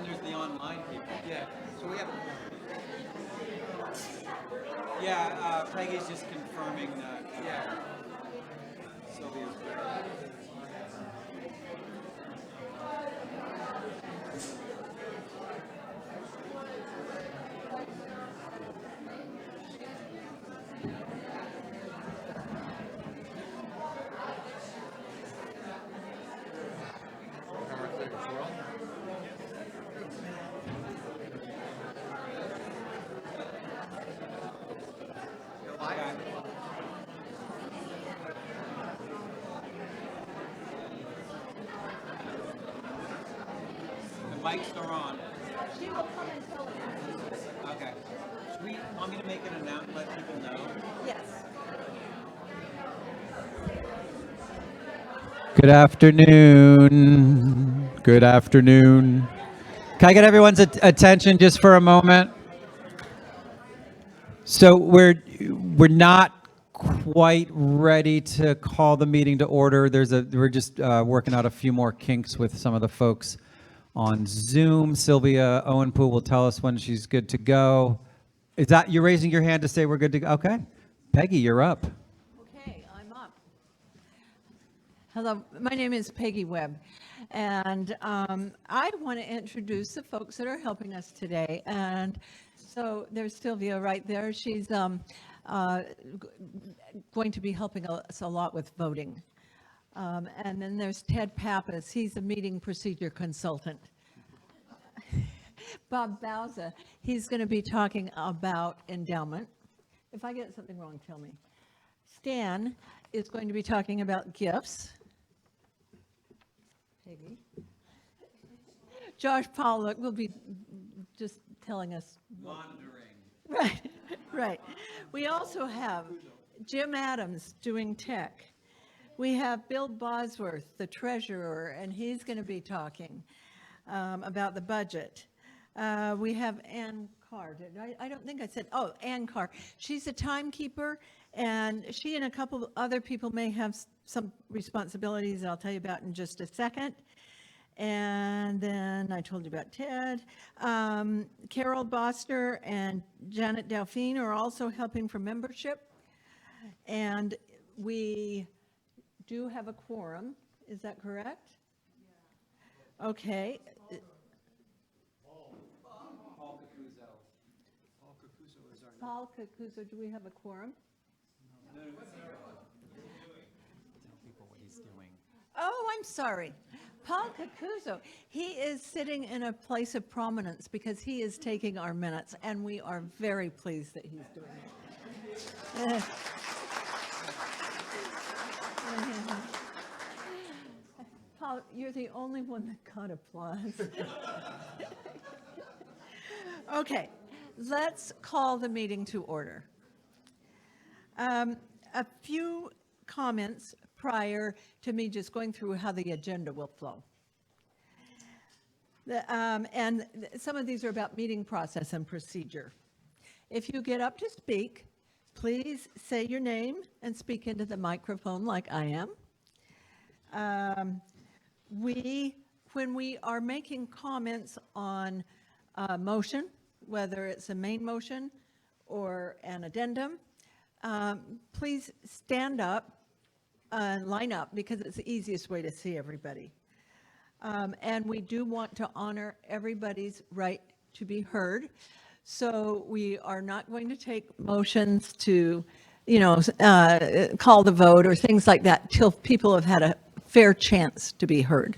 then there's the online people. Yeah. So we have. Yeah, Peggy's just confirming that. Yeah. Sylvia's good. The mics are on. She will come and tell us. Okay. Should we want me to make an announcement, let people know? Yes. Good afternoon. Good afternoon. Can I get everyone's attention just for a moment? So we're not quite ready to call the meeting to order. We're just working out a few more kinks with some of the folks on Zoom. Sylvia Owenpool will tell us when she's good to go. Is that you're raising your hand to say we're good to go? Okay. Peggy, you're up. Okay, I'm up. Hello, my name is Peggy Webb, and I want to introduce the folks that are helping us today. And so there's Sylvia right there. She's going to be helping us a lot with voting. And then there's Ted Pappas. He's a meeting procedure consultant. Bob Bauza, he's going to be talking about endowment. If I get something wrong, tell me. Stan is going to be talking about gifts. Peggy. Josh Pollock will be just telling us. Monitoring. Right, right. We also have Jim Adams doing tech. We have Bill Bosworth, the treasurer, and he's going to be talking about the budget. We have Ann Carr. I don't think I said, oh, Ann Carr. She's a timekeeper, and she and a couple of other people may have some responsibilities I'll tell you about in just a second. And then I told you about Ted. Carol Boster and Janet Delphine are also helping for membership. And we do have a quorum. Is that correct? Yeah. Okay. Paul Cacuzo, do we have a quorum? Tell people what he's doing. Oh, I'm sorry. Paul Cacuzo, he is sitting in a place of prominence because he is taking our minutes, and we are very pleased that he's doing it. Paul, you're the only one that got applause. Okay, let's call the meeting to order. A few comments prior to me just going through how the agenda will flow. And some of these are about meeting process and procedure. If you get up to speak, please say your name and speak into the microphone like I am. When we are making comments on a motion, whether it's a main motion or an addendum, please stand up and line up because it's the easiest way to see everybody. And we do want to honor everybody's right to be heard. So we are not going to take motions to, call the vote or things like that till people have had a fair chance to be heard.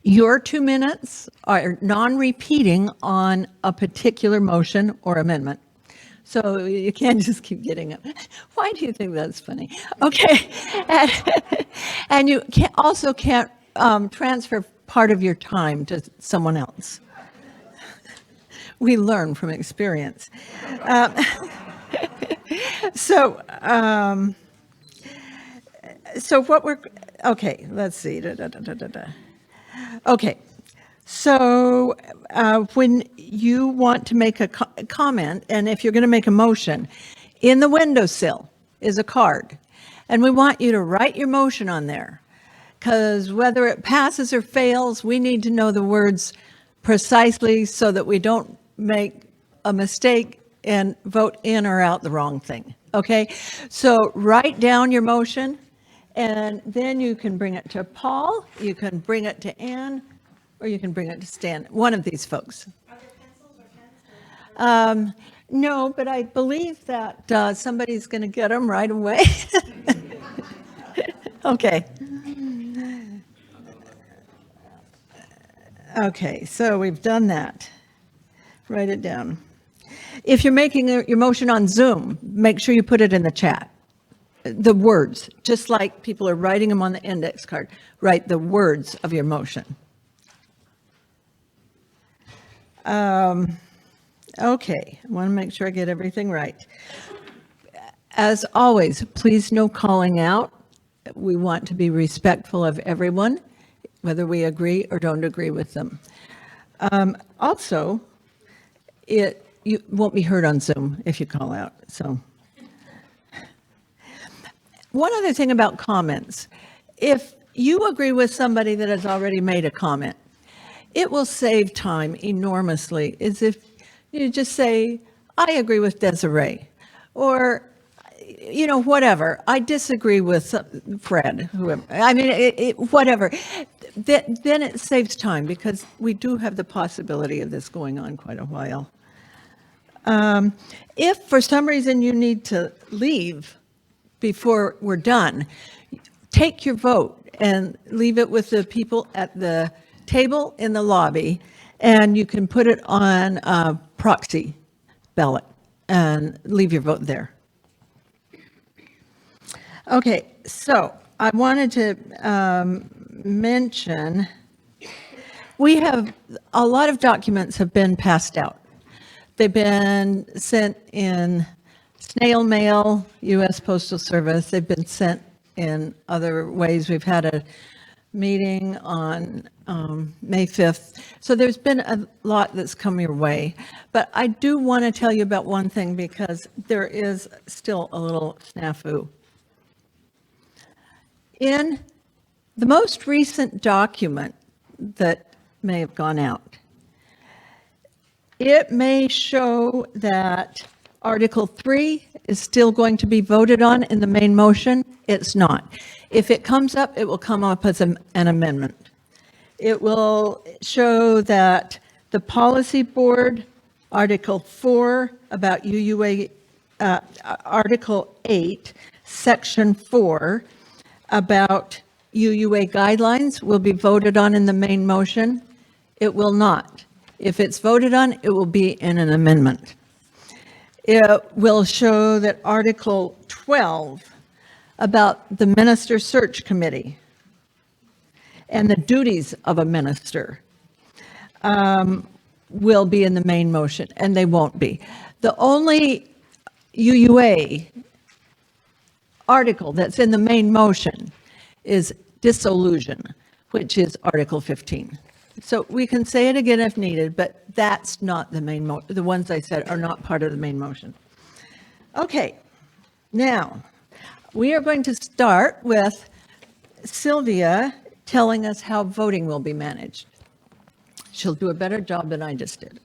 Your 2 minutes are non-repeating on a particular motion or amendment. So you can't just keep getting up. Why do you think that's funny? Okay. And you also can't transfer part of your time to someone else. We learn from experience. So what we're, okay, let's see. Okay, so when you want to make a comment, and if you're going to make a motion, in the windowsill is a card, and we want you to write your motion on there. because whether it passes or fails, we need to know the words precisely so that we don't make a mistake and vote in or out the wrong thing, okay? So write down your motion, and then you can bring it to Paul, you can bring it to Ann, or you can bring it to Stan, one of these folks. Are there pencils or pens? No, but I believe that somebody's going to get them right away. Okay. Okay, so we've done that. Write it down. If you're making your motion on Zoom, make sure you put it in the chat. The words, just like people are writing them on the index card, write the words of your motion. Okay, I want to make sure I get everything right. As always, please no calling out. We want to be respectful of everyone, whether we agree or don't agree with them. Also, you won't be heard on Zoom if you call out, so. One other thing about comments, if you agree with somebody that has already made a comment, it will save time enormously, as if you just say, I agree with Desiree, or, you know, whatever, I disagree with Fred, whoever, I mean, whatever. Then it saves time, because we do have the possibility of this going on quite a while. If for some reason you need to leave before we're done, take your vote and leave it with the people at the table in the lobby, and you can put it on a proxy ballot and leave your vote there. Okay, so I wanted to mention, we have, a lot of documents have been passed out. They've been sent in snail mail, U.S. Postal Service. They've been sent in other ways. We've had a meeting on May 5th. So there's been a lot that's come your way. But I do want to tell you about one thing, because there is still a little snafu. In the most recent document that may have gone out, it may show that Article 3 is still going to be voted on in the main motion. It's not. If it comes up, it will come up as an amendment. It will show that the policy board, Article 4 about UUA, Article 8, Section 4 about UUA guidelines will be voted on in the main motion. It will not. If it's voted on, it will be in an amendment. It will show that Article 12 about the Minister Search Committee and the duties of a minister will be in the main motion, and they won't be. The only UUA article that's in the main motion is dissolution, which is Article 15. So we can say it again if needed, but that's not the main the ones I said are not part of the main motion. Okay, now we are going to start with Sylvia telling us how voting will be managed. She'll do a better job than I just did.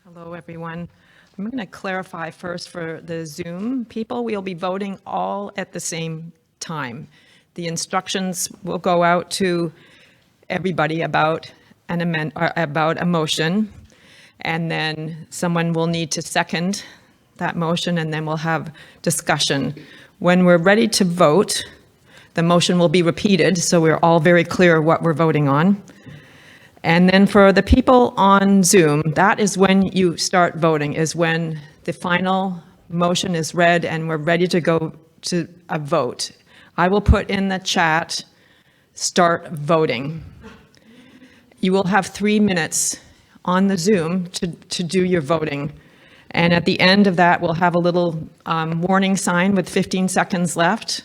Hello, everyone. I'm going to clarify first for the Zoom people. We'll be voting all at the same time. The instructions will go out to everybody about about a motion, and then someone will need to second that motion, and then we'll have discussion. When we're ready to vote, the motion will be repeated, so we're all very clear what we're voting on. And then for the people on Zoom, that is when you start voting, is when the final motion is read and we're ready to go to a vote. I will put in the chat, start voting. You will have 3 minutes on the Zoom to do your voting. And at the end of that, we'll have a little warning sign with 15 seconds left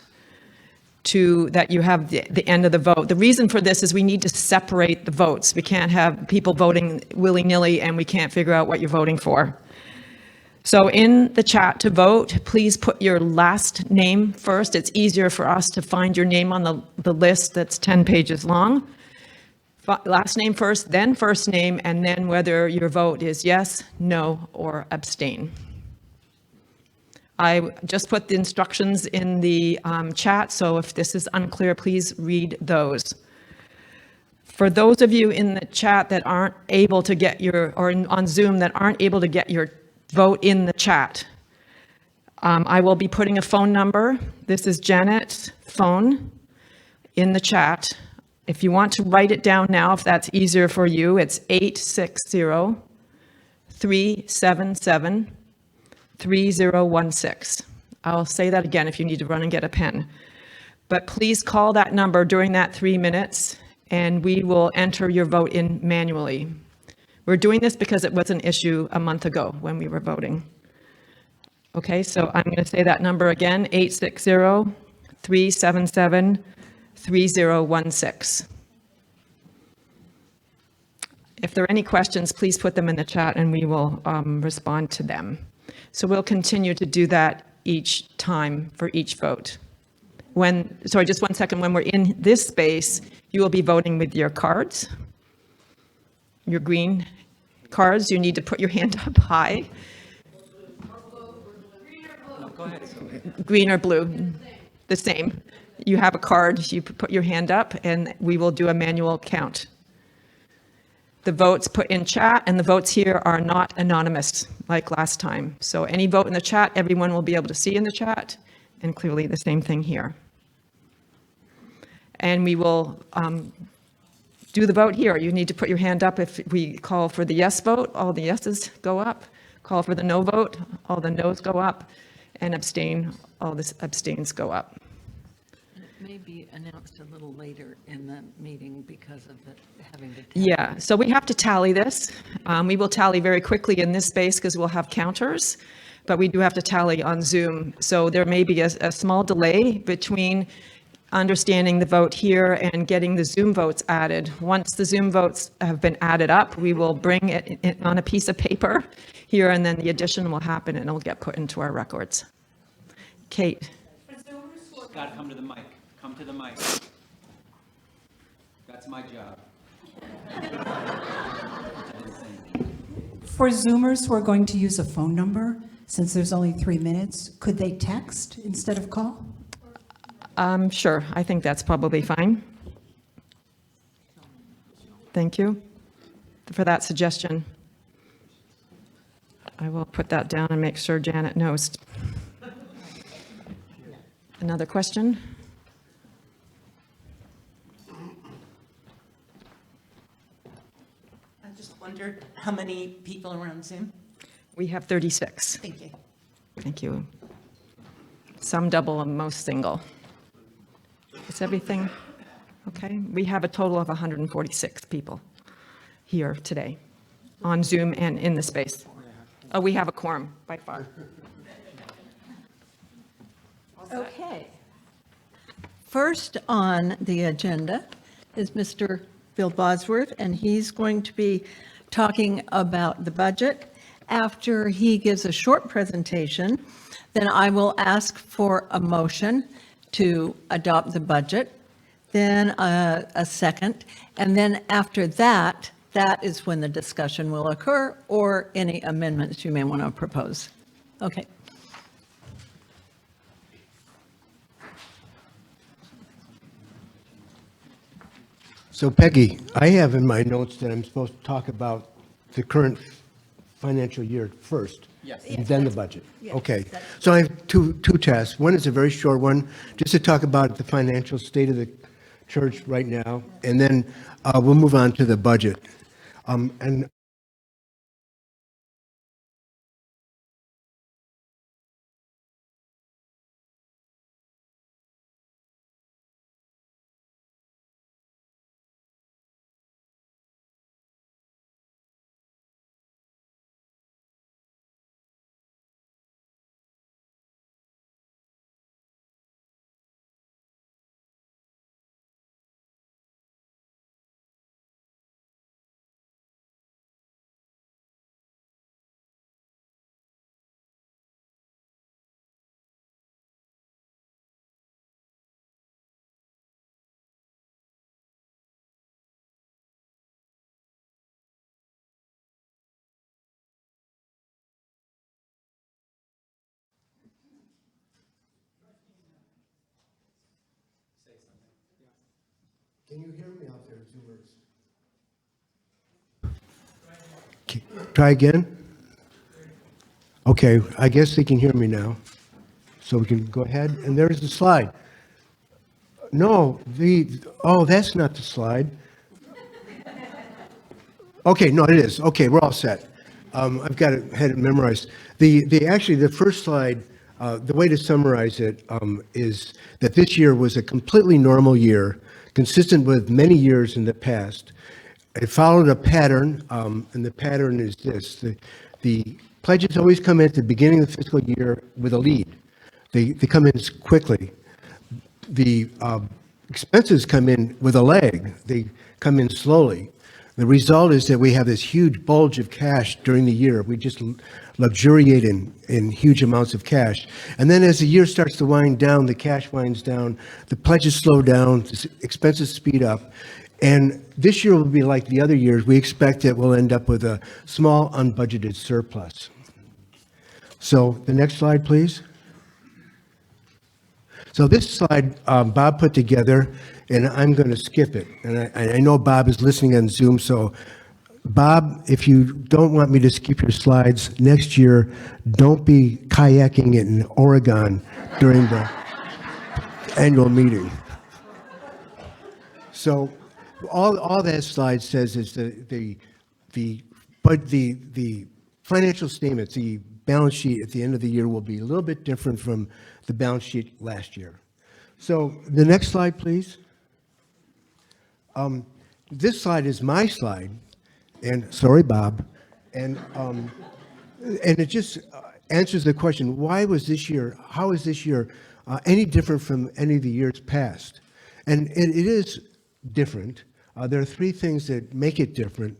that you have the end of the vote. The reason for this is we need to separate the votes. We can't have people voting willy-nilly and we can't figure out what you're voting for. So in the chat to vote, please put your last name first. It's easier for us to find your name on the list that's 10 pages long. Last name first, then first name, and then whether your vote is yes, no, or abstain. I just put the instructions in the chat, so if this is unclear, please read those. For those of you in the chat that aren't able to get your, or on Zoom that aren't able to get your vote in the chat, I will be putting a phone number. This is Janet's phone in the chat. If you want to write it down now, if that's easier for you, it's 860-377-3016. I'll say that again if you need to run and get a pen. But please call that number during that 3 minutes, and we will enter your vote in manually. We're doing this because it was an issue a month ago when we were voting. Okay, so I'm going to say that number again, 860-377-3016. If there are any questions, please put them in the chat and we will respond to them. So we'll continue to do that each time for each vote. Sorry, just 1 second, when we're in this space, you will be voting with your cards, your green cards. You need to put your hand up high. Green or blue, the same. You have a card, you put your hand up, and we will do a manual count. The votes put in chat and the votes here are not anonymous like last time. So any vote in the chat, everyone will be able to see in the chat, and clearly the same thing here. And we will do the vote here. You need to put your hand up if we call for the yes vote, all the yeses go up. Call for the no vote, all the noes go up. And abstain, all the abstains go up. And it may be announced a little later in the meeting because of the having to. Yeah, so we have to tally this. We will tally very quickly in this space because we'll have counters, but we do have to tally on Zoom. So there may be a small delay between understanding the vote here and getting the Zoom votes added. Once the Zoom votes have been added up, we will bring it on a piece of paper here, and then the addition will happen and it'll get put into our records. Kate. Got to come to the mic. Come to the mic. That's my job. For Zoomers who are going to use a phone number, since there's only 3 minutes, could they text instead of call? Sure, I think that's probably fine. Thank you for that suggestion. I will put that down and make sure Janet knows. Another question? I just wondered how many people are on Zoom? We have 36. Thank you. Thank you. Some double and most single. Is everything okay? We have a total of 146 people here today on Zoom and in the space. Oh, we have a quorum by far. Okay. First on the agenda is Mr. Bill Bosworth, and he's going to be talking about the budget. After he gives a short presentation, then I will ask for a motion to adopt the budget, then a second, and then after that, that is when the discussion will occur or any amendments you may want to propose. Okay. So Peggy, I have in my notes that I'm supposed to talk about the current financial year first. Yes. And then the budget. Yes, Okay. that's- So I have two tasks. One is a very short one, just to talk about the financial state of the church right now, and then we'll move on to the budget. And Can you hear me out there, Zoomers? Try again? Okay, I guess they can hear me now. So we can go ahead, and there's the slide. No, oh, that's not the slide. Okay, no, it is. Okay, we're all set. I've got it, had it memorized. Actually, the first slide, the way to summarize it is that this year was a completely normal year, consistent with many years in the past. It followed a pattern, and the pattern is this. The pledges always come in at the beginning of the fiscal year with a lead. They come in quickly. The expenses come in with a lag. They come in slowly. The result is that we have this huge bulge of cash during the year. We just luxuriate in huge amounts of cash. And then as the year starts to wind down, the cash winds down, the pledges slow down, the expenses speed up. And this year will be like the other years. We expect that we'll end up with a small unbudgeted surplus. So the next slide, please. So this slide Bob put together, and I'm going to skip it. And I know Bob is listening on Zoom, so Bob, if you don't want me to skip your slides, next year, don't be kayaking in Oregon during the annual meeting. So all that slide says is the financial statements, the balance sheet at the end of the year will be a little bit different from the balance sheet last year. So the next slide, please. This slide is my slide, and sorry, Bob, and it just answers the question: why was this year? How is this year any different from any of the years past? And it is different. There are three things that make it different,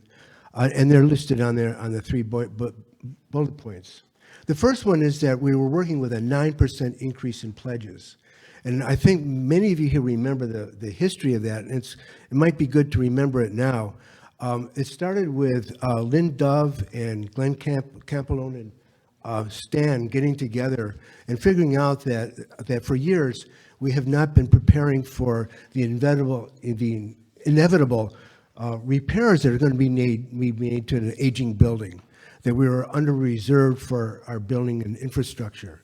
and they're listed on there on the three bullet points. The first one is that we were working with a 9% increase in pledges. And I think many of you here remember the history of that, and it might be good to remember it now. It started with Lynn Dove and Glenn Campolone and Stan getting together and figuring out that for years we have not been preparing for the inevitable repairs that are going to be made to an aging building, that we were under-reserved for our building and infrastructure.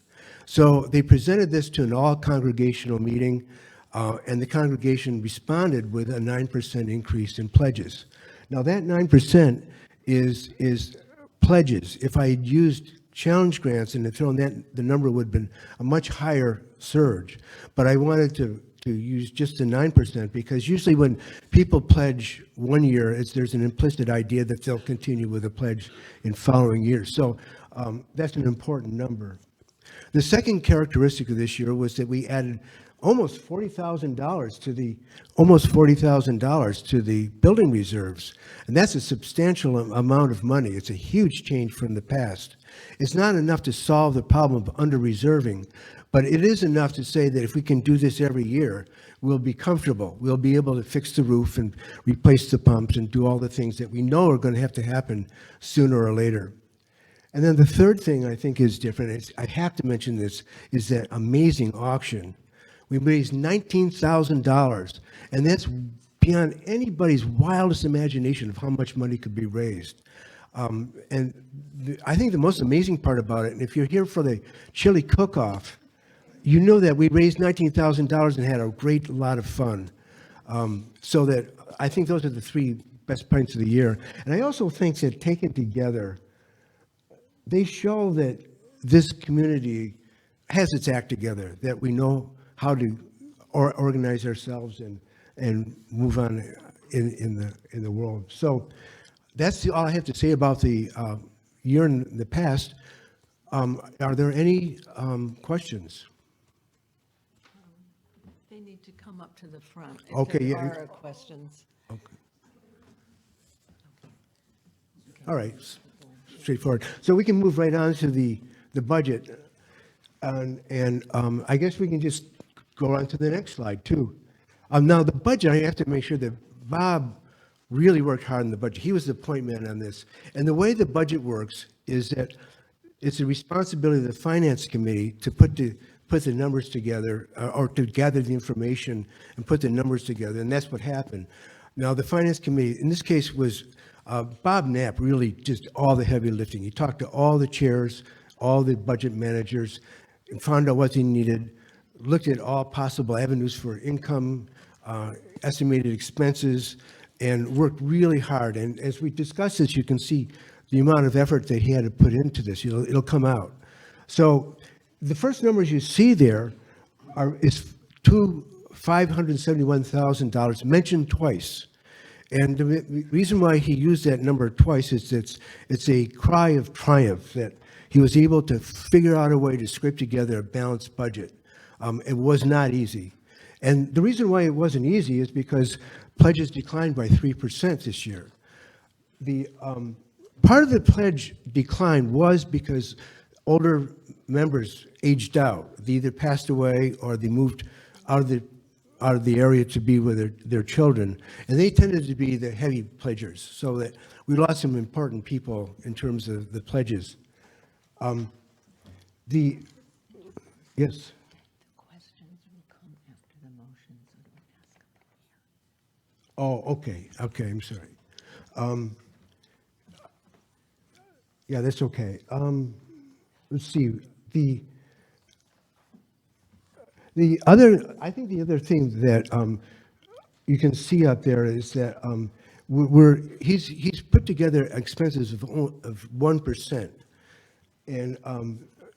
So they presented this to an all-congregational meeting, and the congregation responded with a 9% increase in pledges. Now that 9% is pledges. If I had used challenge grants and had thrown that, the number would have been a much higher surge. But I wanted to use just the 9% because usually when people pledge one year, there's an implicit idea that they'll continue with a pledge in following years. So that's an important number. The second characteristic of this year was that we added almost $40,000 to the building reserves, and that's a substantial amount of money. It's a huge change from the past. It's not enough to solve the problem of under-reserving, but it is enough to say that if we can do this every year, we'll be comfortable. We'll be able to fix the roof and replace the pumps and do all the things that we know are going to have to happen sooner or later. And then the third thing I think is different, I have to mention this, is that amazing auction. We raised $19,000, and that's beyond anybody's wildest imagination of how much money could be raised. I think the most amazing part about it, and if you're here for the chili cook-off, you know that we raised $19,000 and had a great lot of fun. So that I think those are the three best points of the year. And I also think that taken together, they show that this community has its act together, that we know how to organize ourselves and move on in the world. So that's all I have to say about the year in the past. Are there any questions? They need to come up to the front Okay, if yeah. there are questions. Okay. All right, straightforward. So we can move right on to the budget. And I guess we can just go on to the next slide, too. Now, the budget, I have to make sure that Bob really worked hard on the budget. He was the point man on this. And the way the budget works is that it's the responsibility of the Finance Committee to put put the numbers together, or to gather the information and put the numbers together, and that's what happened. Now, the Finance Committee, in this case, was Bob Knapp really just all the heavy lifting. He talked to all the chairs, all the budget managers, and found out what they needed, looked at all possible avenues for income, estimated expenses, and worked really hard. And as we discussed this, you can see the amount of effort that he had to put into this. It'll come out. So the first numbers you see there is $571,000 mentioned twice. And the reason why he used that number twice is it's a cry of triumph that he was able to figure out a way to scrape together a balanced budget. It was not easy. And the reason why it wasn't easy is because pledges declined by 3% this year. The part of the pledge decline was because older members aged out. They either passed away or they moved out of the area to be with their children. And they tended to be the heavy pledgers, so that we lost some important people in terms of the pledges. Yes? Questions will come after the motions. Oh, okay, I'm sorry. Yeah, that's okay. Let's see, I think the other thing that you can see up there is that he's put together expenses of 1%, and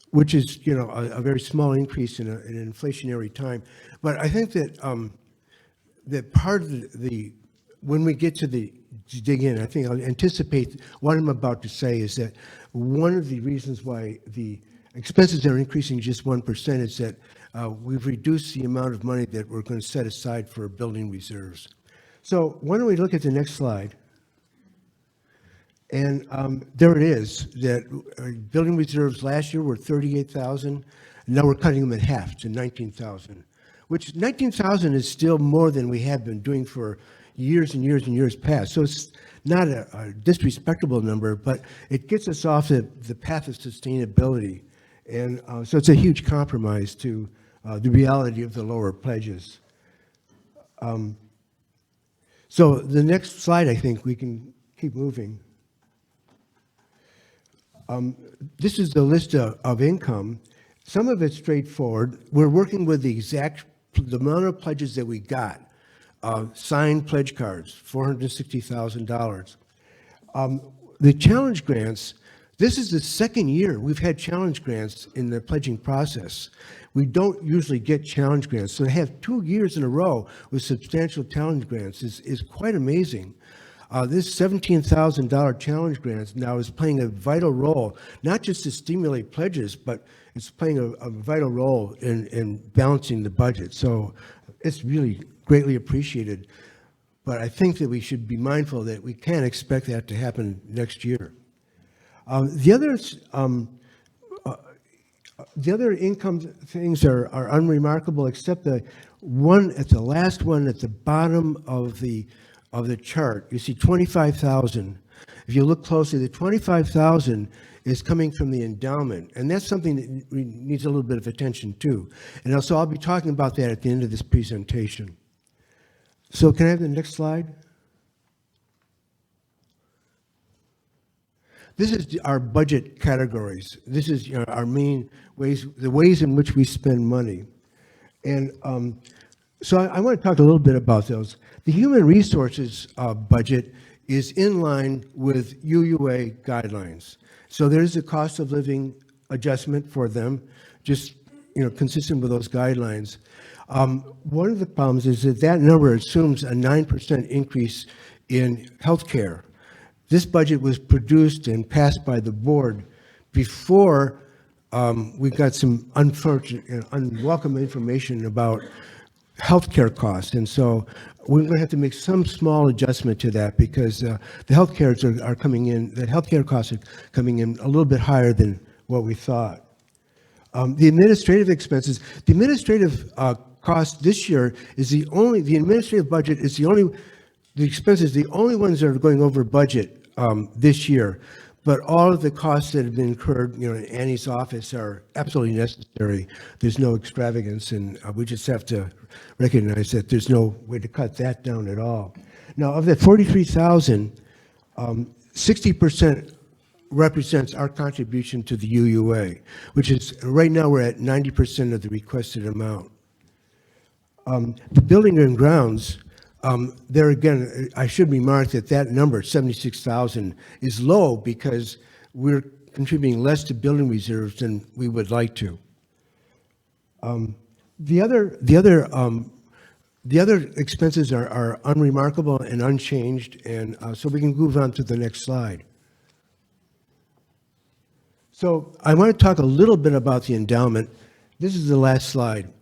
which is, a very small increase in an inflationary time. But I think that that part of when we get to dig in, I think I'll anticipate what I'm about to say is that one of the reasons why the expenses are increasing just 1% is that we've reduced the amount of money that we're going to set aside for building reserves. So why don't we look at the next slide? And there it is, that building reserves last year were 38,000. Now we're cutting them in half to 19,000, which 19,000 is still more than we have been doing for years and years and years past. So it's not a disrespectable number, but it gets us off the path of sustainability. And so it's a huge compromise to the reality of the lower pledges. So the next slide, I think we can keep moving. This is the list of income. Some of it's straightforward. We're working with the amount of pledges that we got. Signed pledge cards, $460,000. The challenge grants, this is the second year we've had challenge grants in the pledging process. We don't usually get challenge grants, so to have 2 years in a row with substantial challenge grants is quite amazing. This $17,000 challenge grant now is playing a vital role, not just to stimulate pledges, but it's playing a vital role in balancing the budget. So it's really greatly appreciated. But I think that we should be mindful that we can't expect that to happen next year. The other income things are unremarkable, except the last one at the bottom of the chart. You see 25,000. If you look closely, the 25,000 is coming from the endowment, and that's something that needs a little bit of attention too. And also, I'll be talking about that at the end of this presentation. So can I have the next slide? This is our budget categories. This is our main ways, the ways in which we spend money. And so I want to talk a little bit about those. The human resources budget is in line with UUA guidelines. So there's a cost of living adjustment for them, just consistent with those guidelines. One of the problems is that number assumes a 9% increase in healthcare. This budget was produced and passed by the board before we got some unfortunate and unwelcome information about healthcare costs. And so we're going to have to make some small adjustment to that because the healthcare costs are coming in a little bit higher than what we thought. The administrative expenses, the administrative cost this year is the administrative budget is the expenses, the only ones that are going over budget this year. but all of the costs that have been incurred, in Annie's office are absolutely necessary. There's no extravagance, and we just have to recognize that there's no way to cut that down at all. Now, of that 43,000, 60% represents our contribution to the UUA, which is, right now, we're at 90% of the requested amount. The building and grounds, there again, I should remark that that number, 76,000, is low because we're contributing less to building reserves than we would like to. The other expenses are unremarkable and unchanged, and so we can move on to the next slide. So I want to talk a little bit about the endowment. This is the last slide.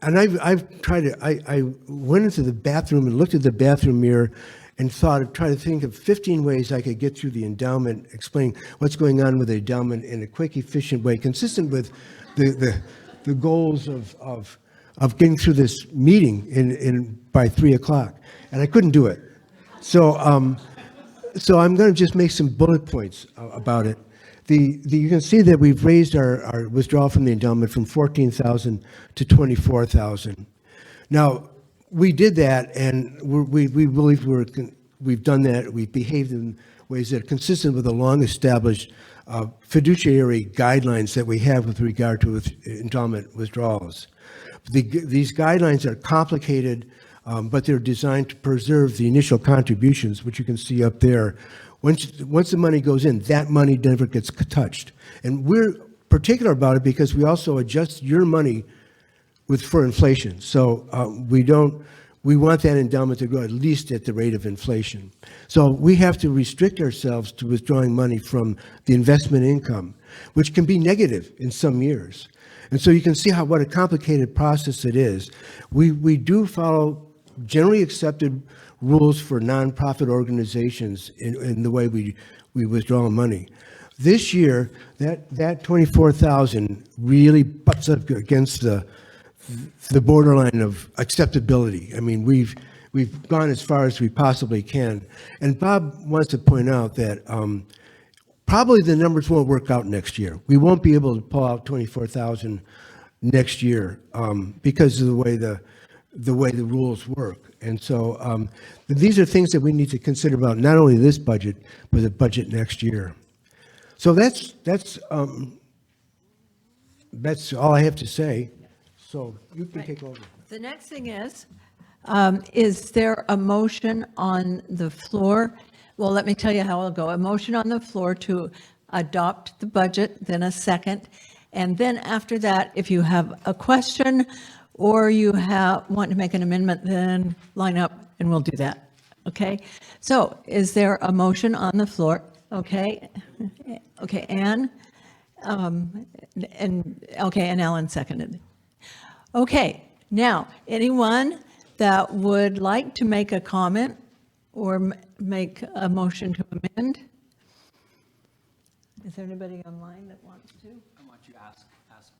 And I've tried to, I went into the bathroom and looked at the bathroom mirror and tried to think of 15 ways I could get through the endowment, explain what's going on with the endowment in a quick, efficient way, consistent with the goals of getting through this meeting by 3 o'clock. And I couldn't do it. So I'm going to just make some bullet points about it. You can see that we've raised our withdrawal from the endowment from 14,000 to 24,000. Now, we did that, and we believe we've done that. We've behaved in ways that are consistent with the long-established fiduciary guidelines that we have with regard to endowment withdrawals. These guidelines are complicated, but they're designed to preserve the initial contributions, which you can see up there. Once the money goes in, that money never gets touched. And we're particular about it because we also adjust your money for inflation. So we want that endowment to grow at least at the rate of inflation. So we have to restrict ourselves to withdrawing money from the investment income, which can be negative in some years. And so you can see what a complicated process it is. We do follow generally accepted rules for nonprofit organizations in the way we withdraw money. This year, that 24,000 really butts up against the borderline of acceptability. I mean, we've gone as far as we possibly can. And Bob wants to point out that probably the numbers won't work out next year. We won't be able to pull out 24,000 next year because of the way the rules work. And so these are things that we need to consider about not only this budget, but the budget next year. So that's all I have to say. So you can take over. The next thing is there a motion on the floor? Well, let me tell you how it'll go. A motion on the floor to adopt the budget, then a second. And then after that, if you have a question or you want to make an amendment, then line up and we'll do that. Okay? So is there a motion on the floor? Okay. Okay, Ann? And Ellen seconded. Okay, now, anyone that would like to make a comment or make a motion to amend? Is there anybody online that wants to? I want you to ask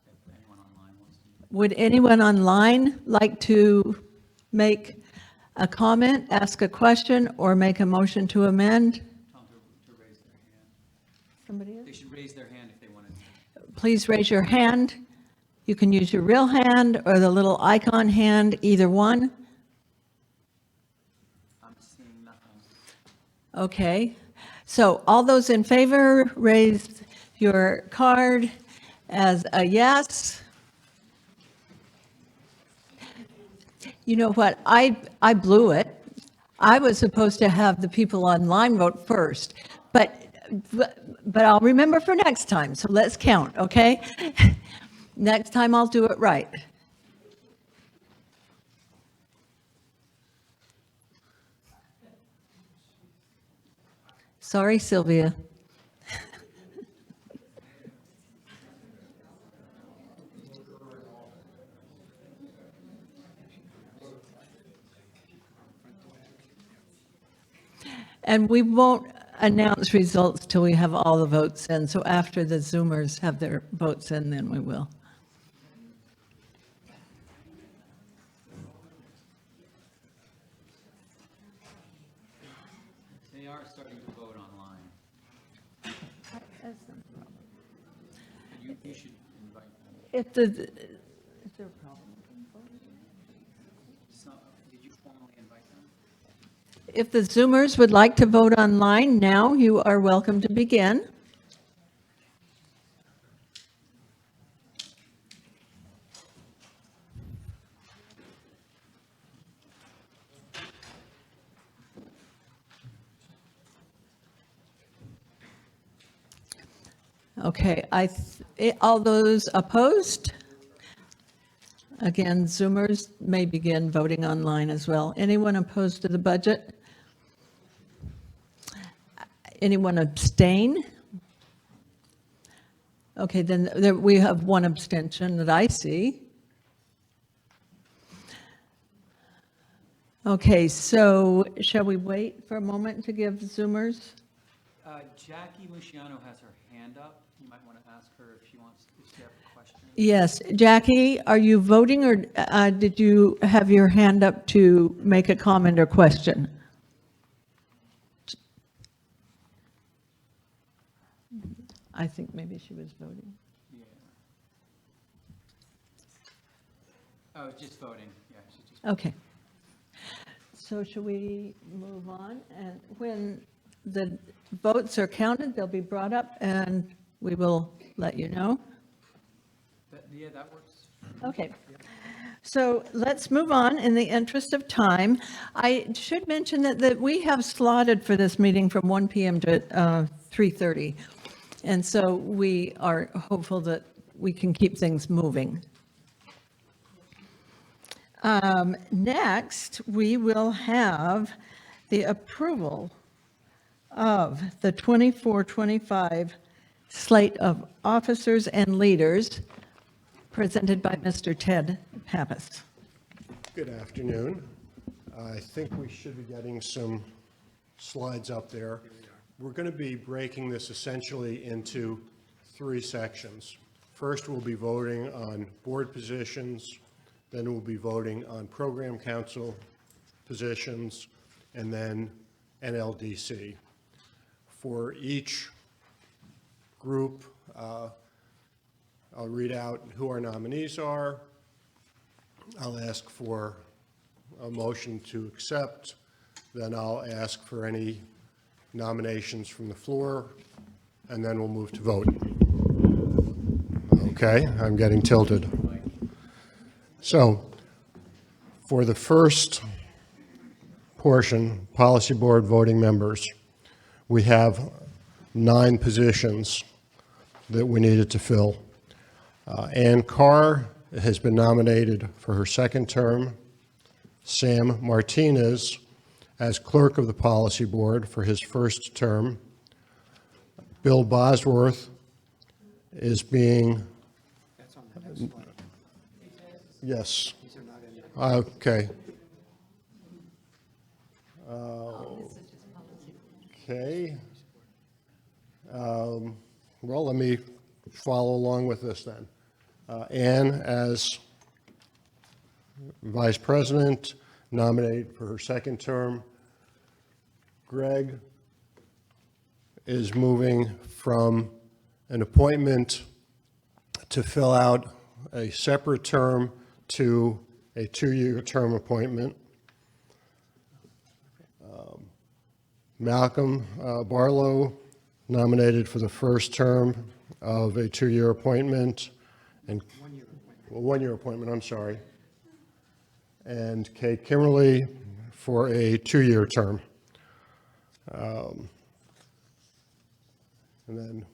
if anyone online wants to. Would anyone online like to make a comment, ask a question, or make a motion to amend? Tell them to raise their hand. Somebody They else? should raise their hand if they want to. Please raise your hand. You can use your real hand or the little icon hand, either one. I'm seeing nothing. Okay, so all those in favor, raise your card as a yes. You know what, I blew it. I was supposed to have the people online vote first, but I'll remember for next time, so let's count, okay? Next time I'll do it right. Sorry, Sylvia. And we won't announce results till we have all the votes in. So after the Zoomers have their votes in, then we will. They are starting to vote online. If the, is there a problem? If the Zoomers would like to vote online now, you are welcome to begin. Okay, all those opposed? Again, Zoomers may begin voting online as well. Anyone opposed to the budget? Anyone abstain? Okay, then we have one abstention that I see. Okay, so shall we wait for a moment to give Zoomers? Jackie Luciano has her hand up. You might want to ask her if she has a question. Yes, Jackie, are you voting or did you have your hand up to make a comment or question? I think maybe she was voting. Yeah. Oh, just voting. Yeah, she's just. Okay. So should we move on? And when the votes are counted, they'll be brought up and we will let you know. Yeah, that works. Okay. So let's move on in the interest of time. I should mention that we have slotted for this meeting from 1 PM to 3:30. And so we are hopeful that we can keep things moving. Next, we will have the approval of the 24-25 slate of officers and leaders presented by Mr. Ted Pappas. Good afternoon. I think we should be getting some slides up there. We're going to be breaking this essentially into 3 sections. First, we'll be voting on board positions, then we'll be voting on program council positions, and then NLDC. For each group, I'll read out who our nominees are. I'll ask for a motion to accept. Then I'll ask for any nominations from the floor, and then we'll move to vote. Okay, I'm getting tilted. So, for the first portion, policy board voting members, we have 9 positions that we needed to fill. Ann Carr has been nominated for her 2nd term. Sam Martinez as clerk of the policy board for his 1st term. Bill Bosworth is being. That's on the next slide. Yes. Okay. Okay. Well, let me follow along with this then. Ann as vice president, nominated for her 2nd term. Greg is moving from an appointment to fill out a separate term to a 2-year term appointment. Malcolm Barlow, nominated for the 1st term of a 2-year appointment. And 1-year appointment, I'm sorry. And Kate Kimmerly for a 2-year term. And then.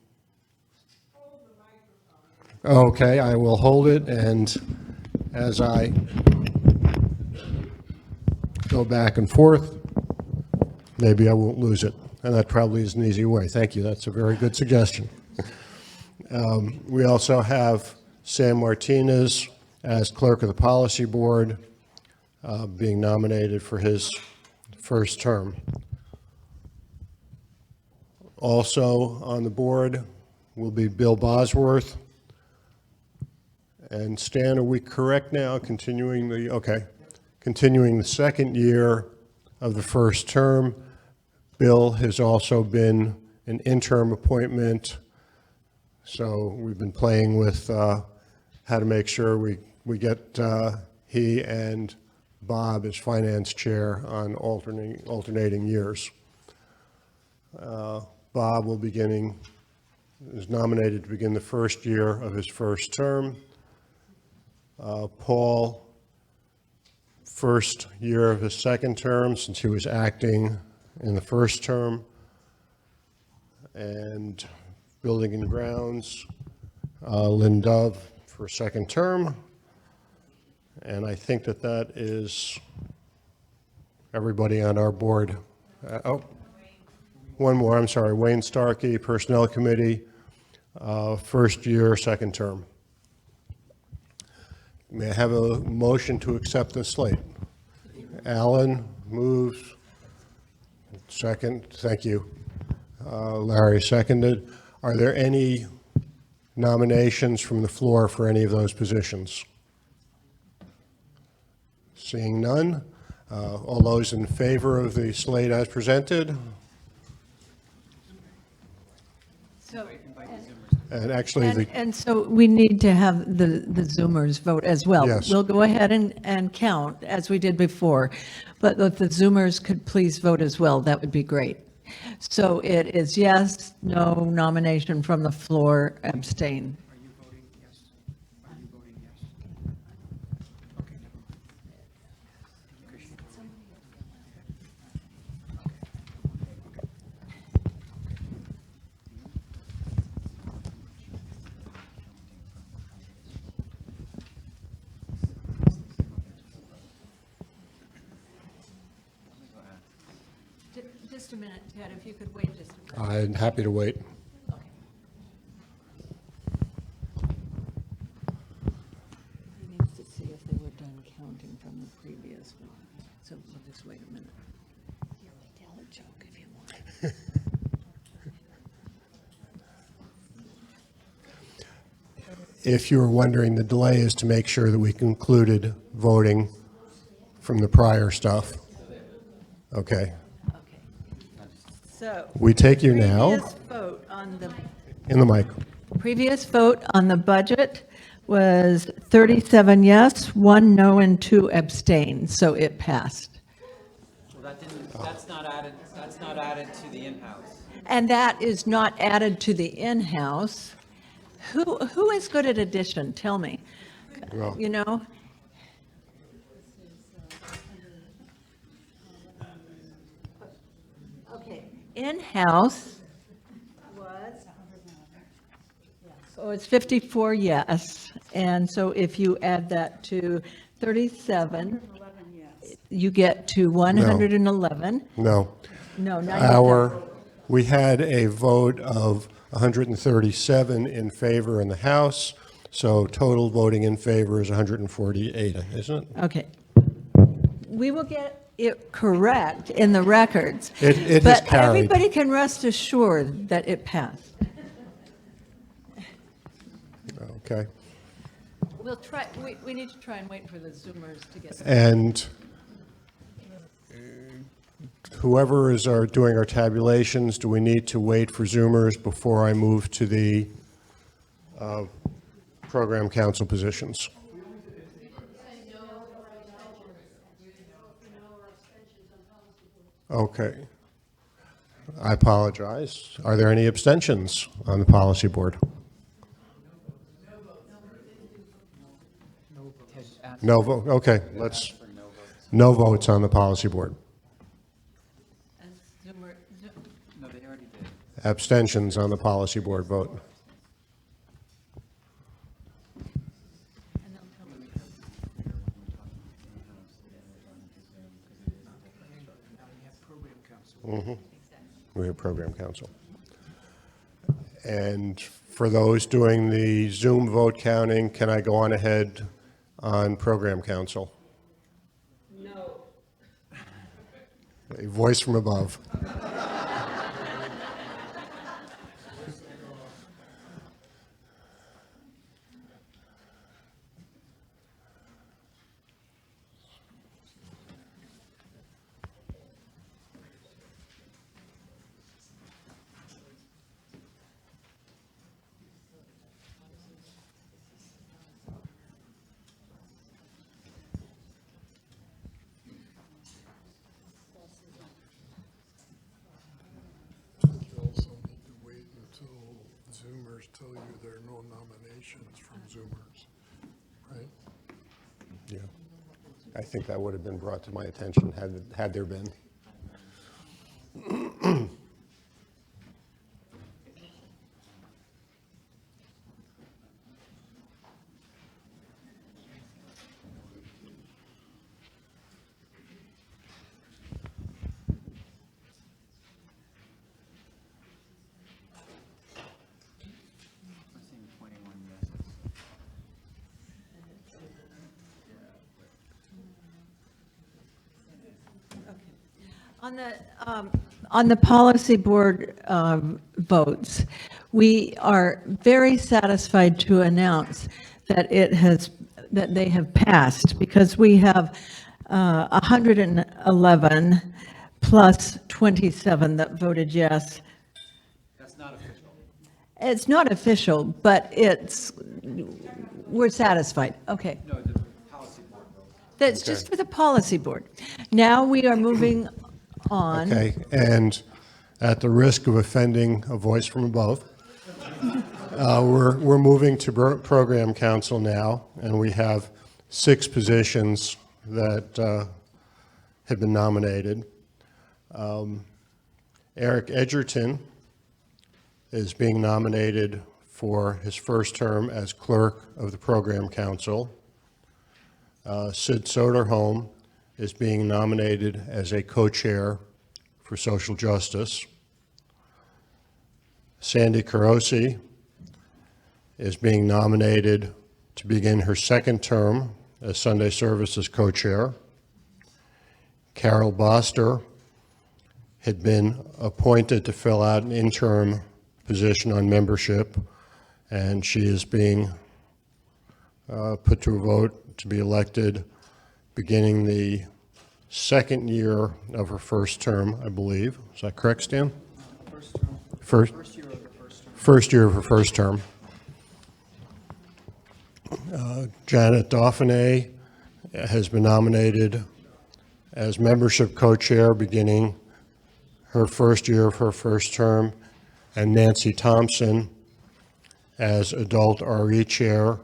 Okay, I will hold it, and as I go back and forth, maybe I won't lose it. And that probably is an easy way. Thank you. That's a very good suggestion. We also have Sam Martinez as clerk of the policy board, being nominated for his 1st term. Also on the board will be Bill Bosworth. And Stan, are we correct now? Continuing the 2nd year of the 1st term. Bill has also been an interim appointment So we've been playing with how to make sure we get he and Bob as finance chair on alternating years. Bob is nominated to begin the first year of his first term. Paul, first year of his second term, since he was acting in the first term. And Building and Grounds, Lynn Dove for second term. And I think that is everybody on our board. One more, I'm sorry, Wayne Starkey, Personnel Committee, first year, second term. May I have a motion to accept this slate? Alan moves. Second, thank you. Larry seconded. Are there any nominations from the floor for any of those positions? Seeing none, all those in favor of the slate as presented? So, And actually, and so we need to have the Zoomers vote as well. Yes. We'll go ahead and count as we did before, but if the Zoomers could please vote as well, that would be great. So it is yes, no, nomination from the floor, abstain. Are you voting yes? Are you voting yes? Okay, never Just a minute, Ted, if you could wait just a minute. I'm happy to wait. He needs to see if they were done counting from the previous one. So we'll just wait a minute. You may tell a joke if you want. If you were wondering, the delay is to make sure that we concluded voting from the prior stuff. Okay. Okay. So. We take you now Previous vote on the in the mic. Previous vote on the budget was 37 yes, 1 no, and 2 abstain, so it passed. Well, that's not added to the in-house. And that is not added to the in-house. Who is good at addition? Tell me. Well- You know? Okay, in-house was, so it's 54 yes, and so if you add that to 37, you get to 111. No. No, not yet. We had a vote of 137 in favor in the House, so total voting in favor is 148, isn't it? Okay. We will get it correct in the records. It has But carried. everybody can rest assured that it passed. Okay. We'll try, we need to try and wait for the Zoomers to get. And whoever is doing our tabulations, do we need to wait for Zoomers before I move to the program council positions? Okay. I apologize. Are there any abstentions on the policy board? No vote, okay, no votes on the policy board. No, they already did. Abstentions on the policy board vote. We have program council. And for those doing the Zoom vote counting, can I go on ahead on program council? No. A voice from above. nominations from Zoomers, right? Yeah. I think that would have been brought to my attention had there been. On the policy board votes, we are very satisfied to announce that that they have passed, because we have 111 plus 27 that voted yes. That's not official. It's not official, but we're satisfied. Okay. No, the policy board vote. That's just for the policy board. Now we are moving on. Okay, and at the risk of offending a voice from above, we're moving to program council now, and we have 6 positions that have been nominated. Eric Edgerton is being nominated for his first term as clerk of the program council. Sid Soderholm is being nominated as a co-chair for social justice. Sandy Carosi is being nominated to begin her second term as Sunday Services co-chair. Carol Boster had been appointed to fill out an interim position on membership, and she is being put to a vote to be elected beginning the second year of her first term, I believe. Is that correct, Stan? First year of her first term. Janet Dauphiné has been nominated as membership co-chair beginning her first year of her first term, and Nancy Thompson as adult RE chair,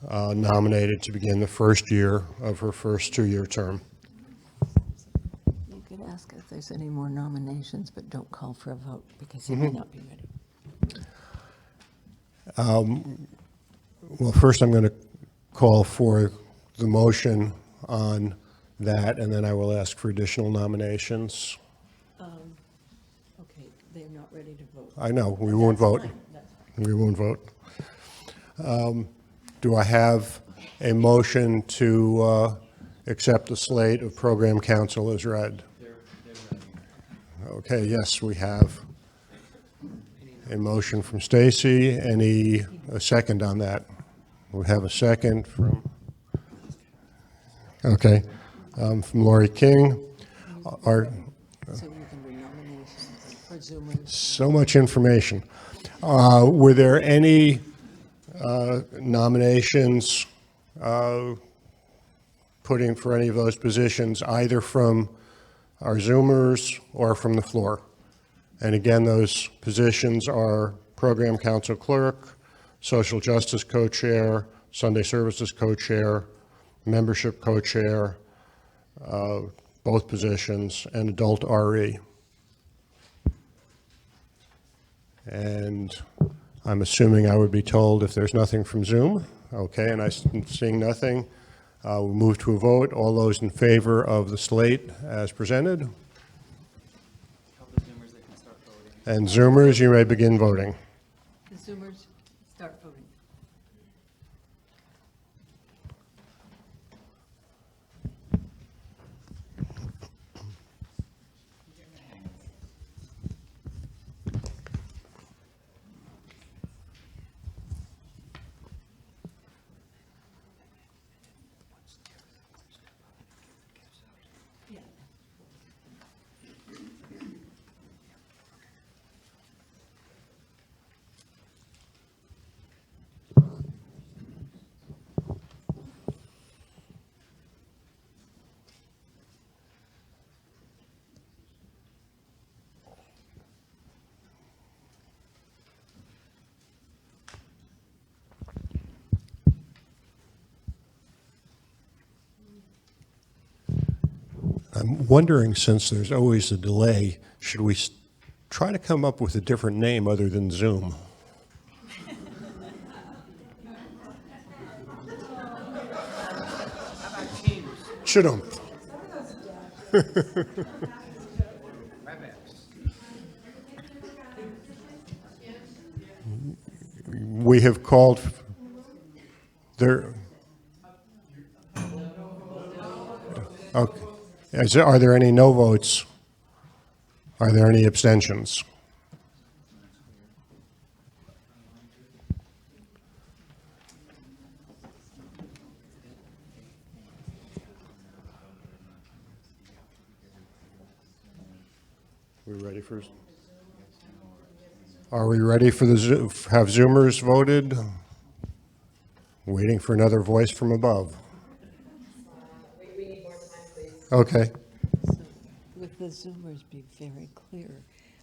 nominated to begin the first year of her first 2-year term. You could ask if there's any more nominations, but don't call for a vote because he may not be ready. Well, first I'm going to call for the motion on that, and then I will ask for additional nominations. Okay, they're not ready to vote. I know, we won't vote. We won't vote. Do I have a motion to accept the slate of program council as read? Okay, yes, we have a motion from Stacy. A second on that? We have a second from, okay, from Lori King. Our, So you can do nominations for Zoomers. so much information. Were there any nominations putting for any of those positions, either from our Zoomers or from the floor? And again, those positions are Program Council Clerk, Social Justice Co-Chair, Sunday Services Co-Chair, Membership Co-Chair, both positions, and Adult RE. And I'm assuming I would be told if there's nothing from Zoom. Okay, and I'm seeing nothing. We'll move to a vote. All those in favor of the slate as presented? And Zoomers, you may begin voting. The Zoomers start voting. I'm wondering, since there's always a delay, should we try to come up with a different name other than Zoom? Should've. We have called there. Okay. Are there any no votes? Are there any abstentions? We ready for? Are we ready for have Zoomers voted? Waiting for another voice from above. We need more time, please. Okay. So would the Zoomers be very clear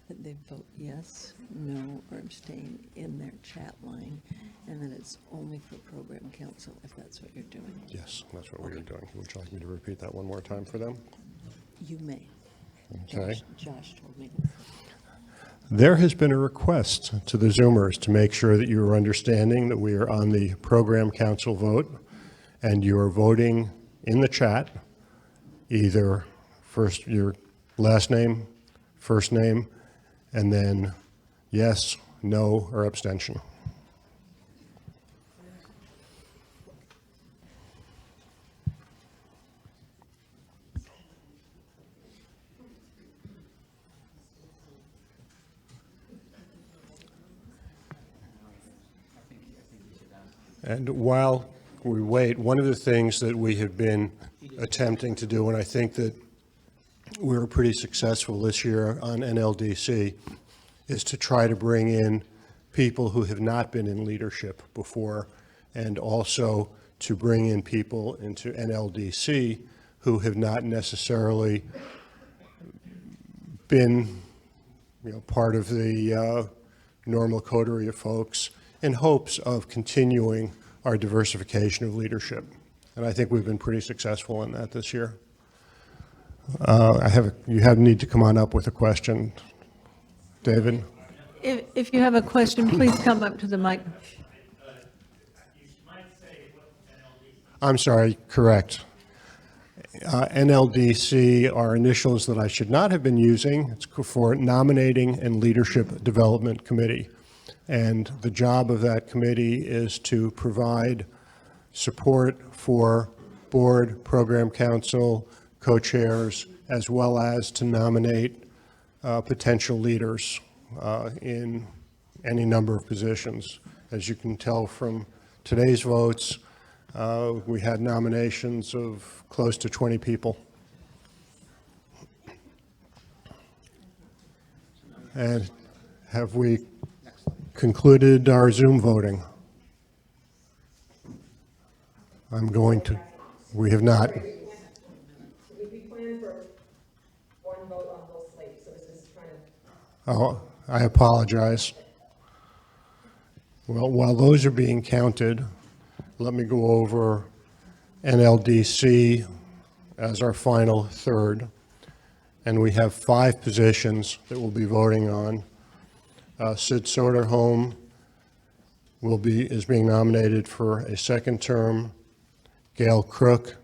that they vote yes, no, or abstain in their chat line, and that it's only for program council, if that's what you're doing? Yes, that's what we are doing. Would you like me to repeat that one more time for them? You may. Okay. Josh told me. There has been a request to the Zoomers to make sure that you are understanding that we are on the program council vote, and you are voting in the chat, either first your last name, first name, and then yes, no, or abstention. And while we wait, one of the things that we have been attempting to do, and I think that we were pretty successful this year on NLDC, is to try to bring in people who have not been in leadership before, and also to bring in people into NLDC who have not necessarily been, part of the normal coterie of folks, in hopes of continuing our diversification of leadership. And I think we've been pretty successful in that this year. You need to come on up with a question, David. If you have a question, please come up to the mic. I'm sorry, correct. NLDC are initials that I should not have been using. It's for Nominating and Leadership Development Committee. And the job of that committee is to provide support for board, program council, co-chairs, as well as to nominate potential leaders in any number of positions. As you can tell from today's votes, we had nominations of close to 20 people. And have we concluded our Zoom voting? We have not. We plan for one vote on both slates, so this is trying to. Oh, I apologize. Well, while those are being counted, let me go over NLDC as our final third. And we have 5 positions that we'll be voting on. Sid Soderholm is being nominated for a second term. Gail Crook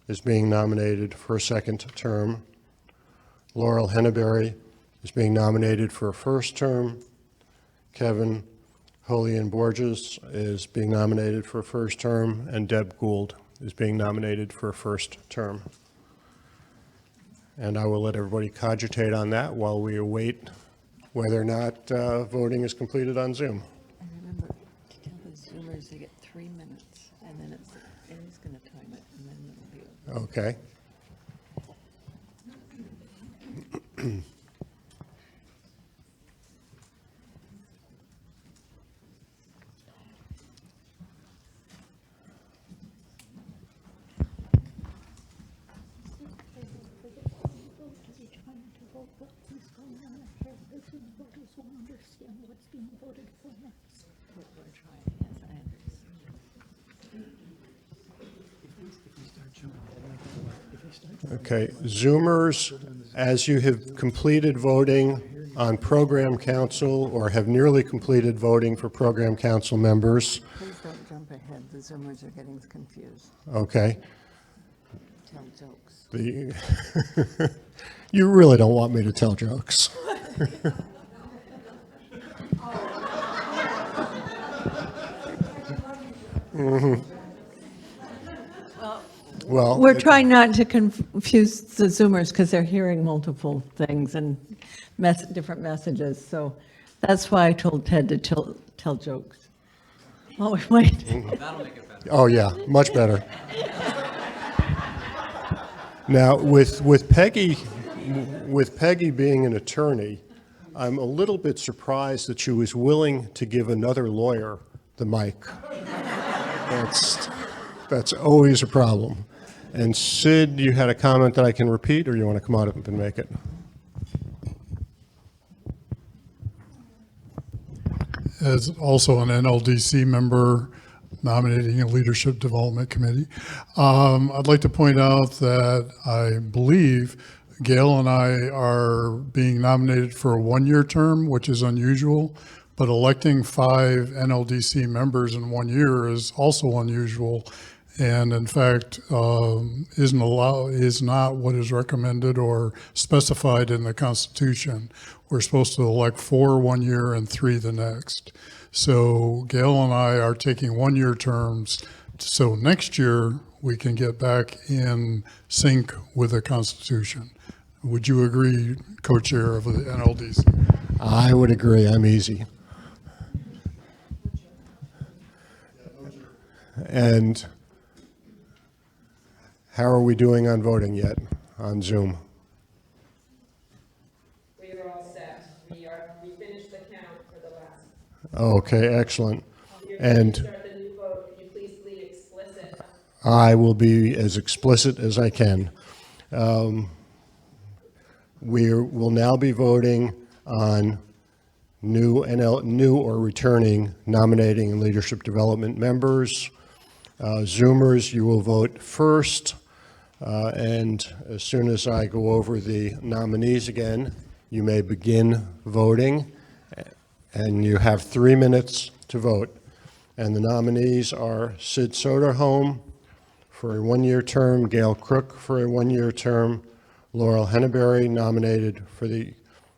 is being nominated for a second term. Laurel Henneberry is being nominated for a first term. Kevin Holian-Borges is being nominated for a first term, and Deb Gould is being nominated for a first term. And I will let everybody cogitate on that while we await whether or not voting is completed on Zoom. And remember, to tell the Zoomers they get 3 minutes, and then Annie's going to time it, and then it'll be over. Okay. We're trying, yes, I understand. Okay, Zoomers, as you have completed voting on program council or have nearly completed voting for program council members, Please don't jump ahead, the Zoomers are getting confused. okay, Tell jokes. you really don't want me to tell jokes. Mhm. Well, We're trying not to confuse the Zoomers because they're hearing multiple things and different messages. So that's why I told Ted to tell jokes. Oh, wait. oh, yeah, much better. Now, with Peggy being an attorney, I'm a little bit surprised that she was willing to give another lawyer the mic. That's always a problem. And Sid, you had a comment that I can repeat, or you want to come out up and make it? As also an NLDC member nominating a leadership development committee, I'd like to point out that I believe Gail and I are being nominated for a one-year term, which is unusual, but electing 5 NLDC members in 1 year is also unusual, and in fact is not what is recommended or specified in the Constitution. We're supposed to elect 4 1 year and 3 the next. So Gail and I are taking 1-year terms, so next year we can get back in sync with the Constitution. Would you agree, co-chair of the NLDC? I would agree. I'm easy. And how are we doing on voting yet on Zoom? We are all set. We finished the count for the last. Okay, excellent. And Start the new vote. Could you please be explicit? I will be as explicit as I can. We will now be voting on new or returning nominating and leadership development members. Zoomers, you will vote first, and as soon as I go over the nominees again, you may begin voting, and you have 3 minutes to vote. And the nominees are Sid Soderholm for a 1-year term, Gail Crook for a 1-year term, Laurel Henneberry nominated for the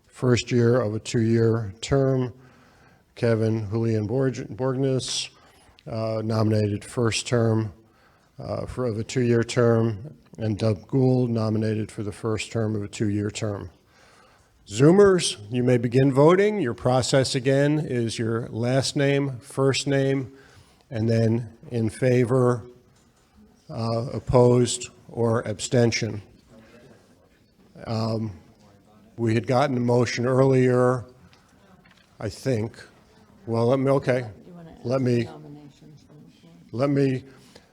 first year of a 2-year term, Kevin Julian Borgness nominated first term of a 2-year term, and Doug Gould nominated for the first term of a 2-year term. Zoomers, you may begin voting. Your process again is your last name, first name, and then in favor, opposed, or abstention. We had gotten a motion earlier, I think. Well, let me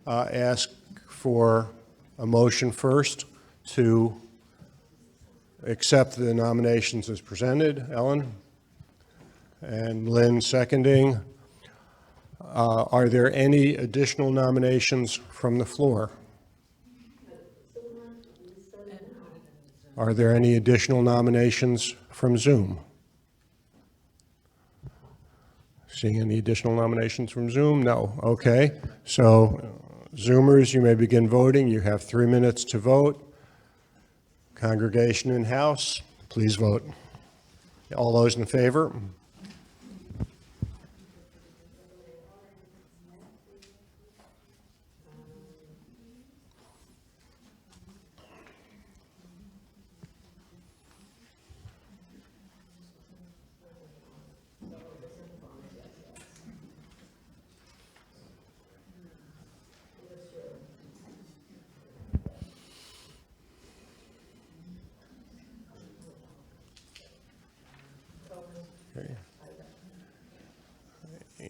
ask for a motion first to accept the nominations as presented. Ellen? And Lynn seconding. Are there any additional nominations from the floor? Are there any additional nominations from Zoom? Seeing any additional nominations from Zoom? No. Okay. So, Zoomers, you may begin voting. You have 3 minutes to vote. Congregation in house, please vote. All those in favor?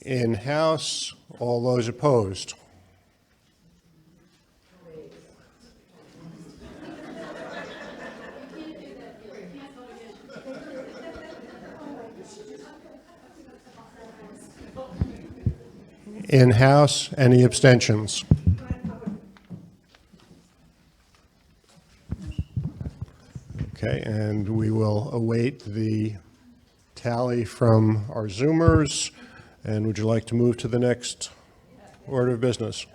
In-house, all those opposed? In-house, any abstentions? Okay, and we will await the tally from our Zoomers. And would you like to move to the next order of business?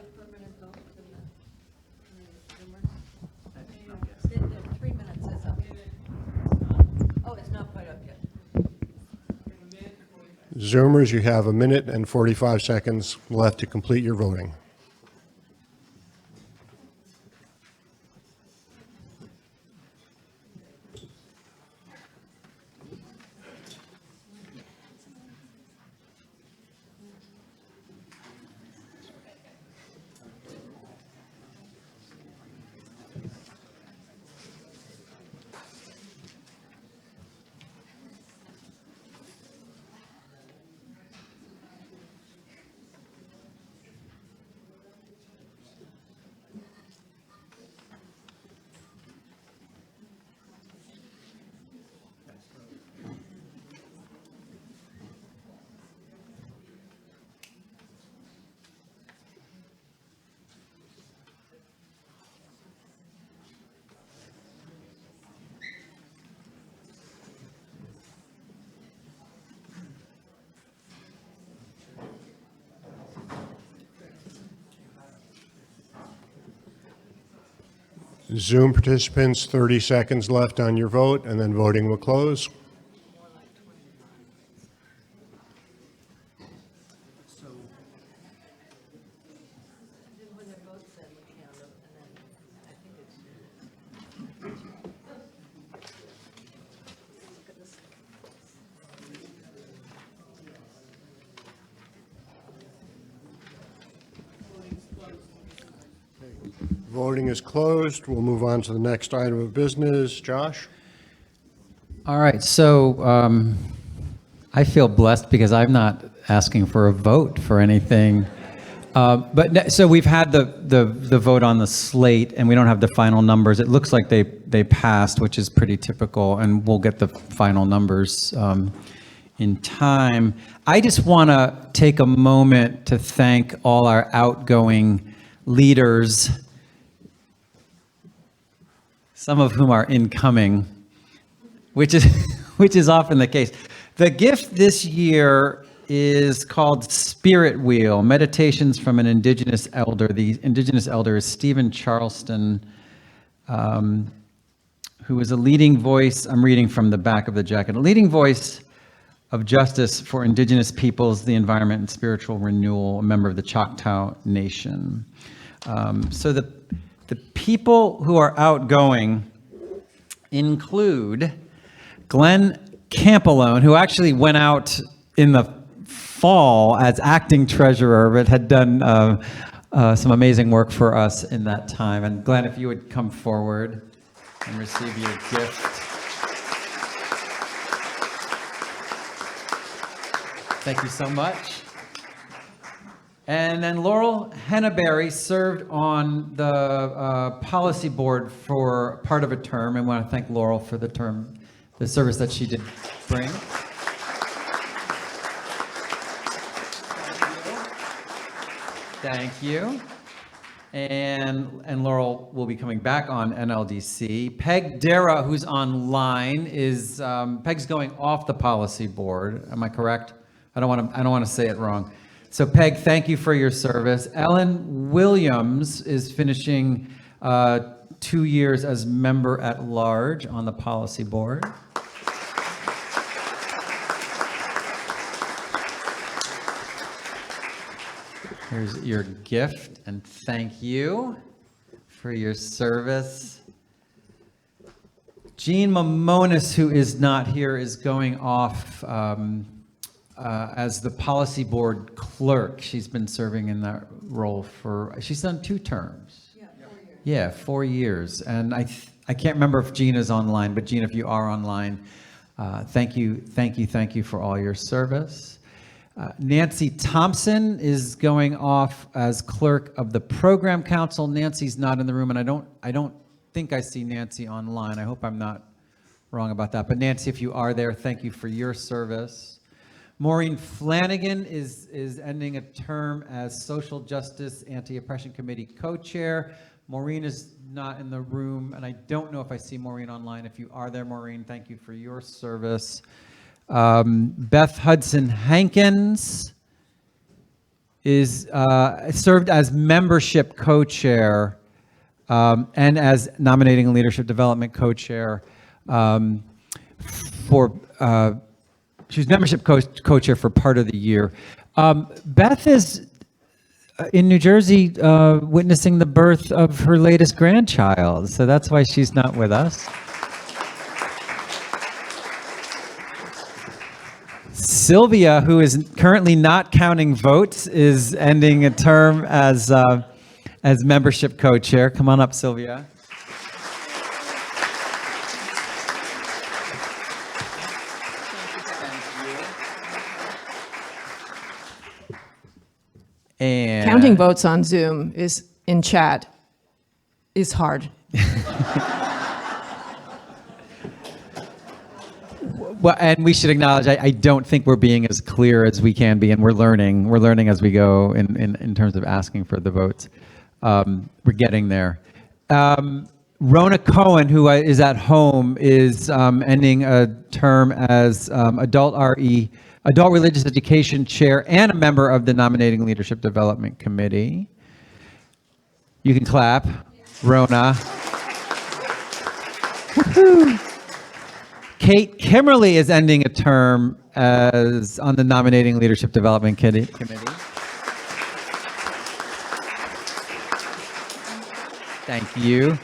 3 minutes is up. Oh, it's not quite up yet. Zoomers, you have 1 minute and 45 seconds left to complete your voting. Zoom participants, 30 seconds left on your vote, and then voting will close. Voting is closed. We'll move on to the next item of business. Josh? All right, so I feel blessed because I'm not asking for a vote for anything. So we've had the vote on the slate, and we don't have the final numbers. It looks like they passed, which is pretty typical, and we'll get the final numbers in time. I just want to take a moment to thank all our outgoing leaders, some of whom are incoming, which is often the case. The gift this year is called Spirit Wheel, Meditations from an Indigenous Elder. The Indigenous Elder is Stephen Charleston, who is a leading voice, I'm reading from the back of the jacket, a leading voice of justice for Indigenous peoples, the environment, and spiritual renewal, a member of the Choctaw Nation. So the people who are outgoing include Glenn Campalone, who actually went out in the fall as acting treasurer, but had done some amazing work for us in that time. And Glenn, if you would come forward and receive your gift. Thank you so much. And then Laurel Henneberry served on the policy board for part of a term, and I want to thank Laurel for the service that she did bring. Thank you. And Laurel will be coming back on NLDC. Peg Dara, who's online, is Peg's going off the policy board. Am I correct? I don't want to say it wrong. So Peg, thank you for your service. Ellen Williams is finishing 2 years as member at large on the policy board. Here's your gift, and thank you for your service. Jean Mamonis, who is not here, is going off as the policy board clerk. She's been serving in that role she's done 2 terms. Yeah, 4 years. Yeah, 4 years. And I can't remember if Jean is online, but Jean, if you are online, thank you for all your service. Nancy Thompson is going off as clerk of the program council. Nancy's not in the room, and I don't think I see Nancy online. I hope I'm not wrong about that. But Nancy, if you are there, thank you for your service. Maureen Flanagan is ending a term as Social Justice Anti-Oppression Committee co-chair. Maureen is not in the room, and I don't know if I see Maureen online. If you are there, Maureen, thank you for your service. Beth Hudson Hankins is served as membership co-chair and as nominating and leadership development co-chair for she's membership co-chair for part of the year. Beth is in New Jersey witnessing the birth of her latest grandchild, so that's why she's not with us. Sylvia, who is currently not counting votes, is ending a term as membership co-chair. Come on up, Sylvia. And Counting votes on Zoom is in chat is hard. Well, and we should acknowledge, I don't think we're being as clear as we can be, and we're learning. We're learning as we go in terms of asking for the votes. We're getting there. Rona Cohen, who is at home, is ending a term as Adult Religious Education Chair and a member of the Nominating Leadership Development Committee. You can clap. Rona. Woo-hoo. Kate Kimmerly is ending a term as on the Nominating Leadership Development Committee. Thank you.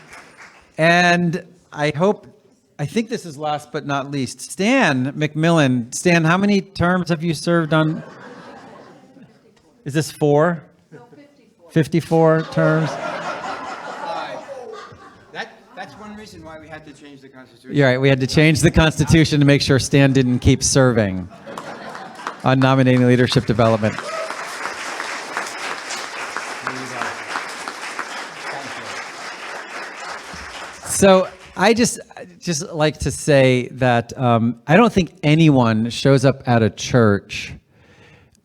And I think this is last but not least, Stan McMillan. Stan, how many terms have you served on? Is this 4? No, 54. 54 terms? That's one reason why we had to change the Constitution. You're right, we had to change the Constitution to make sure Stan didn't keep serving on nominating leadership development. So I just like to say that I don't think anyone shows up at a church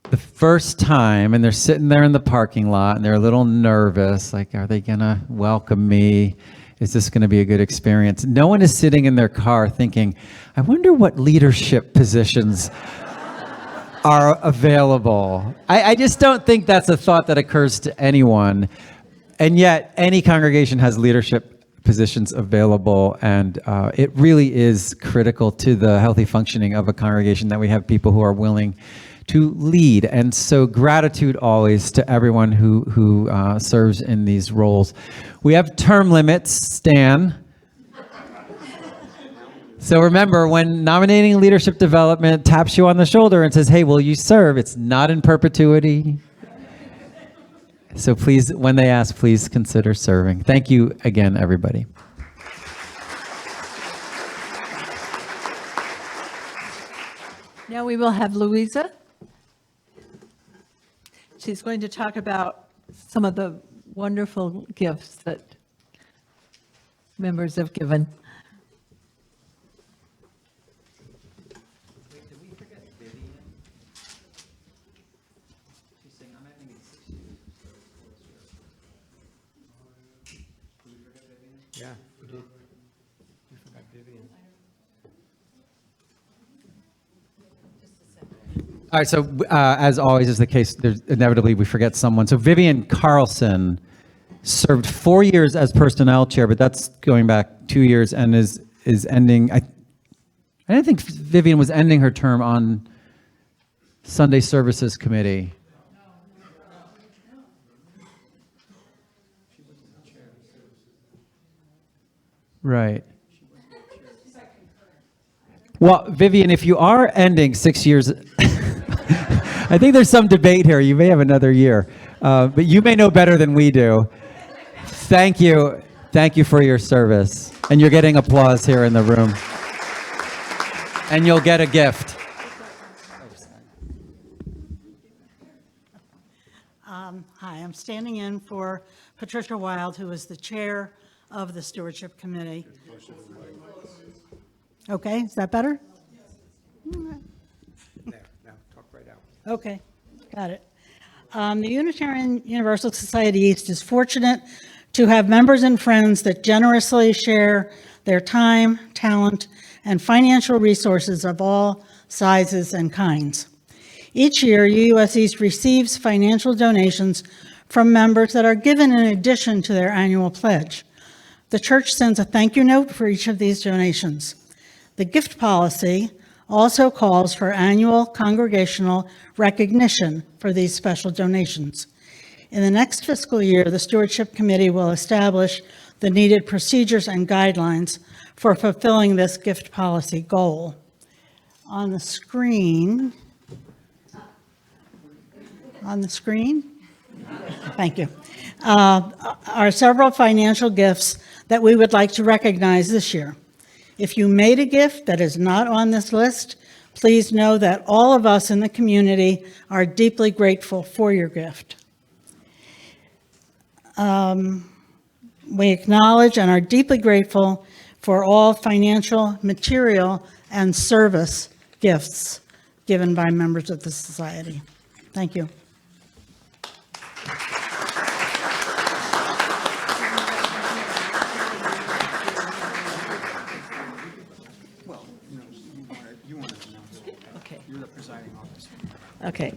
the first time and they're sitting there in the parking lot and they're a little nervous, like, are they gonna welcome me? Is this going to be a good experience? No one is sitting in their car thinking, I wonder what leadership positions are available. I just don't think that's a thought that occurs to anyone. And yet any congregation has leadership positions available, and it really is critical to the healthy functioning of a congregation that we have people who are willing to lead. And so gratitude always to everyone who serves in these roles. We have term limits, Stan. So remember, when nominating leadership development taps you on the shoulder and says, hey, will you serve? It's not in perpetuity. So please, when they ask, please consider serving. Thank you again, everybody. Now we will have Louisa. She's going to talk about some of the wonderful gifts that members have given. Yeah, we did. We forgot Vivian. All right, so as always is the case, there's inevitably we forget someone. So Vivian Carlson served 4 years as personnel chair, but that's going back 2 years and is ending. I didn't think Vivian was ending her term on Sunday Services Committee. Right. Well, Vivian, if you are ending 6 years, I think there's some debate here. You may have another year, but you may know better than we do. Thank you. Thank you for your service. And you're getting applause here in the room. And you'll get a gift. Hi, I'm standing in for Patricia Wild, who is the chair of the Stewardship Committee. Okay, is that better? Now, talk right out. Okay, got it. The Unitarian Universal Society East is fortunate to have members and friends that generously share their time, talent, and financial resources of all sizes and kinds. Each year, UUS East receives financial donations from members that are given in addition to their annual pledge. The church sends a thank you note for each of these donations. The gift policy also calls for annual congregational recognition for these special donations. In the next fiscal year, the Stewardship Committee will establish the needed procedures and guidelines for fulfilling this gift policy goal. On the screen, thank you, are several financial gifts that we would like to recognize this year. If you made a gift that is not on this list, please know that all of us in the community are deeply grateful for your gift. We acknowledge and are deeply grateful for all financial, material, and service gifts given by members of the society. Thank you. Well, you want to announce it. Okay. You're the presiding officer. Okay.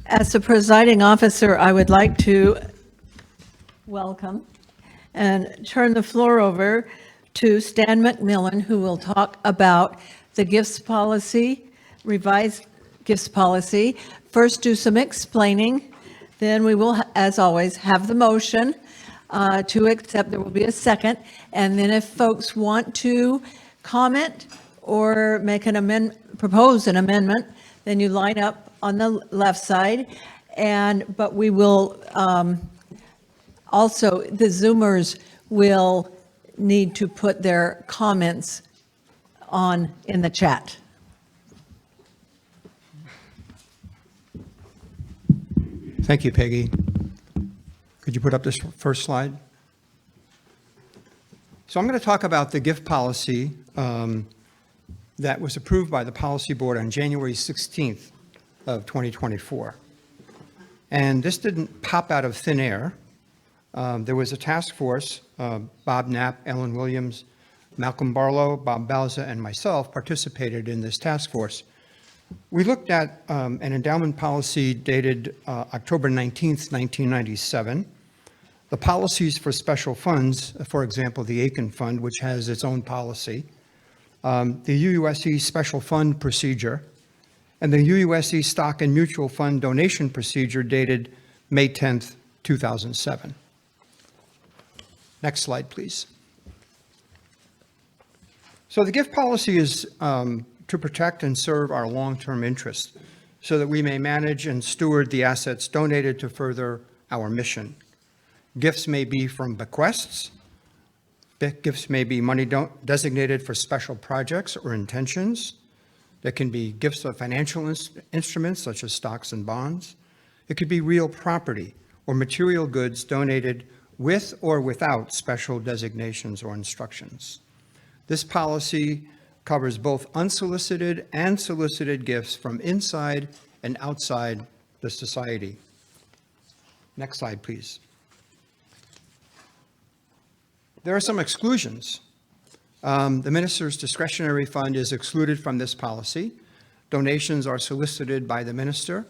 As the presiding officer, I would like to welcome and turn the floor over to Stan McMillan, who will talk about the gifts policy, revised gifts policy. First, do some explaining. Then we will, as always, have the motion to accept. There will be a second. And then if folks want to comment or make an amendment, propose an amendment, then you line up on the left side. But we will also, the Zoomers will need to put their comments on in the chat. Thank you, Peggy. Could you put up this first slide? So I'm going to talk about the gift policy that was approved by the Policy Board on January 16th of 2024. And this didn't pop out of thin air. There was a task force, Bob Knapp, Ellen Williams, Malcolm Barlow, Bob Balza, and myself participated in this task force. We looked at an endowment policy dated October 19th, 1997. The policies for special funds, for example, the Aiken Fund, which has its own policy, the UUSC Special Fund Procedure, and the UUSC Stock and Mutual Fund Donation Procedure dated May 10th, 2007. Next slide, please. So the gift policy is to protect and serve our long-term interests so that we may manage and steward the assets donated to further our mission. Gifts may be from bequests. Gifts may be money designated for special projects or intentions. There can be gifts of financial instruments such as stocks and bonds. It could be real property or material goods donated with or without special designations or instructions. This policy covers both unsolicited and solicited gifts from inside and outside the society. Next slide, please. There are some exclusions. The minister's discretionary fund is excluded from this policy. Donations are solicited by the minister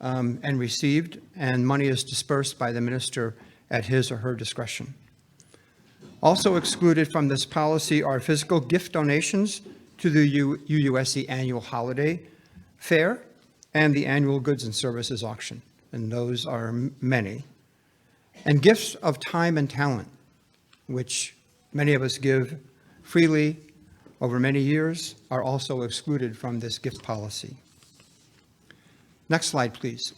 and received, and money is dispersed by the minister at his or her discretion. Also excluded from this policy are physical gift donations to the UUSC annual holiday fair and the annual goods and services auction, and those are many. And gifts of time and talent, which many of us give freely over many years, are also excluded from this gift policy. Next slide, please.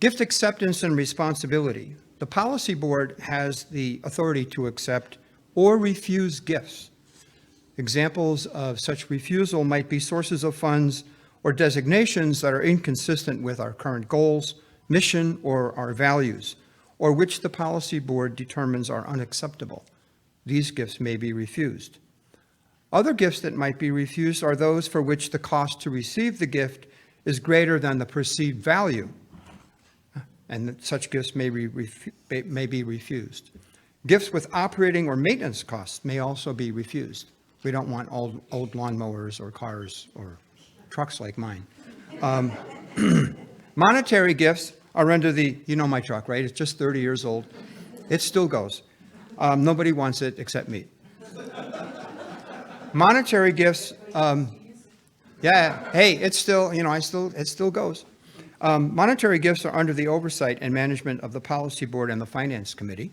Gift acceptance and responsibility. The Policy Board has the authority to accept or refuse gifts. Examples of such refusal might be sources of funds or designations that are inconsistent with our current goals, mission, or our values, or which the Policy Board determines are unacceptable. These gifts may be refused. Other gifts that might be refused are those for which the cost to receive the gift is greater than the perceived value. and that such gifts may be refused. Gifts with operating or maintenance costs may also be refused. We don't want old lawnmowers or cars or trucks like mine. Monetary gifts are under the, you know my truck, right? It's just 30 years old. It still goes. Nobody wants it except me. Monetary gifts, yeah, hey, it's still, it still goes. Monetary gifts are under the oversight and management of the Policy Board and the Finance Committee.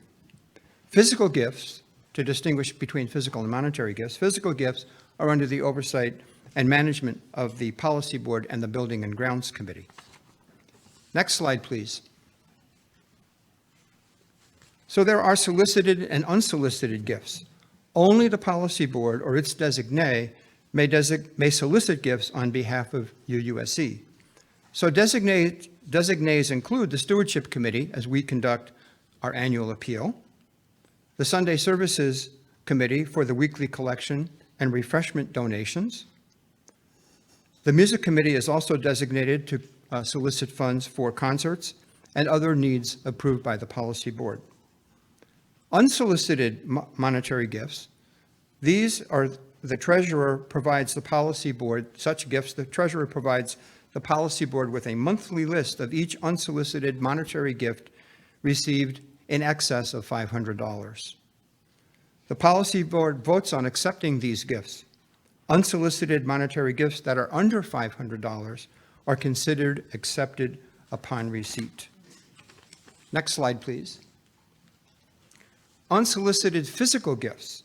Physical gifts, to distinguish between physical and monetary gifts, physical gifts are under the oversight and management of the Policy Board and the Building and Grounds Committee. Next slide, please. So there are solicited and unsolicited gifts. Only the Policy Board or its designee may solicit gifts on behalf of UUSC. So designees include the Stewardship Committee, as we conduct our annual appeal, the Sunday Services Committee for the weekly collection and refreshment donations. The Music Committee is also designated to solicit funds for concerts and other needs approved by the Policy Board. Unsolicited monetary gifts, these are the Treasurer provides the Policy Board such gifts. The Treasurer provides the Policy Board with a monthly list of each unsolicited monetary gift received in excess of $500. The Policy Board votes on accepting these gifts. Unsolicited monetary gifts that are under $500 are considered accepted upon receipt. Next slide, please. Unsolicited physical gifts.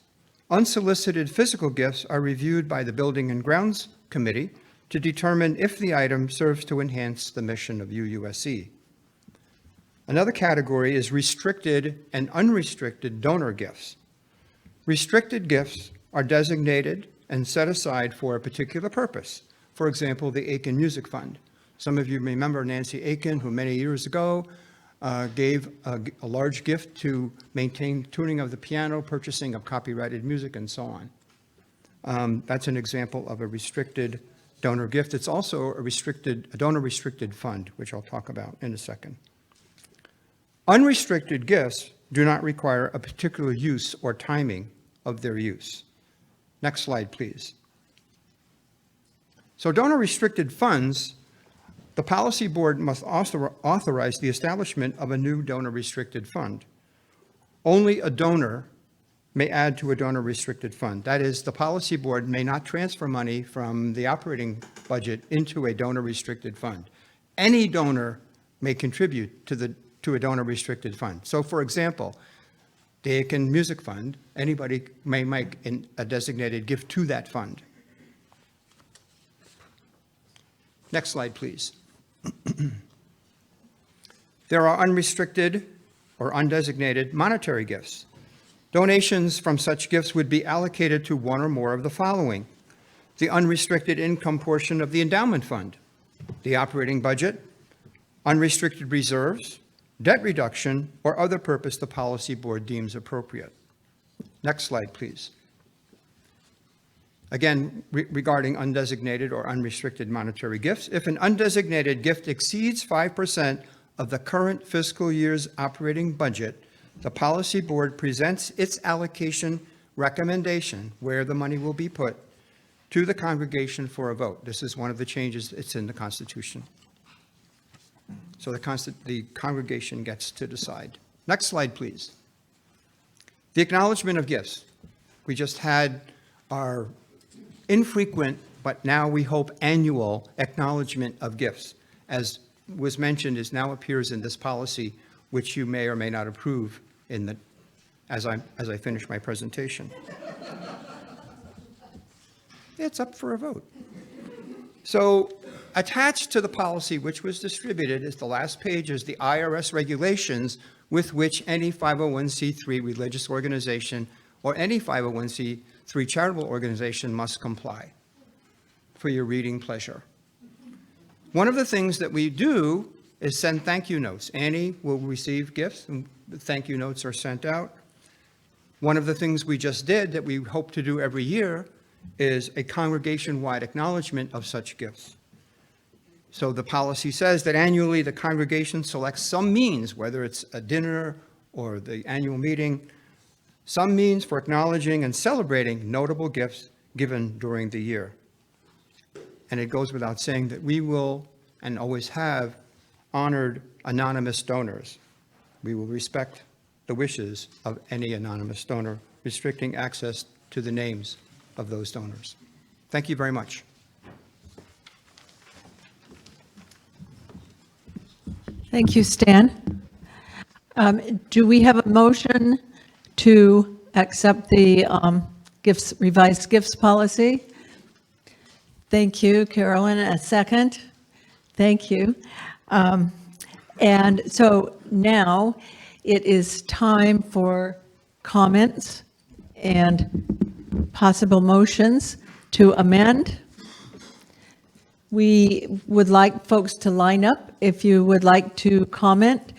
Unsolicited physical gifts are reviewed by the Building and Grounds Committee to determine if the item serves to enhance the mission of UUSC. Another category is restricted and unrestricted donor gifts. Restricted gifts are designated and set aside for a particular purpose. For example, the Aiken Music Fund. Some of you remember Nancy Aiken, who many years ago gave a large gift to maintain tuning of the piano, purchasing of copyrighted music, and so on. That's an example of a restricted donor gift. It's also a donor-restricted fund, which I'll talk about in a second. Unrestricted gifts do not require a particular use or timing of their use. Next slide, please. So donor-restricted funds, the Policy Board must also authorize the establishment of a new donor-restricted fund. Only a donor may add to a donor-restricted fund. That is, the Policy Board may not transfer money from the operating budget into a donor-restricted fund. Any donor may contribute to a donor-restricted fund. So, for example, the Aiken Music Fund, anybody may make a designated gift to that fund. Next slide, please. There are unrestricted or undesignated monetary gifts. Donations from such gifts would be allocated to one or more of the following: the unrestricted income portion of the endowment fund, the operating budget, unrestricted reserves, debt reduction, or other purpose the Policy Board deems appropriate. Next slide, please. Again, regarding undesignated or unrestricted monetary gifts, if an undesignated gift exceeds 5% of the current fiscal year's operating budget, the Policy Board presents its allocation recommendation, where the money will be put, to the congregation for a vote. This is one of the changes. It's in the Constitution. So the congregation gets to decide. Next slide, please. The acknowledgement of gifts. We just had our infrequent, but now we hope annual acknowledgement of gifts. As was mentioned, is now appears in this policy, which you may or may not approve as I finish my presentation. It's up for a vote. So attached to the policy, which was distributed, is the last page, is the IRS regulations with which any 501c3 religious organization or any 501c3 charitable organization must comply, for your reading pleasure. One of the things that we do is send thank you notes. Annie will receive gifts, and the thank you notes are sent out. One of the things we just did that we hope to do every year is a congregation-wide acknowledgement of such gifts. So the policy says that annually the congregation selects some means, whether it's a dinner or the annual meeting, some means for acknowledging and celebrating notable gifts given during the year. And it goes without saying that we will and always have honored anonymous donors. We will respect the wishes of any anonymous donor, restricting access to the names of those donors. Thank you very much. Thank you, Stan. Do we have a motion to accept the revised gifts policy? Thank you, Carolyn. A second? Thank you. And so now it is time for comments and possible motions to amend. We would like folks to line up if you would like to comment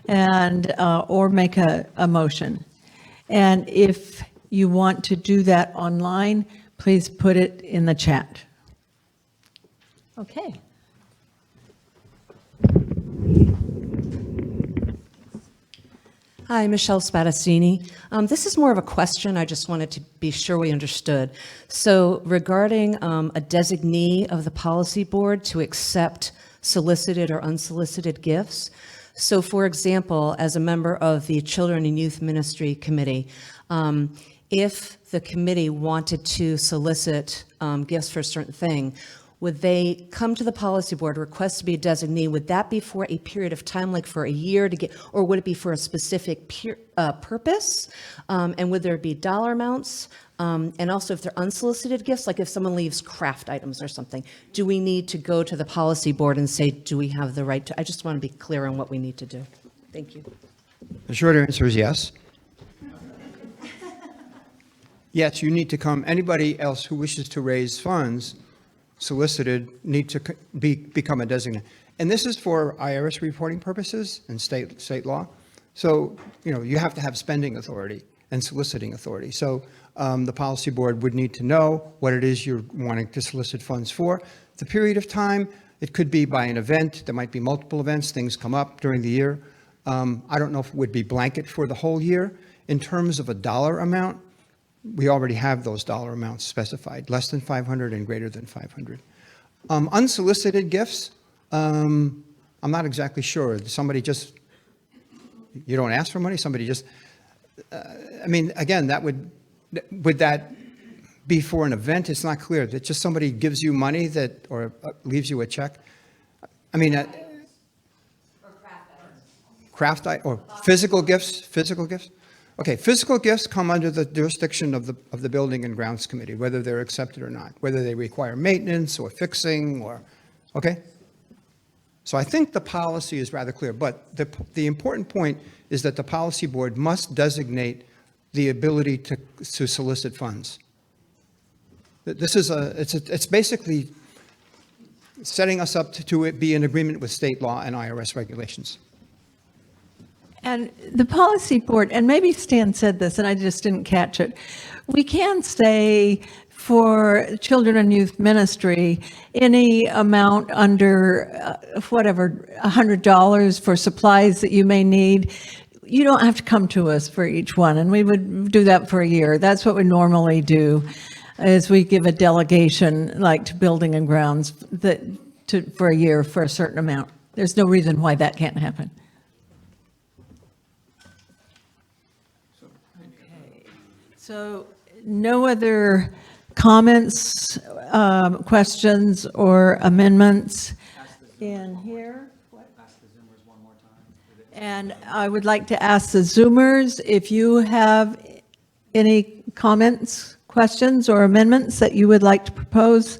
and, or make a motion. And if you want to do that online, please put it in the chat. Okay. Hi, Michelle Spadassini. This is more of a question. I just wanted to be sure we understood. So regarding a designee of the policy board to accept solicited or unsolicited gifts. So for example, as a member of the Children and Youth Ministry Committee, if the committee wanted to solicit gifts for a certain thing, would they come to the policy board, request to be a designee? Would that be for a period of time, like for a year to get, or would it be for a specific purpose? And would there be dollar amounts? And also if they're unsolicited gifts, like if someone leaves craft items or something, do we need to go to the policy board and say, do we have the right to? I just want to be clear on what we need to do. Thank you. The short answer is yes. Yes, you need to come. Anybody else who wishes to raise funds solicited need to become a designate. And this is for IRS reporting purposes and state law. So, you have to have spending authority and soliciting authority. So the policy board would need to know what it is you're wanting to solicit funds for. The period of time, it could be by an event. There might be multiple events. Things come up during the year. I don't know if it would be blanket for the whole year. In terms of a dollar amount, we already have those dollar amounts specified, less than 500 and greater than 500. Unsolicited gifts, I'm not exactly sure. Somebody just, you don't ask for money, somebody just, again, would that be for an event? It's not clear. That just somebody gives you money or leaves you a check? Craft or physical gifts? Okay, physical gifts come under the jurisdiction of the Building and Grounds Committee, whether they're accepted or not, whether they require maintenance or fixing okay? So I think the policy is rather clear, but the important point is that the policy board must designate the ability to solicit funds. This is it's basically setting us up to be in agreement with state law and IRS regulations. And the policy board, and maybe Stan said this and I just didn't catch it, we can say for Children and Youth Ministry, any amount under $100 for supplies that you may need, you don't have to come to us for each one, and we would do that for a year. That's what we normally do, is we give a delegation, like to Building and Grounds, for a year for a certain amount. There's no reason why that can't happen. So no other comments, questions, or amendments in here? And I would like to ask the Zoomers if you have any comments, questions, or amendments that you would like to propose.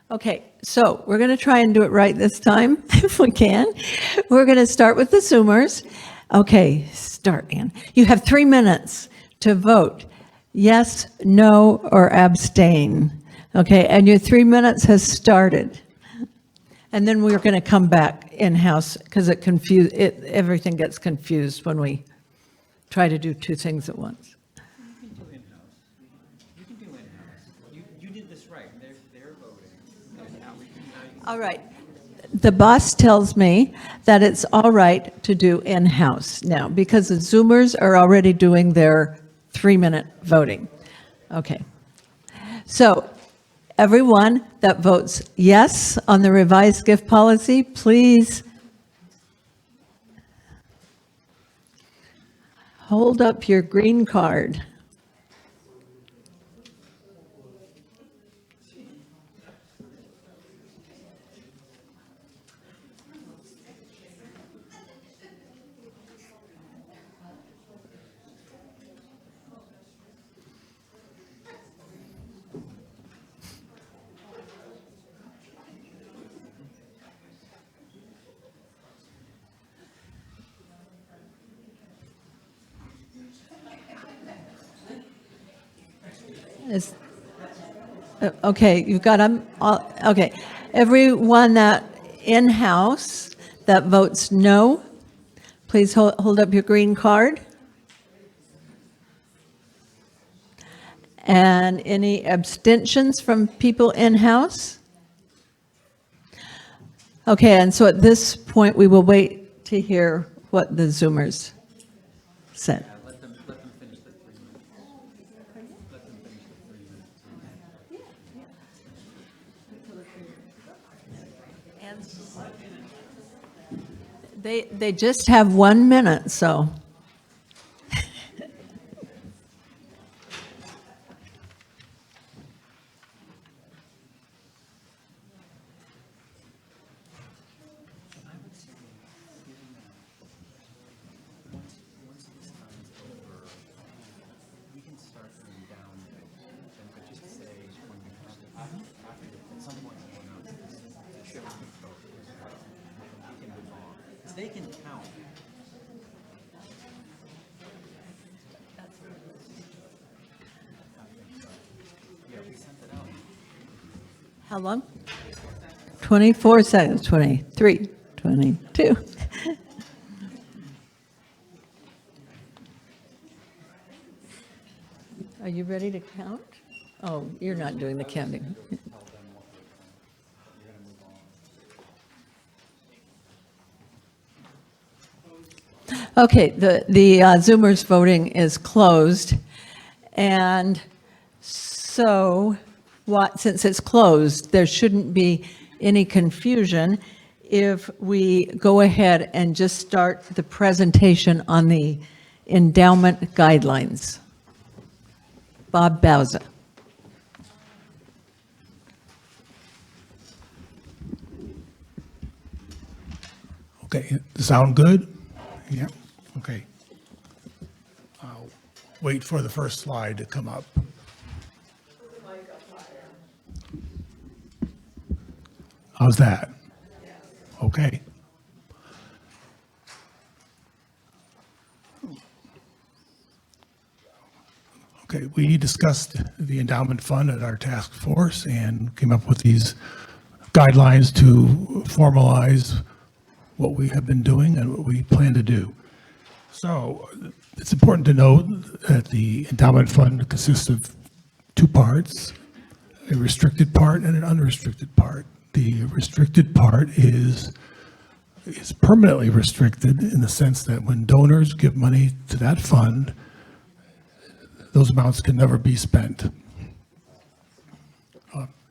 Okay, so we're going to try and do it right this time, if we can. We're going to start with the Zoomers. Okay, start, Ann. You have 3 minutes to vote, yes, no, or abstain. Okay, and your 3 minutes has started. And then we're going to come back in-house because everything gets confused when we try to do two things at once. You can do in-house. You can do in-house. You did this right. They're voting. All right. The boss tells me that it's all right to do in-house now because the Zoomers are already doing their 3-minute voting. Okay. So everyone that votes yes on the revised gift policy, please hold up your green card. Is, okay, you've got them all, okay. Everyone that in-house that votes no, please hold up your green card. And any abstentions from people in-house? Okay, and so at this point, we will wait to hear what the Zoomers said. Let them finish the 3 minutes. Let them finish the 3 minutes. They just have 1 minute, so. We can start from down, but just say when we have at some point we want to show the folks. We can move on. 'Cause they can count. Yeah, we sent it out. How long? 24 seconds, 23, 22. Are you ready to count? Oh, you're not doing the counting. Okay, the Zoomers voting is closed. And so since it's closed, there shouldn't be any confusion if we go ahead and just start the presentation on the endowment guidelines. Bob Bauza. Okay, sound good? Yeah, okay. I'll wait for the first slide to come up. How's that? Okay. Okay, we discussed the endowment fund at our task force and came up with these guidelines to formalize what we have been doing and what we plan to do. So it's important to note that the endowment fund consists of two parts, a restricted part and an unrestricted part. The restricted part is permanently restricted in the sense that when donors give money to that fund, those amounts can never be spent.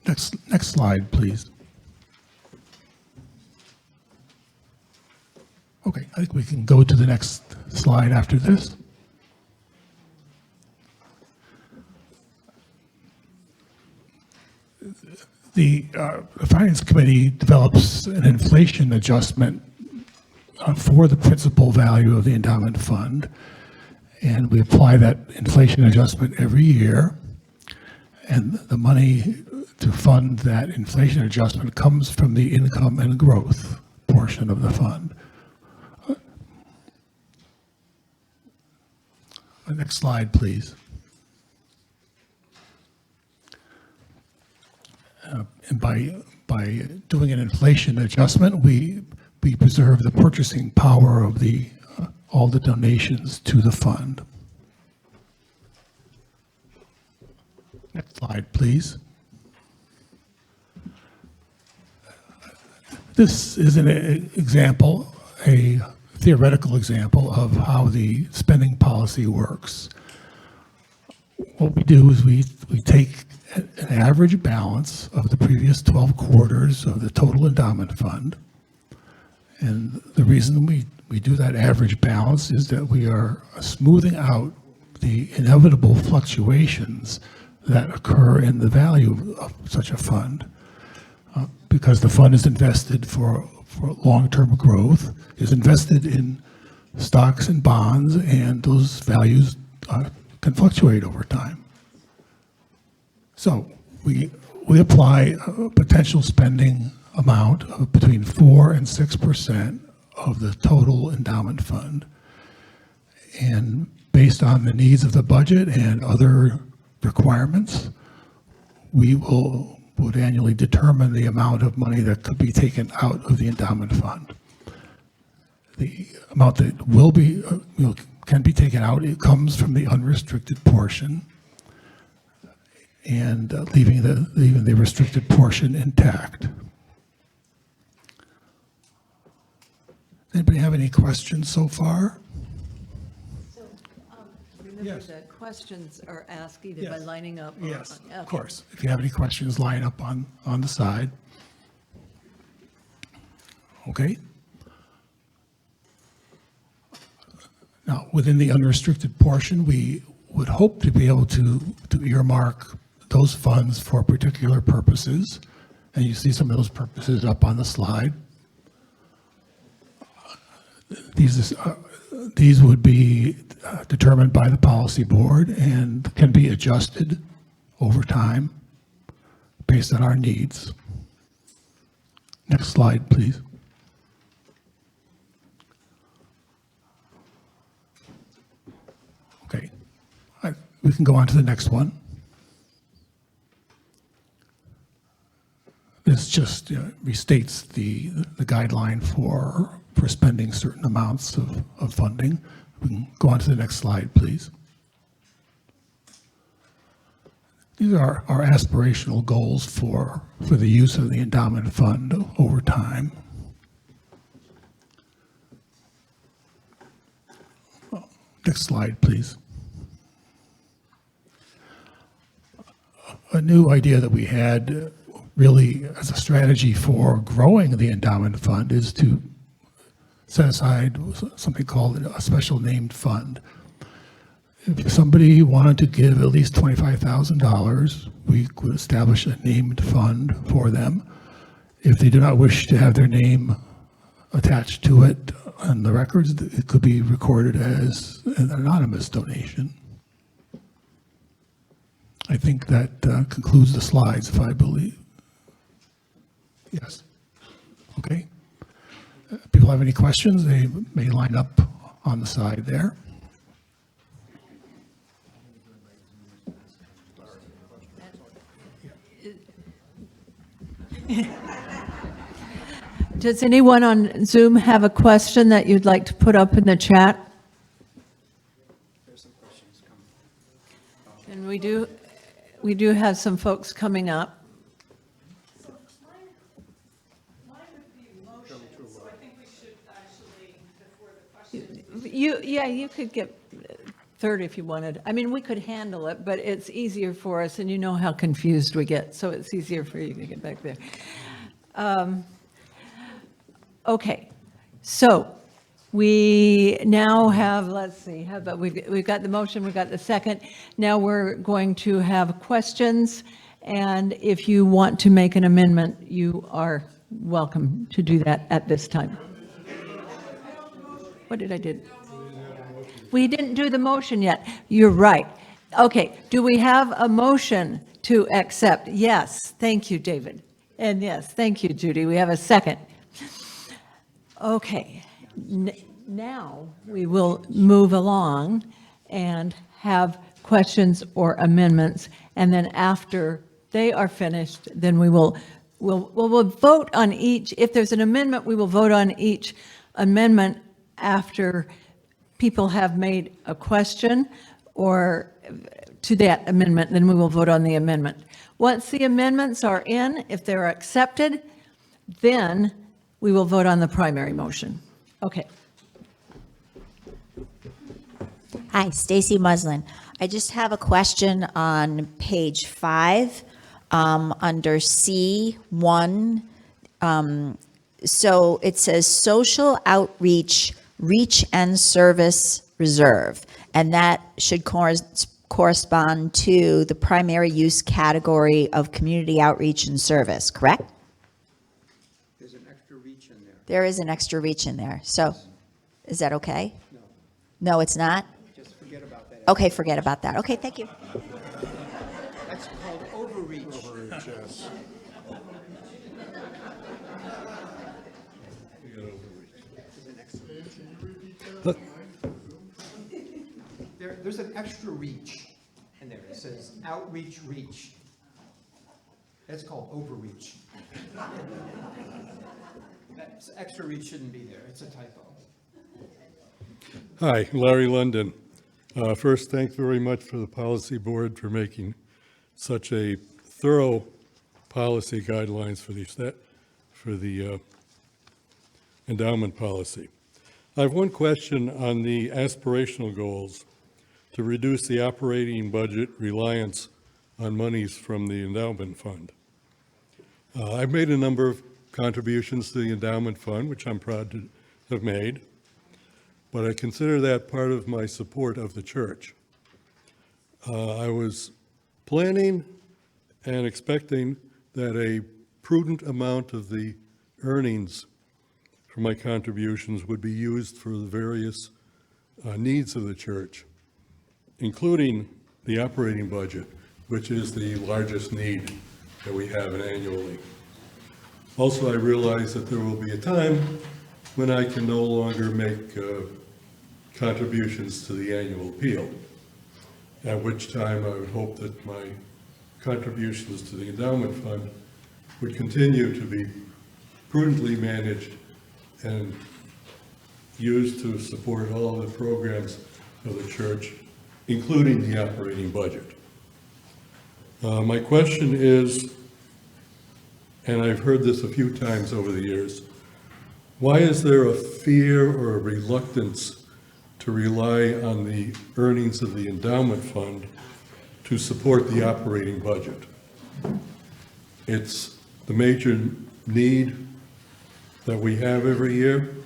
Next slide, please. Okay, I think we can go to the next slide after this. The Finance Committee develops an inflation adjustment for the principal value of the endowment fund, and we apply that inflation adjustment every year, and the money to fund that inflation adjustment comes from the income and growth portion of the fund. Next slide, please. And by doing an inflation adjustment, we preserve the purchasing power of the all the donations to the fund. Next slide, please. This is an example, a theoretical example of how the spending policy works. What we do is we take an average balance of the previous 12 quarters of the total endowment fund. And the reason we do that average balance is that we are smoothing out the inevitable fluctuations that occur in the value of such a fund. Because the fund is invested for long-term growth, is invested in stocks and bonds, and those values can fluctuate over time. So we apply a potential spending amount of between 4 and 6% of the total endowment fund. And based on the needs of the budget and other requirements, we would annually determine the amount of money that could be taken out of the endowment fund. The amount that will be, can be taken out, it comes from the unrestricted portion, and leaving the restricted portion intact. Anybody have any questions so far? Remember, the questions are asked either by Yes. lining up or... Yes, okay. of course. If you have any questions, line up on the side. Okay. Now, within the unrestricted portion, we would hope to be able to earmark those funds for particular purposes. And you see some of those purposes up on the slide. These would be determined by the policy board and can be adjusted over time based on our needs. Next slide, please. Okay, we can go on to the next one. This just restates the guideline for spending certain amounts of funding. We can go on to the next slide, please. These are our aspirational goals for the use of the endowment fund over time. Next slide, please. A new idea that we had really as a strategy for growing the endowment fund is to set aside something called a special named fund. If somebody wanted to give at least $25,000, we could establish a named fund for them. If they do not wish to have their name attached to it on the records, it could be recorded as an anonymous donation. I think that concludes the slides, if I believe. Yes. Okay. People have any questions, they may line up on the side there. Does anyone on Zoom have a question that you'd like to put up in the chat? And we do have some folks coming up. You could get third if you wanted. I mean, we could handle it, but it's easier for us, and you know how confused we get, so it's easier for you to get back there. Okay, so we now have, let's see, how about we've got the motion, we've got the second. Now we're going to have questions, and if you want to make an amendment, you are welcome to do that at this time. What did I do? We didn't do the motion yet. You're right. Okay, do we have a motion to accept? Yes, thank you, David. And yes, thank you, Judy. We have a second. Okay, now we will move along and have questions or amendments, and then after they are finished, then we'll vote on each. If there's an amendment, we will vote on each amendment after people have made a question or to that amendment, then we will vote on the amendment. Once the amendments are in, if they're accepted, then we will vote on the primary motion. Okay. Hi, Stacy Muslin. I just have a question on page 5, under C1. So it says social outreach, reach and service reserve, and that should correspond to the primary use category of community outreach and service, correct? There's an extra reach in there. There is an extra reach in there. So is that okay? No. No, it's not? Just forget about that. Okay, forget about that. Okay, thank you. That's called overreach. Overreach, yes. Look, There's an extra reach in there. It says outreach reach. That's called overreach. That extra reach shouldn't be there. It's a typo. Hi, Larry London. First, thanks very much for the policy board for making such a thorough policy guidelines for the endowment policy. I have one question on the aspirational goals to reduce the operating budget reliance on monies from the endowment fund. I've made a number of contributions to the endowment fund, which I'm proud to have made, but I consider that part of my support of the church. I was planning and expecting that a prudent amount of the earnings from my contributions would be used for the various needs of the church, including the operating budget, which is the largest need that we have annually. Also, I realize that there will be a time when I can no longer make contributions to the annual appeal, at which time I would hope that my contributions to the endowment fund would continue to be prudently managed and used to support all the programs of the church, including the operating budget. My question is, and I've heard this a few times over the years, why is there a fear or a reluctance to rely on the earnings of the endowment fund to support the operating budget? It's the major need that we have every year,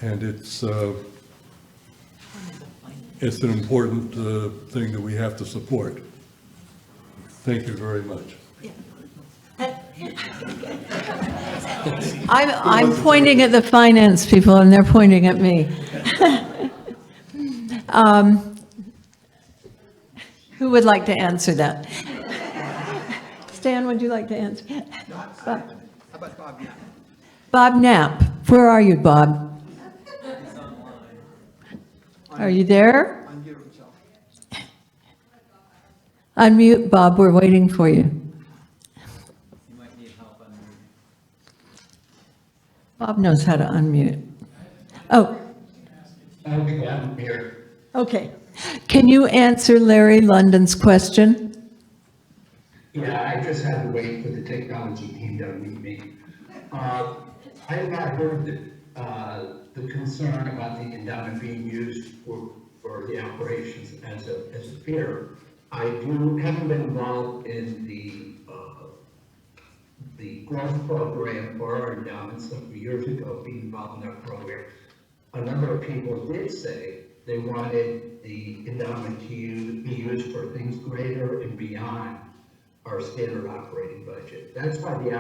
and it's an important thing that we have to support. Thank you very much. I'm pointing at the finance people, and they're pointing at me. Who would like to answer that? Stan, would you like to answer? How about Bob Knapp? Bob Knapp, where are you, Bob? Are you there? Unmute himself. Unmute, Bob, we're waiting for you. you might need help on Bob knows how to unmute. Oh, Okay, I'm here. okay. Can you answer Larry London's question? Yeah, I just had to wait for the technology team to meet me. I have not heard the concern about the endowment being used for the operations as a fear. I haven't been involved in the growth program for our endowment several years ago, being involved in that program. A number of people did say they wanted the endowment to be used for things greater and beyond our standard operating budget. That's why the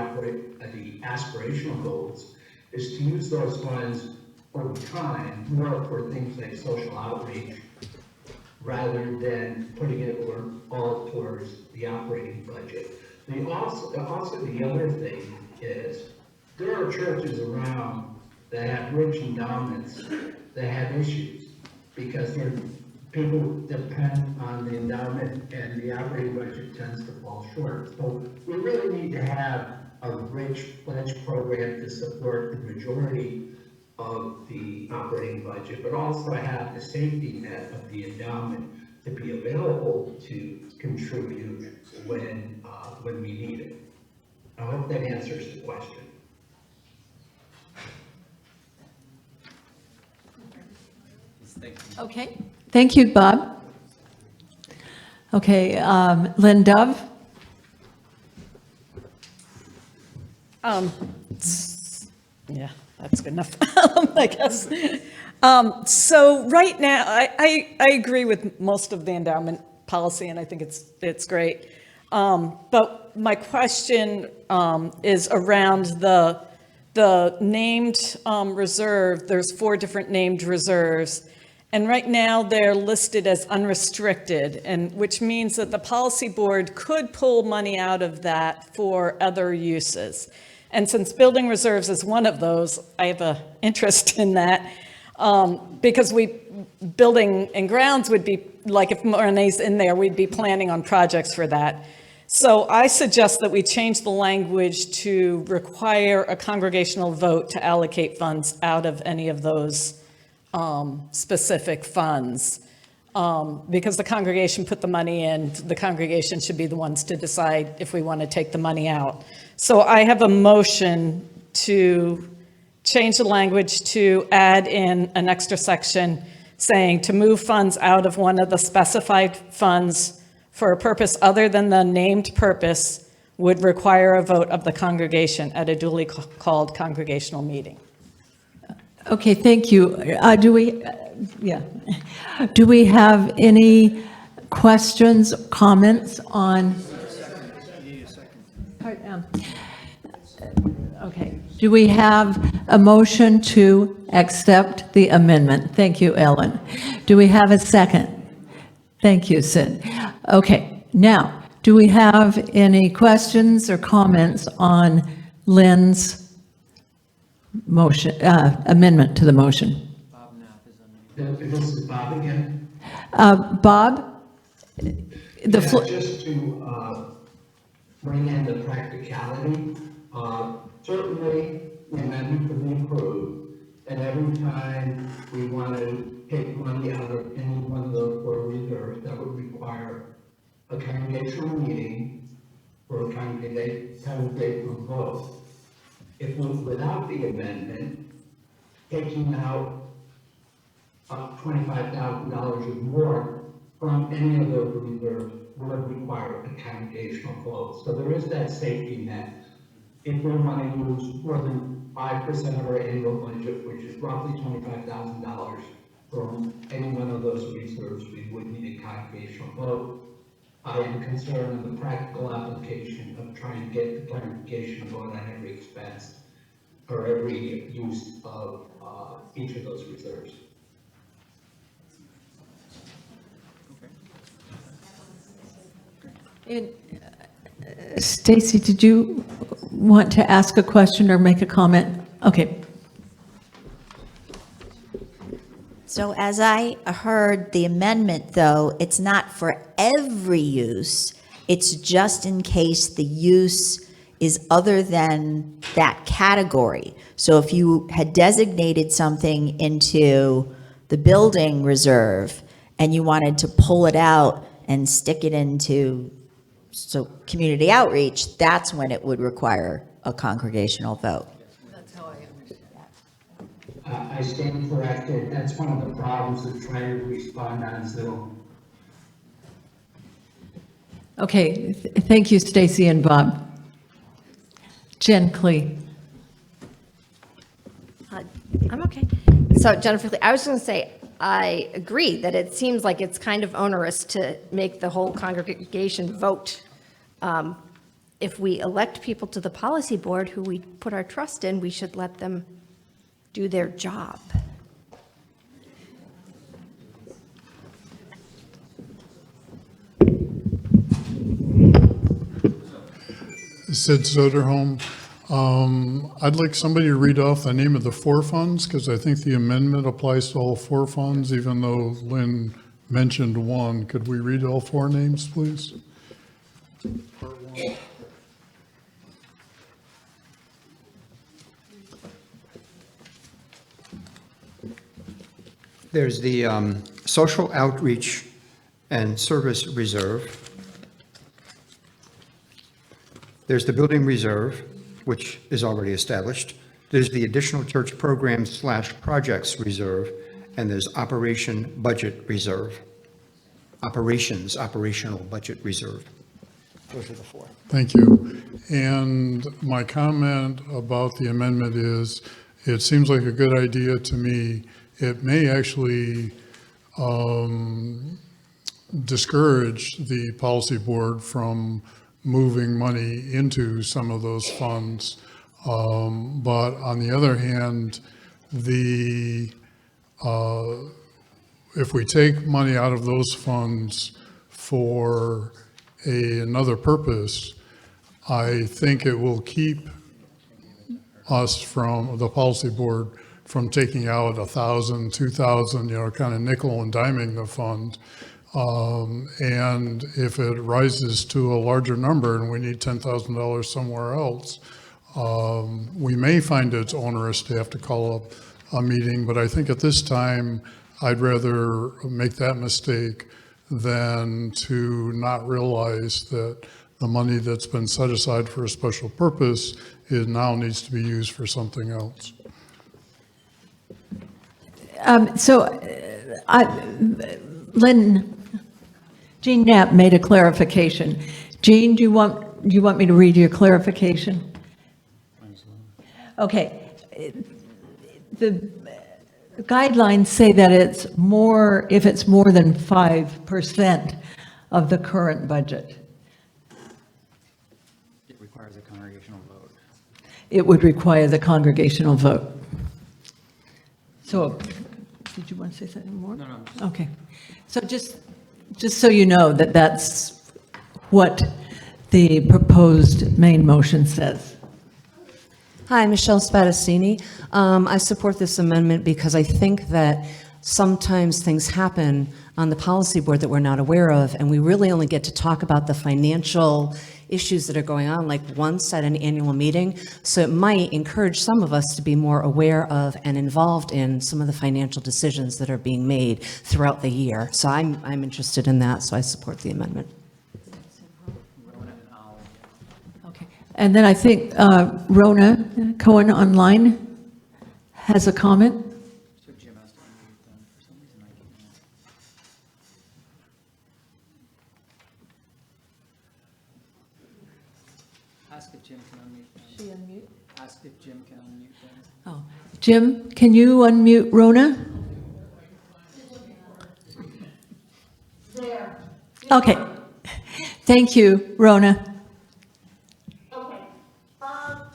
aspirational goals is to use those funds over time more for things like social outreach rather than putting it all towards the operating budget. Also, the other thing is there are churches around that have rich endowments that have issues because people depend on the endowment and the operating budget tends to fall short. So we really need to have a rich pledge program to support the majority of the operating budget, but also have the safety net of the endowment to be available to contribute when we need it. I hope that answers the question. Okay, thank you, Bob. Okay, Lynn Dove? Yeah, that's good enough, I guess. So right now, I agree with most of the endowment policy, and I think it's great. But my question is around the named reserve. There's 4 different named reserves. And right now, they're listed as unrestricted, and which means that the policy board could pull money out of that for other uses. And since building reserves is one of those, I have an interest in that, because building and grounds would be, like if money's in there, we'd be planning on projects for that. So I suggest that we change the language to require a congregational vote to allocate funds out of any of those specific funds, because the congregation put the money in, the congregation should be the ones to decide if we want to take the money out. So I have a motion to change the language to add in an extra section saying to move funds out of one of the specified funds for a purpose other than the named purpose would require a vote of the congregation at a duly called congregational meeting. Okay, thank you. Do we have any questions, comments on? Okay, do we have a motion to accept the amendment? Thank you, Ellen. Do we have a second? Thank you, Sid. Okay, now, do we have any questions or comments on Lynn's motion, amendment to the motion? This is Bob again. Bob? Just to bring in the practicality, certainly the amendment could be approved, and every time we want to take money out of any one of those 4 reserves, that would require a congregational meeting or a congregational vote. If we, without the amendment, taking out $25,000 or more from any of those reserves would require a congregational vote. So there is that safety net. If we want to use more than 5% of our annual budget, which is roughly $25,000 from any one of those reserves, we would need a congregational vote. I am concerned with the practical application of trying to get the congregation to vote on every expense or every use of each of those reserves. Stacy, did you want to ask a question or make a comment? Okay. So as I heard the amendment, though, it's not for every use, it's just in case the use is other than that category. So if you had designated something into the building reserve and you wanted to pull it out and stick it into community outreach, that's when it would require a congregational vote. That's how I understand that. I stand corrected. That's one of the problems of trying to respond on Zoom. Okay, thank you, Stacy and Bob. Jen Klee. I'm okay. So Jennifer, I was going to say, I agree that it seems like it's kind of onerous to make the whole congregation vote. If we elect people to the policy board who we put our trust in, we should let them do their job. Sid Soderholm. I'd like somebody to read off the name of the 4 funds, because I think the amendment applies to all 4 funds, even though Lynn mentioned 1. Could we read all 4 names, please? There's the Social Outreach and Service Reserve. There's the Building Reserve, which is already established. There's the Additional Church Programs/Projects Reserve, and there's Operation Budget Reserve. Operational Budget Reserve. Those are the four. Thank you. And my comment about the amendment is, it seems like a good idea to me. It may actually discourage the policy board from moving money into some of those funds. But on the other hand, if we take money out of those funds for another purpose, I think it will keep us from, the policy board, from taking out 1,000, 2,000, kind of nickel and diming the fund. And if it rises to a larger number and we need $10,000 somewhere else, we may find it's onerous to have to call up a meeting, but I think at this time, I'd rather make that mistake than to not realize that the money that's been set aside for a special purpose now needs to be used for something else. Jean Knapp made a clarification. Jean, do you want me to read your clarification? Okay. The guidelines say that it's more, if it's more than 5% of the current budget. It requires a congregational vote. It would require the congregational vote. So, did you want to say something more? No. Okay. So just so you know that that's what the proposed main motion says. Hi, Michelle Spadassini. I support this amendment because I think that sometimes things happen on the policy board that we're not aware of, and we really only get to talk about the financial issues that are going on like once at an annual meeting. So it might encourage some of us to be more aware of and involved in some of the financial decisions that are being made throughout the year. So I'm interested in that, so I support the amendment. Okay. And then I think Rona Cohen online has a comment. So Jim has to unmute them. For some reason, I can't. Ask if Jim can unmute them. She unmute? Ask if Jim can unmute them. Oh, Jim, can you unmute Rona? There. Okay. Thank you, Rona. Okay.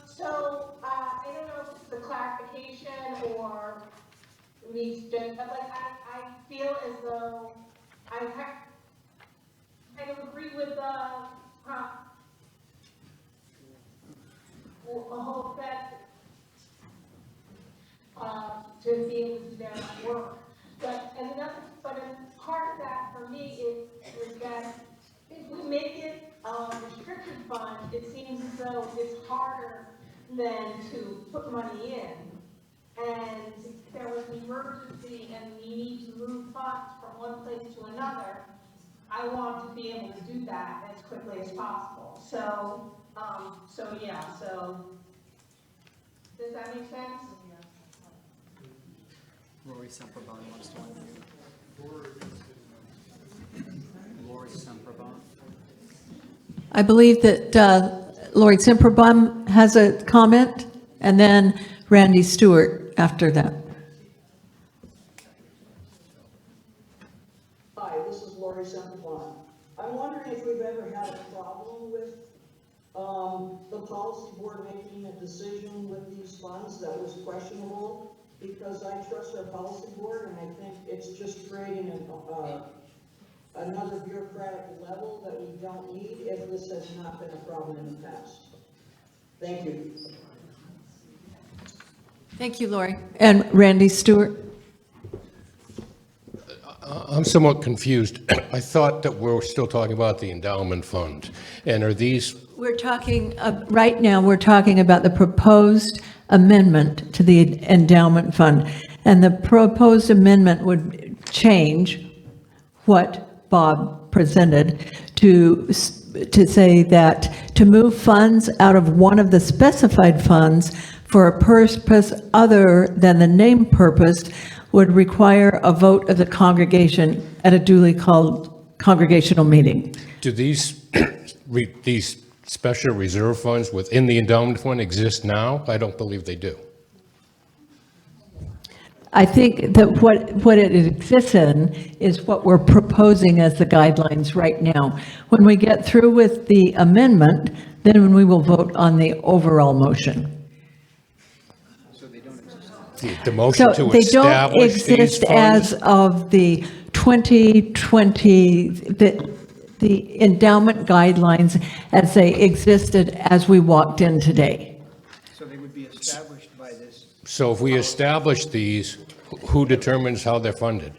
So, I don't know if it's the clarification or needs to, but like, I feel as though I kind of agree with the, a hope that, to be able to do that work. But a part of that for me is that if we make it a restricted fund, it seems as though it's harder than to put money in. And if there was an emergency and we need to move funds from one place to another, I want to be able to do that as quickly as possible. So does that make sense? Lori Semperbon wants to unmute. Lori Semperbon. I believe that Lori Semperbon has a comment, and then Randy Stewart after that. Hi, this is Lori Semperbon. I'm wondering if we've ever had a problem with the policy board making a decision with these funds that was questionable, because I trust our policy board, and I think it's just creating another bureaucratic level that we don't need if this has not been a problem in the past. Thank you. Thank you, Lori. And Randy Stewart? I'm somewhat confused. I thought that we're still talking about the endowment fund. And are these... We're talking, right now, we're talking about the proposed amendment to the endowment fund. And the proposed amendment would change what Bob presented to say that to move funds out of one of the specified funds for a purpose other than the named purpose would require a vote of the congregation at a duly called congregational meeting. Do these, these special reserve funds within the endowment fund exist now? I don't believe they do. I think that what it exists in is what we're proposing as the guidelines right now. When we get through with the amendment, then we will vote on the overall motion. The motion So to they don't establish these exist funds? as of the 2020, the endowment guidelines as they existed as we walked in today. So they would be established by this. So if we establish these, who determines how they're funded?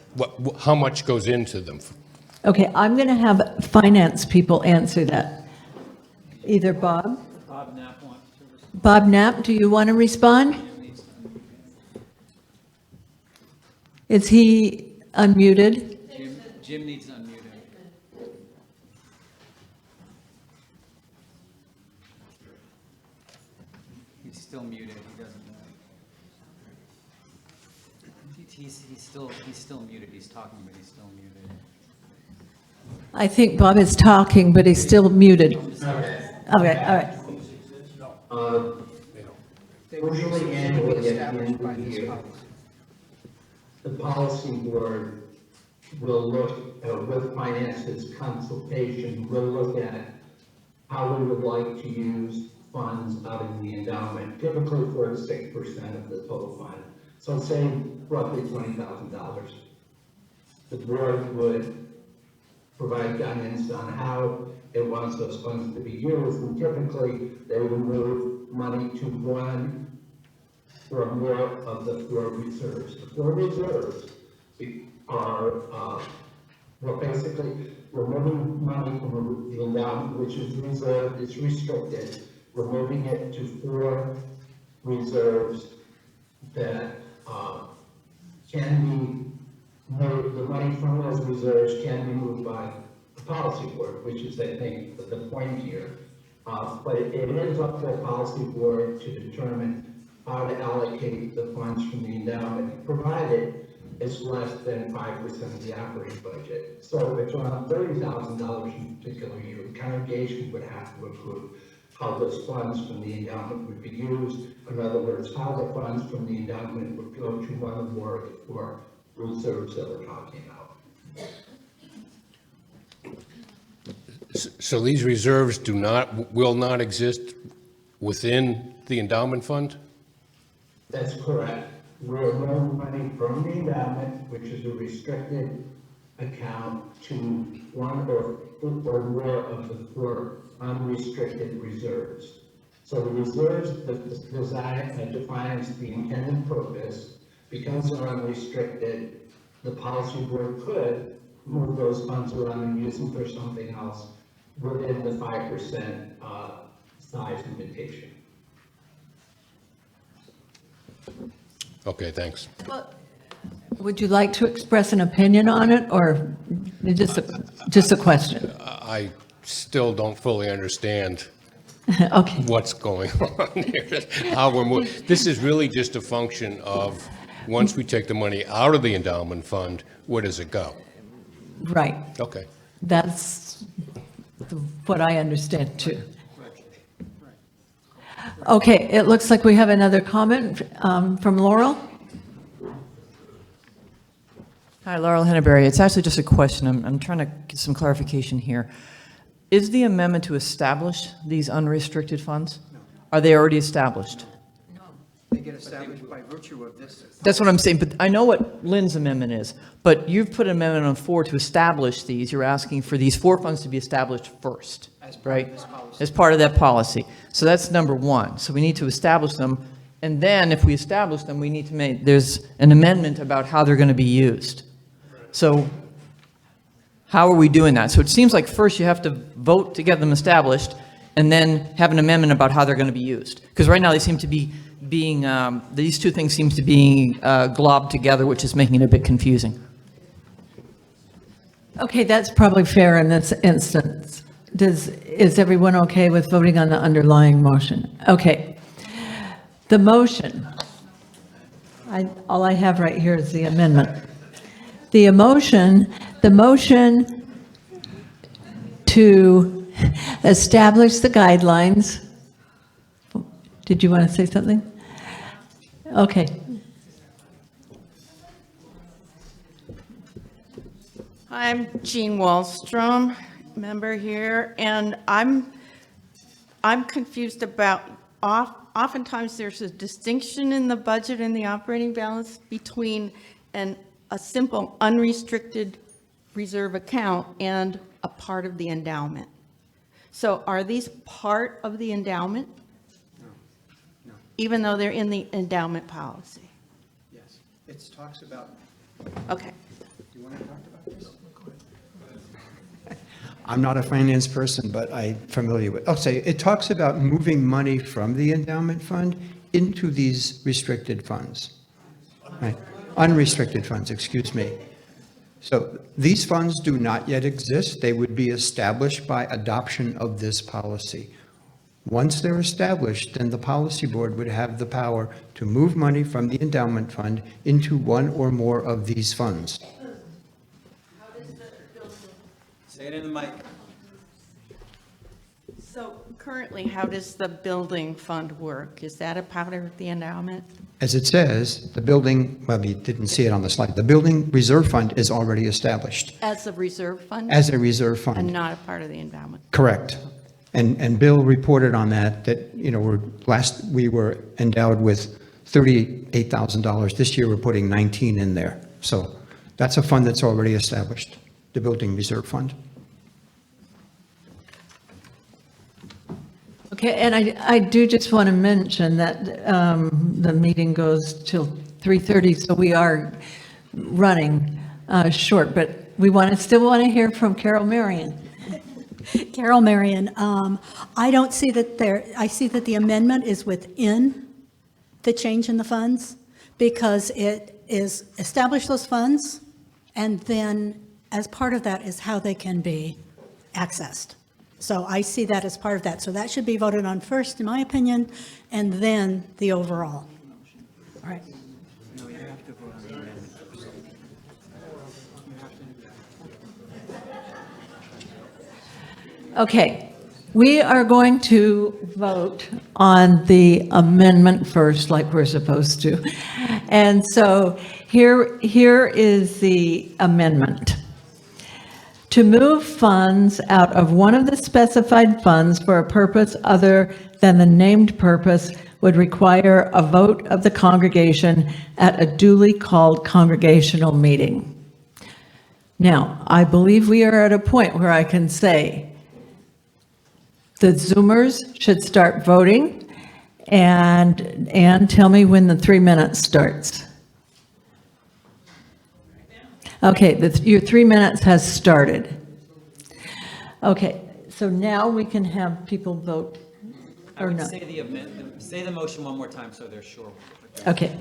How much goes into them? Okay, I'm going to have finance people answer that. Either Bob? Bob Knapp, do you want to respond? Is he unmuted? Jim needs unmuted. He's still muted, he doesn't know. He's still muted, he's talking, but he's still muted. I think Bob is talking, but he's still muted. Okay, all right. Usually annually at the end of the year, the policy board will look, with finance's consultation, will look at how we would like to use funds out of the endowment, typically for 6% of the total fund. So say roughly $20,000. The board would provide guidance on how it wants those funds to be used, and typically they would move money to one or more of the 4 reserves. The 4 reserves are, well, basically, we're moving money from the endowment, which is reserved, it's restricted. We're moving it to 4 reserves that can be moved, the money from those reserves can be moved by the policy board, which is, I think, the point here. But it is up to the policy board to determine how to allocate the funds from the endowment, provided it's less than 5% of the operating budget. So if it's around $30,000 in a particular year, the congregation would have to approve how those funds from the endowment would be used. In other words, how the funds from the endowment would go to one or more of the 4 reserves that we're talking about. So these reserves will not exist within the endowment fund? That's correct. We're moving money from the endowment, which is a restricted account, to one or more of the 4 unrestricted reserves. So the reserves defines the intended purpose. Because they're unrestricted, the policy board could move those funds around and use them for something else within the 5% size limitation. Okay, thanks. Would you like to express an opinion on it, or just a question? I still don't fully understand Okay. what's going on here. How we're moving. This is really just a function of, once we take the money out of the endowment fund, where does it go? Right. Okay. That's what I understand too. Okay, it looks like we have another comment from Laurel. Hi, Laurel Henneberry. It's actually just a question. I'm trying to get some clarification here. Is the amendment to establish these unrestricted funds? Are they already established? They get established by virtue of this. That's what I'm saying, but I know what Lynn's amendment is, but you've put an amendment on 4 to establish these. You're asking for these 4 funds to be established first, right? As part of that policy. So that's number 1. So we need to establish them, and then if we establish them, we need to make, there's an amendment about how they're going to be used. So how are we doing that? So it seems like first you have to vote to get them established, and then have an amendment about how they're going to be used. Because right now they seem to be being, these two things seems to be globbed together, which is making it a bit confusing. Okay, that's probably fair in this instance. Is everyone okay with voting on the underlying motion? Okay. The motion, all I have right here is the amendment. The motion to establish the guidelines. Did you want to say something? Okay. I'm Jean Wallstrom, member here, and I'm confused about, oftentimes there's a distinction in the budget and the operating balance between a simple unrestricted reserve account and a part of the endowment. So are these part of the endowment? No. Even though they're in the endowment policy? Yes, it talks about. Okay. Do you want to talk about this? I'm not a finance person, but I'm familiar with, I'll say, it talks about moving money from the endowment fund into these restricted funds. Right? Unrestricted funds, excuse me. So these funds do not yet exist. They would be established by adoption of this policy. Once they're established, then the policy board would have the power to move money from the endowment fund into one or more of these funds. Say it in the mic. So currently, how does the building fund work? Is that a part of the endowment? As it says, the building, well, you didn't see it on the slide, the building reserve fund is already established As a reserve fund? as a reserve And fund. not a part of the endowment? Correct. And Bill reported on that, we were endowed with $38,000. This year, we're putting 19 in there. So that's a fund that's already established, the building reserve fund. Okay, and I do just want to mention that the meeting goes till 3:30, so we are running short, but we still want to hear from Carol Marion. Carol Marion, I don't see that I see that the amendment is within the change in the funds because it is establish those funds, and then as part of that is how they can be accessed. So I see that as part of that. So that should be voted on first, in my opinion, and then the overall. All right. Okay, we are going to vote on the amendment first, like we're supposed to. And so here is the amendment. To move funds out of one of the specified funds for a purpose other than the named purpose would require a vote of the congregation at a duly called congregational meeting. Now, I believe we are at a point where I can say the Zoomers should start voting, and tell me when the 3 minutes starts. Okay, your 3 minutes has started. Okay, so now we can have people vote I or would not. say the motion one more time so they're sure. Okay.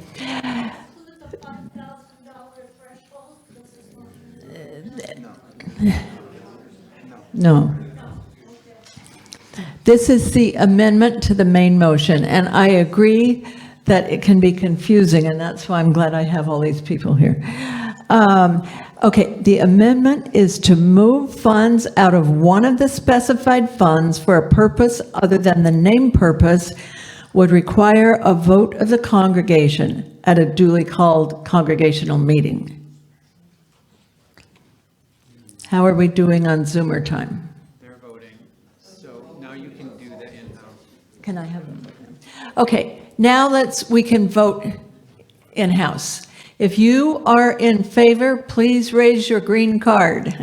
No. This is the amendment to the main motion, and I agree that it can be confusing, and that's why I'm glad I have all these people here. Okay, the amendment is to move funds out of one of the specified funds for a purpose other than the named purpose would require a vote of the congregation at a duly called congregational meeting. How are we doing on Zoomer time? They're voting, so now you can do the in-house. Can I have them? Okay, now we can vote in-house. If you are in favor, please raise your green card.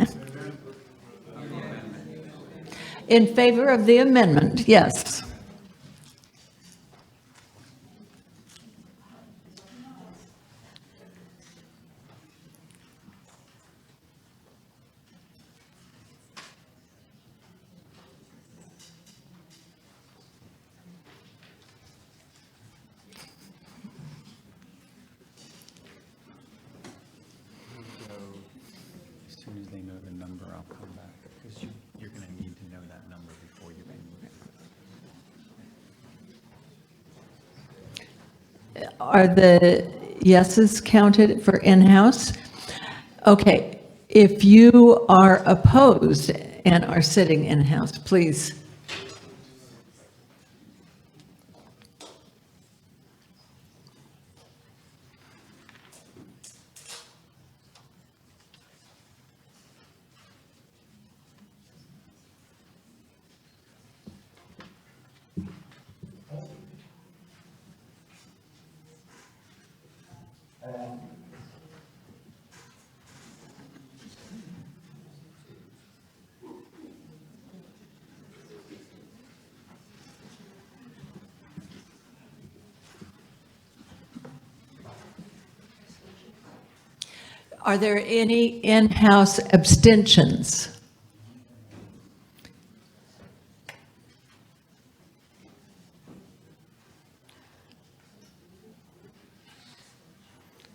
In favor of the amendment, yes. soon as they know the number, I'll come back, because you're going to need to know that number before you can move it. Are the yeses counted for in-house? Okay, if you are opposed and are sitting in-house, please. Are there any in-house abstentions?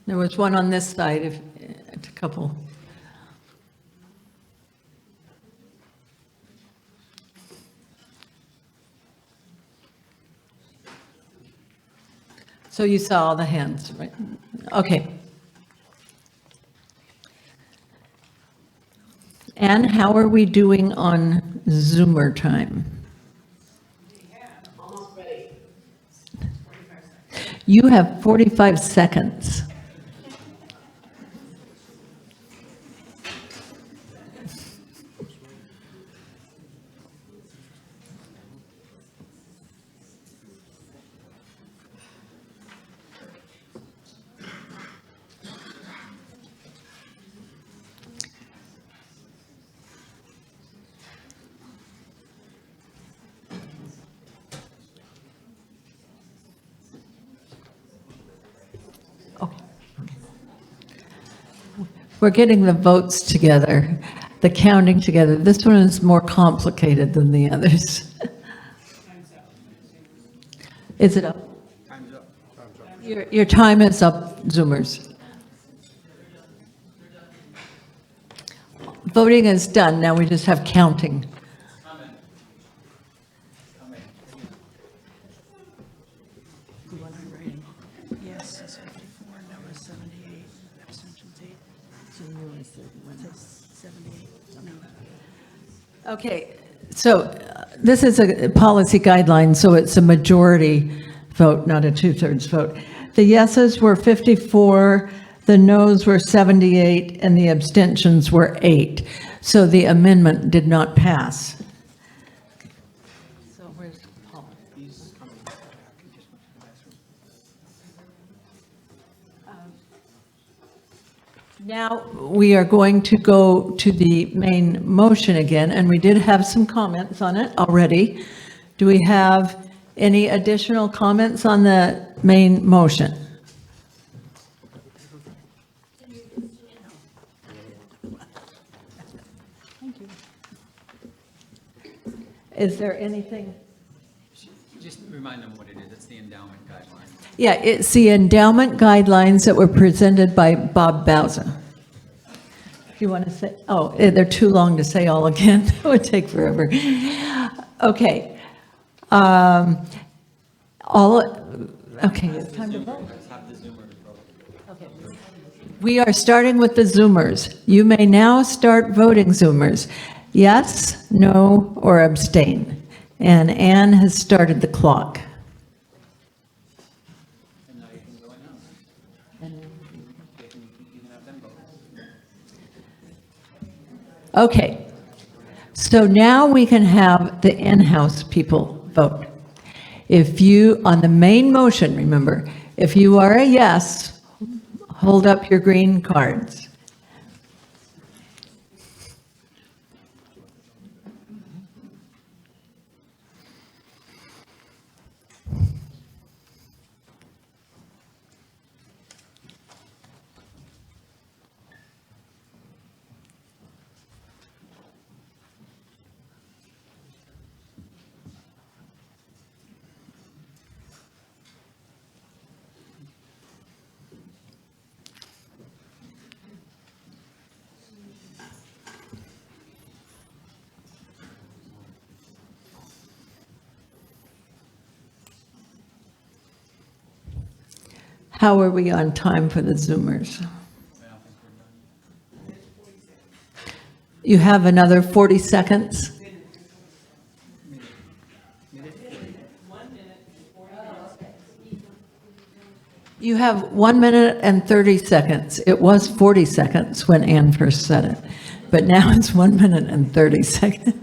There was one on this side, a couple. So you saw all the hands, right? Okay. Anne, how are we doing on Zoomer time? Almost ready. You have 45 seconds. We're getting the votes together, the counting together. This one is more complicated than the others. Is it up? Time's up. Your time is up, Zoomers. Voting is done, now we just have counting. Yes is 54, no is 78, abstentions 8. So no is 78, no. Okay, so this is a policy guideline, so it's a majority vote, not a two-thirds vote. The yeses were 54, the noes were 78, and the abstentions were 8. So the amendment did not pass. So where's Paul? Now, we are going to go to the main motion again, and we did have some comments on it already. Do we have any additional comments on the main motion? Is there anything? Just remind them what it is. It's the endowment guideline. Yeah, it's the endowment guidelines that were presented by Bob Bauza. If you want to say, oh, they're too long to say all again. It would take forever. Okay. Okay, it's time to vote. Okay. We are starting with the Zoomers. You may now start voting, Zoomers. Yes, no, or abstain. And Anne has started the clock. Okay, so now we can have the in-house people vote. If you, on the main motion, remember, if you are a yes, hold up your green cards. How are we on time for the Zoomers? You have another 40 seconds? You have 1 minute and 30 seconds. It was 40 seconds when Ann first said it, but now it's 1 minute and 30 seconds.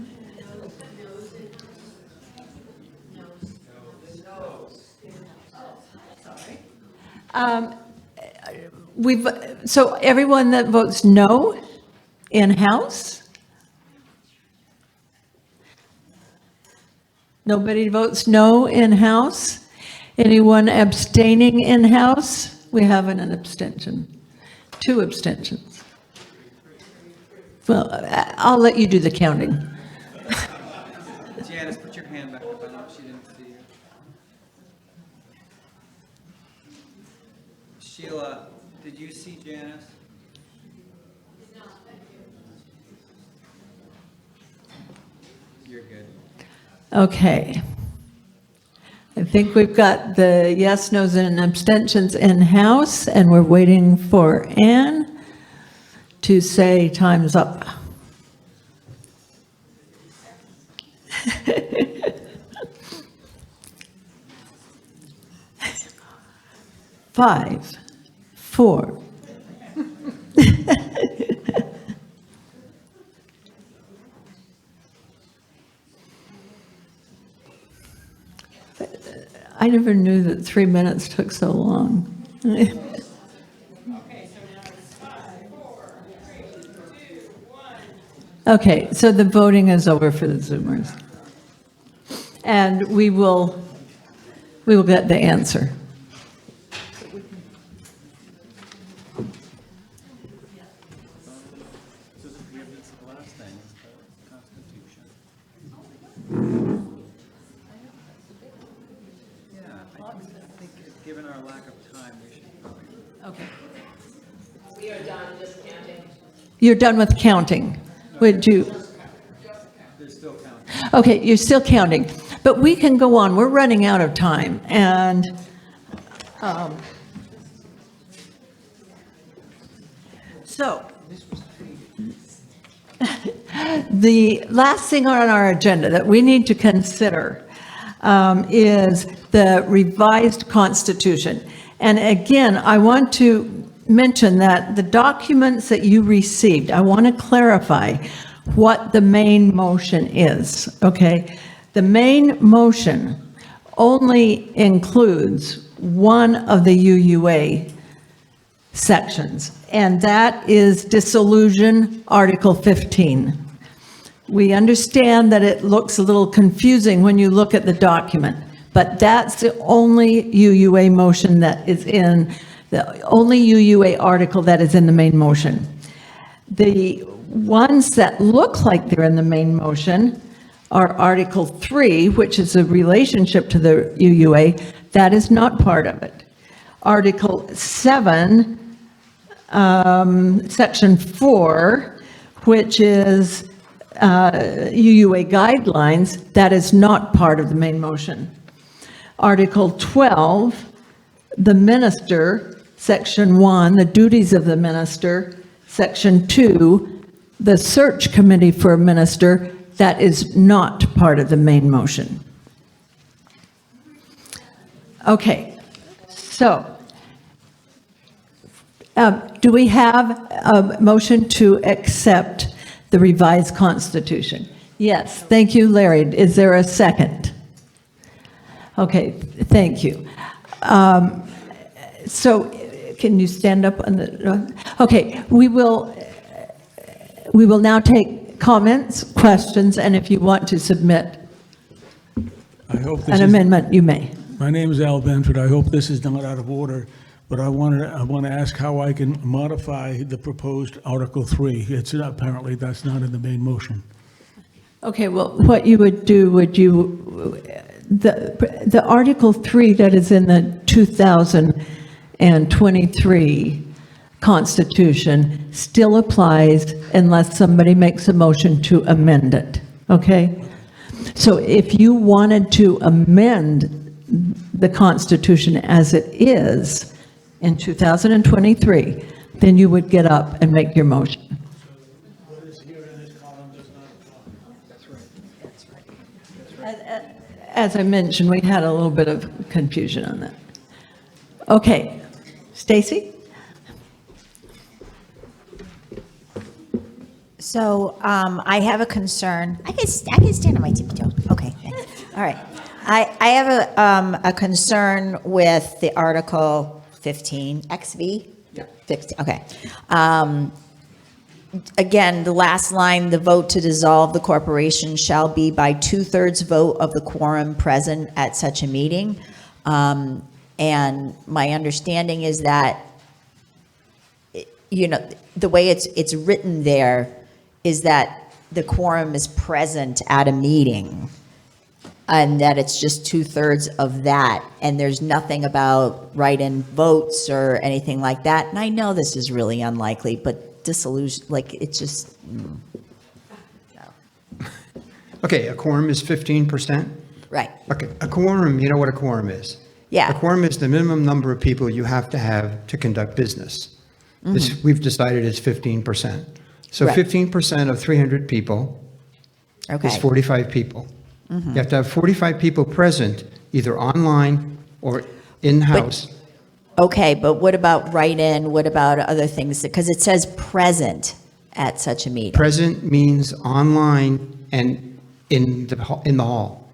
So everyone that votes no in-house? Nobody votes no in-house? Anyone abstaining in-house? We have an abstention. 2 abstentions. Well, I'll let you do the counting. Janice, put your hand back up. I know she didn't see you. Sheila, did you see Janice? You're good. Okay. I think we've got the yes, no's, and abstentions in-house, and we're waiting for Ann to say time's up. Five, 4. I never knew that 3 minutes took so long. Okay, so the voting is over for the Zoomers. And we will get the answer. Given our lack of time, we should probably. Okay. We are done, just counting. You're done with counting. Would you? They're still counting. Okay, you're still counting, but we can go on. We're running out of time, and so the last thing on our agenda that we need to consider is the revised Constitution. And again, I want to mention that the documents that you received, I want to clarify what the main motion is, okay? The main motion only includes one of the UUA sections, and that is dissolution, Article 15. We understand that it looks a little confusing when you look at the document, but that's the only UUA motion that is in, the only UUA article that is in the main motion. The ones that look like they're in the main motion are Article 3, which is a relationship to the UUA. That is not part of it. Article 7, Section 4, which is UUA guidelines, that is not part of the main motion. Article 12, the minister, Section 1, the duties of the minister, Section 2, the search committee for a minister, that is not part of the main motion. Okay, so do we have a motion to accept the revised Constitution? Yes, thank you, Larry. Is there a second? Okay, thank you. So can you stand up on the, okay, we will now take comments, questions, and if you want to submit an amendment, you may. My name is Al Benford. I hope this is not out of order, but I want to ask how I can modify the proposed Article 3. It's apparently that's not in the main motion. Okay, well, what you would do, the Article 3 that is in the 2023 Constitution still applies unless somebody makes a motion to amend it, okay? So if you wanted to amend the Constitution as it is, in 2023, then you would get up and make your motion. As I mentioned, we had a little bit of confusion on that. Okay, Stacy? So I have a concern. I can stand on my tippy toe. Okay, thanks. All right. I have a concern with the Article 15, XV? Yeah. 15, okay. Again, the last line, the vote to dissolve the corporation shall be by 2/3 vote of the quorum present at such a meeting. And my understanding is that, you know, the way it's written there is that the quorum is present at a meeting, and that it's just 2/3 of that, and there's nothing about write-in votes or anything like that. And I know this is really unlikely, but dissolution, like, it's just, Okay, a quorum is 15%? right. Okay, a quorum, you know what a quorum is? Yeah. A quorum is the minimum number of people you have to conduct business. This, we've decided is 15%. So Right. 15% of 300 people is Okay. 45 people. You have to have 45 people present, either online or in-house. Okay, but what about write-in? What about other things? Because it says present at such a meeting. Present means online and in the hall.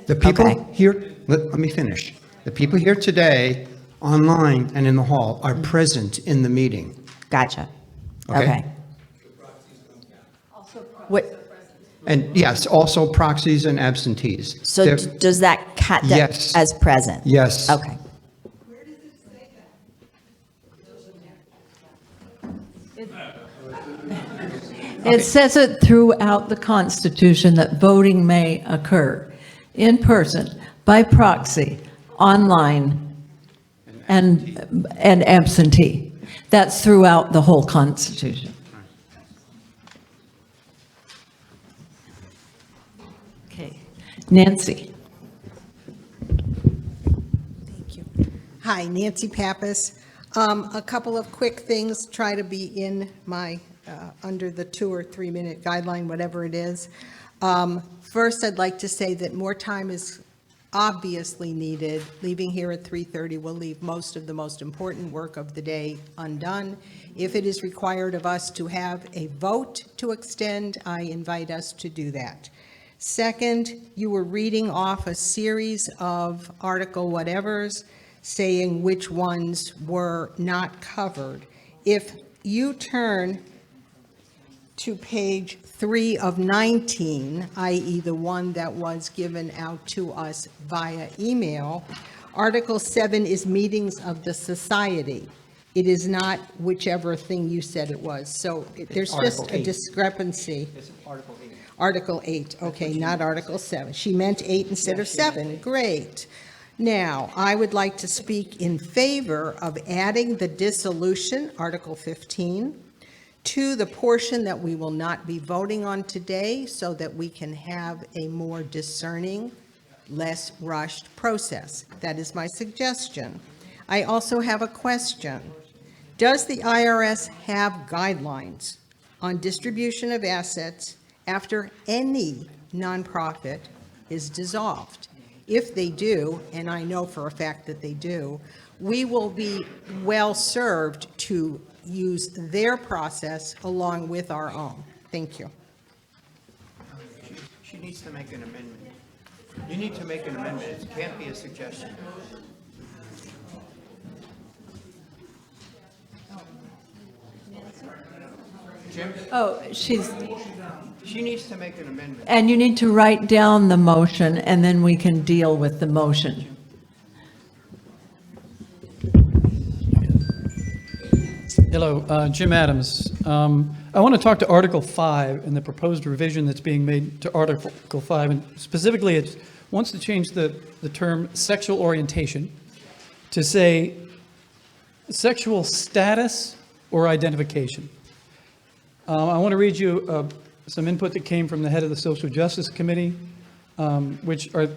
The people Okay. here, let me finish. The people here today, online and in the hall, are present in the meeting. Gotcha. Okay. Okay. What, And yes, also proxies and absentees. so They're- does that count Yes. as present? Yes. Okay. It says it throughout the Constitution that voting may occur in person, by proxy, online, and absentee. That's throughout the whole Constitution. Okay, Nancy. Hi, Nancy Pappas. A couple of quick things, try to be in my, under the 2 or 3 minute guideline, whatever it is. First, I'd like to say that more time is obviously needed. Leaving here at 3:30 will leave most of the most important work of the day undone. If it is required of us to have a vote to extend, I invite us to do that. Second, you were reading off a series of article whatevers, saying which ones were not covered. If you turn to page 3 of 19, i.e. the one that was given out to us via email, Article 7 is meetings of the society. It is not whichever thing you said it was. So there's just Article a 8. discrepancy. It's Article 8. Article 8, okay, not Article 7. She meant 8 instead of 7, great. Now, I would like to speak in favor of adding the dissolution, Article 15, to the portion that we will not be voting on today so that we can have a more discerning, less rushed process. That is my suggestion. I also have a question. Does the IRS have guidelines on distribution of assets after any nonprofit is dissolved? If they do, and I know for a fact that they do, we will be well-served to use their process along with our own. Thank you. She needs to make an amendment. You need to make an amendment. It can't be a suggestion. Jim? Oh, she needs to make an amendment. And you need to write down the motion, and then we can deal with the motion. Hello, Jim Adams. I want to talk to Article 5 and the proposed revision that's being made to Article 5. And specifically, it wants to change the term sexual orientation to say sexual status or identification. I want to read you some input that came from the head of the Social Justice Committee, which are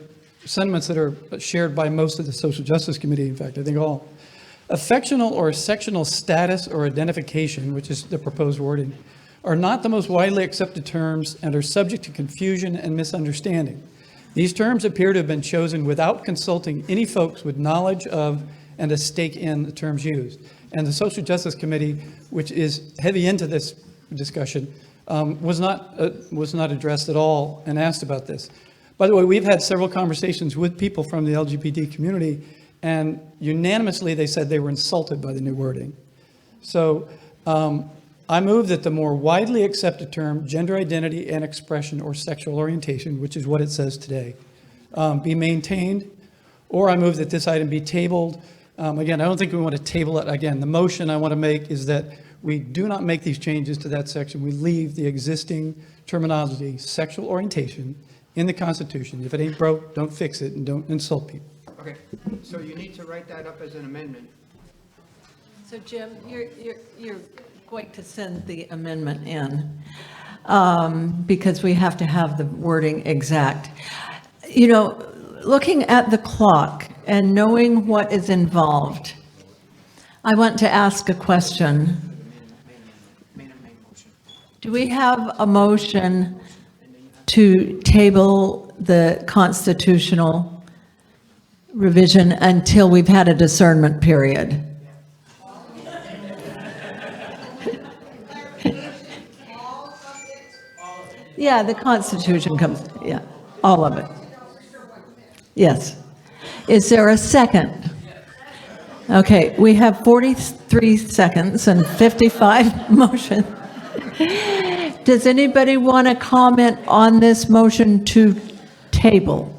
sentiments that are shared by most of the Social Justice Committee, in fact, I think all. Affectional or sectional status or identification, which is the proposed wording, are not the most widely accepted terms and are subject to confusion and misunderstanding. These terms appear to have been chosen without consulting any folks with knowledge of and a stake in the terms used. And the Social Justice Committee, which is heavy into this discussion, was not addressed at all and asked about this. By the way, we've had several conversations with people from the LGBT community, and unanimously they said they were insulted by the new wording. So I move that the more widely accepted term, gender identity and expression or sexual orientation, which is what it says today, be maintained, or I move that this item be tabled. Again, I don't think we want to table it. Again, the motion I want to make is that we do not make these changes to that section. We leave the existing terminology, sexual orientation, in the Constitution. If it ain't broke, don't fix it and don't insult people. Okay, so you need to write that up as an amendment. So Jim, you're going to send the amendment in because we have to have the wording exact. You know, looking at the clock and knowing what is involved, I want to ask a question. Do we have a motion to table the constitutional revision until we've had a discernment period? Yeah, the Constitution comes, yeah, all of it. Yes. Is there a second? Okay, we have 43 seconds and 55 motion. Does anybody want to comment on this motion to table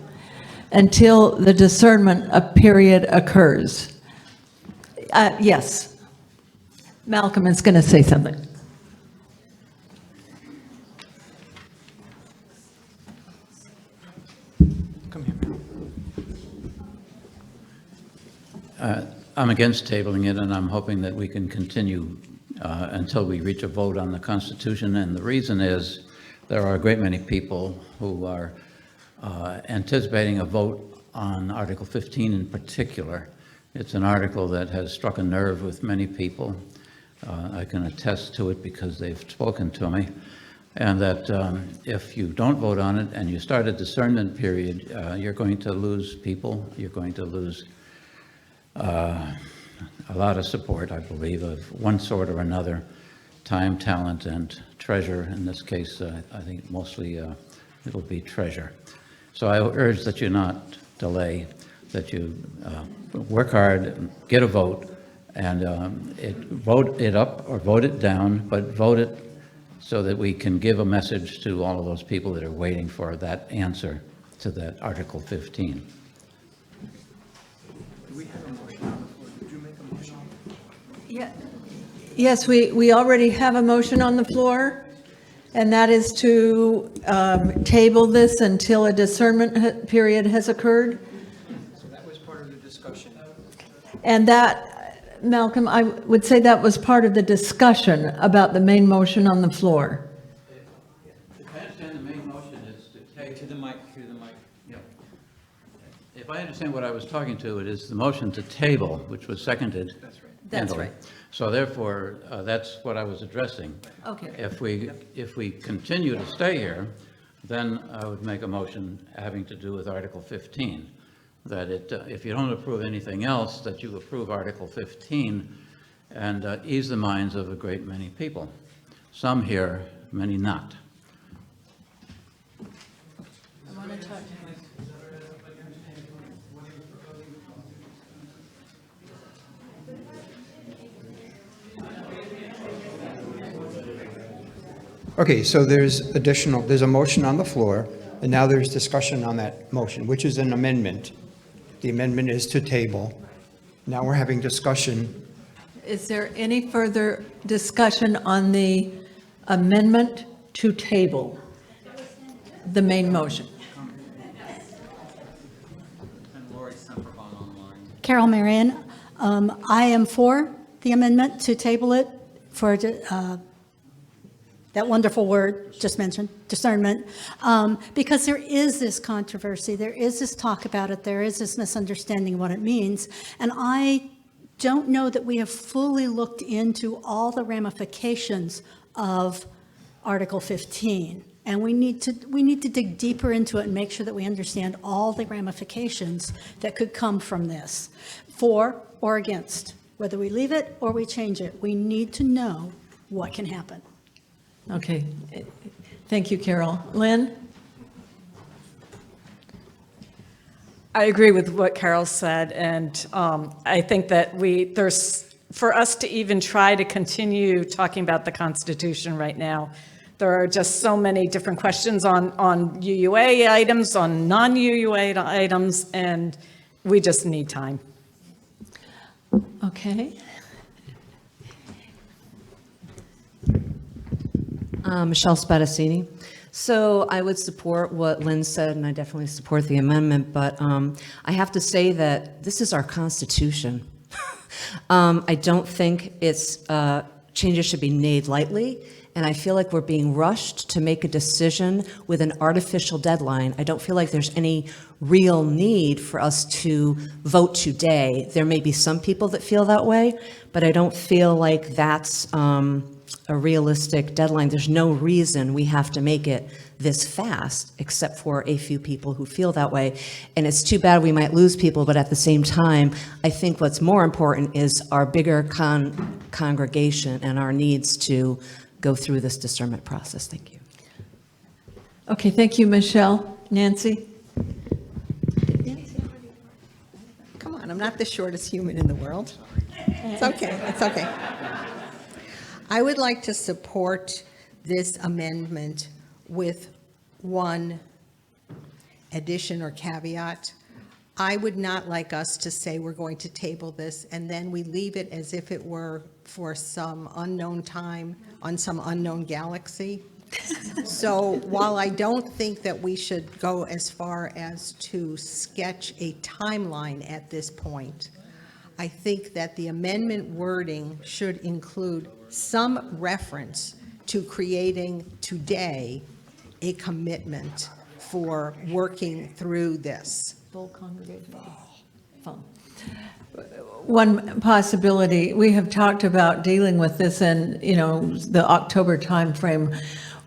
until the discernment period occurs? Yes. Malcolm is going to say something. I'm against tabling it, and I'm hoping that we can continue until we reach a vote on the Constitution. And the reason is there are a great many people who are anticipating a vote on Article 15 in particular. It's an article that has struck a nerve with many people. I can attest to it because they've spoken to me. And that if you don't vote on it and you start a discernment period, you're going to lose people. You're going to lose a lot of support, I believe, of one sort or another, time, talent, and treasure. In this case, I think mostly it'll be treasure. So I urge that you not delay, that you work hard, get a vote, and vote it up or vote it down, but vote it so that we can give a message to all of those people that are waiting for that answer to that Article 15. Yeah. Yes, we already have a motion on the floor, and that is to table this until a discernment period has occurred. So that was part of the discussion. And that, Malcolm, I would say that was part of the discussion about the main motion on the floor. If I understand, the main motion is to take... To the mic. Yeah. If I understand what I was talking to, it is the motion to table, which was seconded. That's right. That's right. So therefore, that's what I was addressing. Okay. If we continue to stay here, then I would make a motion having to do with Article 15, that if you don't approve anything else, that you approve Article 15 and ease the minds of a great many people. Some here, many not. I want to talk to him. Okay, so there's a motion on the floor, and now there's discussion on that motion, which is an amendment. The amendment is to table. Now we're having discussion. Is there any further discussion on the amendment to table the main motion? Carol Marion, I am for the amendment to table it for that wonderful word just mentioned, discernment, because there is this controversy, there is this talk about it, there is this misunderstanding of what it means, and I don't know that we have fully looked into all the ramifications of Article 15. And we need to dig deeper into it and make sure that we understand all the ramifications that could come from this, for or against. Whether we leave it or we change it, we need to know what can happen. Okay. Thank you, Carol. Lynn? I agree with what Carol said, and I think that for us to even try to continue talking about the Constitution right now, there are just so many different questions on UUA items, on non-UUA items, and we just need time. Okay. Michelle Spadassini. So I would support what Lynn said, and I definitely support the amendment, but I have to say that this is our Constitution. I don't think changes should be made lightly, and I feel like we're being rushed to make a decision with an artificial deadline. I don't feel like there's any real need for us to vote today. There may be some people that feel that way, but I don't feel like that's a realistic deadline. There's no reason we have to make it this fast, except for a few people who feel that way. And it's too bad we might lose people, but at the same time, I think what's more important is our bigger congregation and our needs to go through this discernment process. Thank you. Okay, thank you, Michelle. Nancy? Come on, I'm not the shortest human in the world. It's okay, it's okay. I would like to support this amendment with one addition or caveat. I would not like us to say we're going to table this and then we leave it as if it were for some unknown time on some unknown galaxy. So while I don't think that we should go as far as to sketch a timeline at this point, I think that the amendment wording should include some reference to creating today a commitment for working through this. Full congregational fund. One possibility, we have talked about dealing with this in, the October timeframe.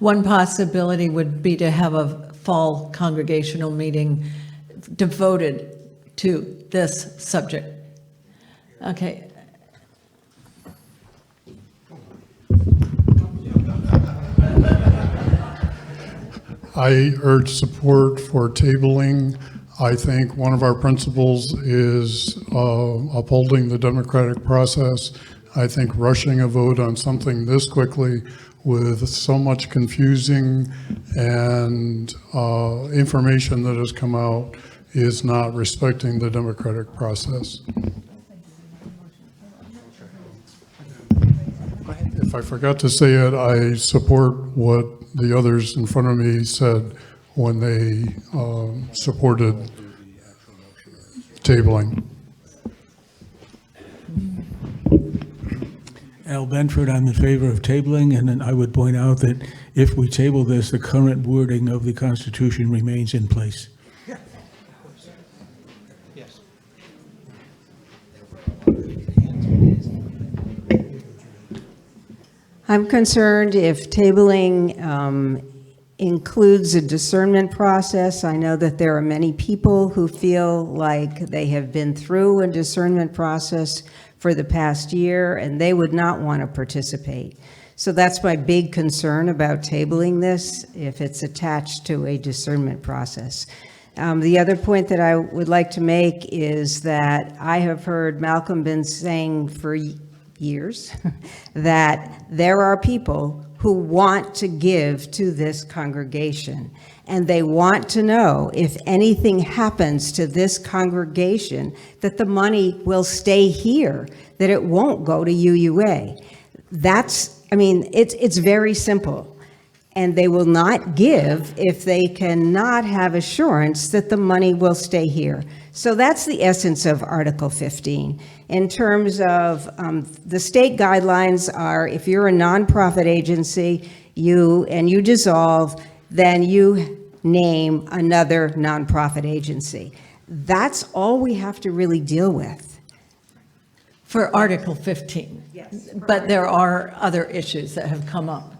One possibility would be to have a fall congregational meeting devoted to this subject. Okay. I urge support for tabling. I think one of our principles is upholding the democratic process. I think rushing a vote on something this quickly with so much confusing and information that has come out is not respecting the democratic process. If I forgot to say it, I support what the others in front of me said when they supported tabling. Al Benford, I'm in favor of tabling, and then I would point out that if we table this, the current wording of the Constitution remains in place. Yes. I'm concerned if tabling includes a discernment process. I know that there are many people who feel like they have been through a discernment process for the past year and they would not want to participate. So that's my big concern about tabling this, if it's attached to a discernment process. The other point that I would like to make is that I have heard Malcolm been saying for years that there are people who want to give to this congregation, and they want to know if anything happens to this congregation that the money will stay here, that it won't go to UUA. It's very simple. And they will not give if they cannot have assurance that the money will stay here. So that's the essence of Article 15. In terms of the state guidelines are, if you're a nonprofit agency, you dissolve, then you name another nonprofit agency. That's all we have to really deal with. For Article 15? Yes. But there are other issues that have come up.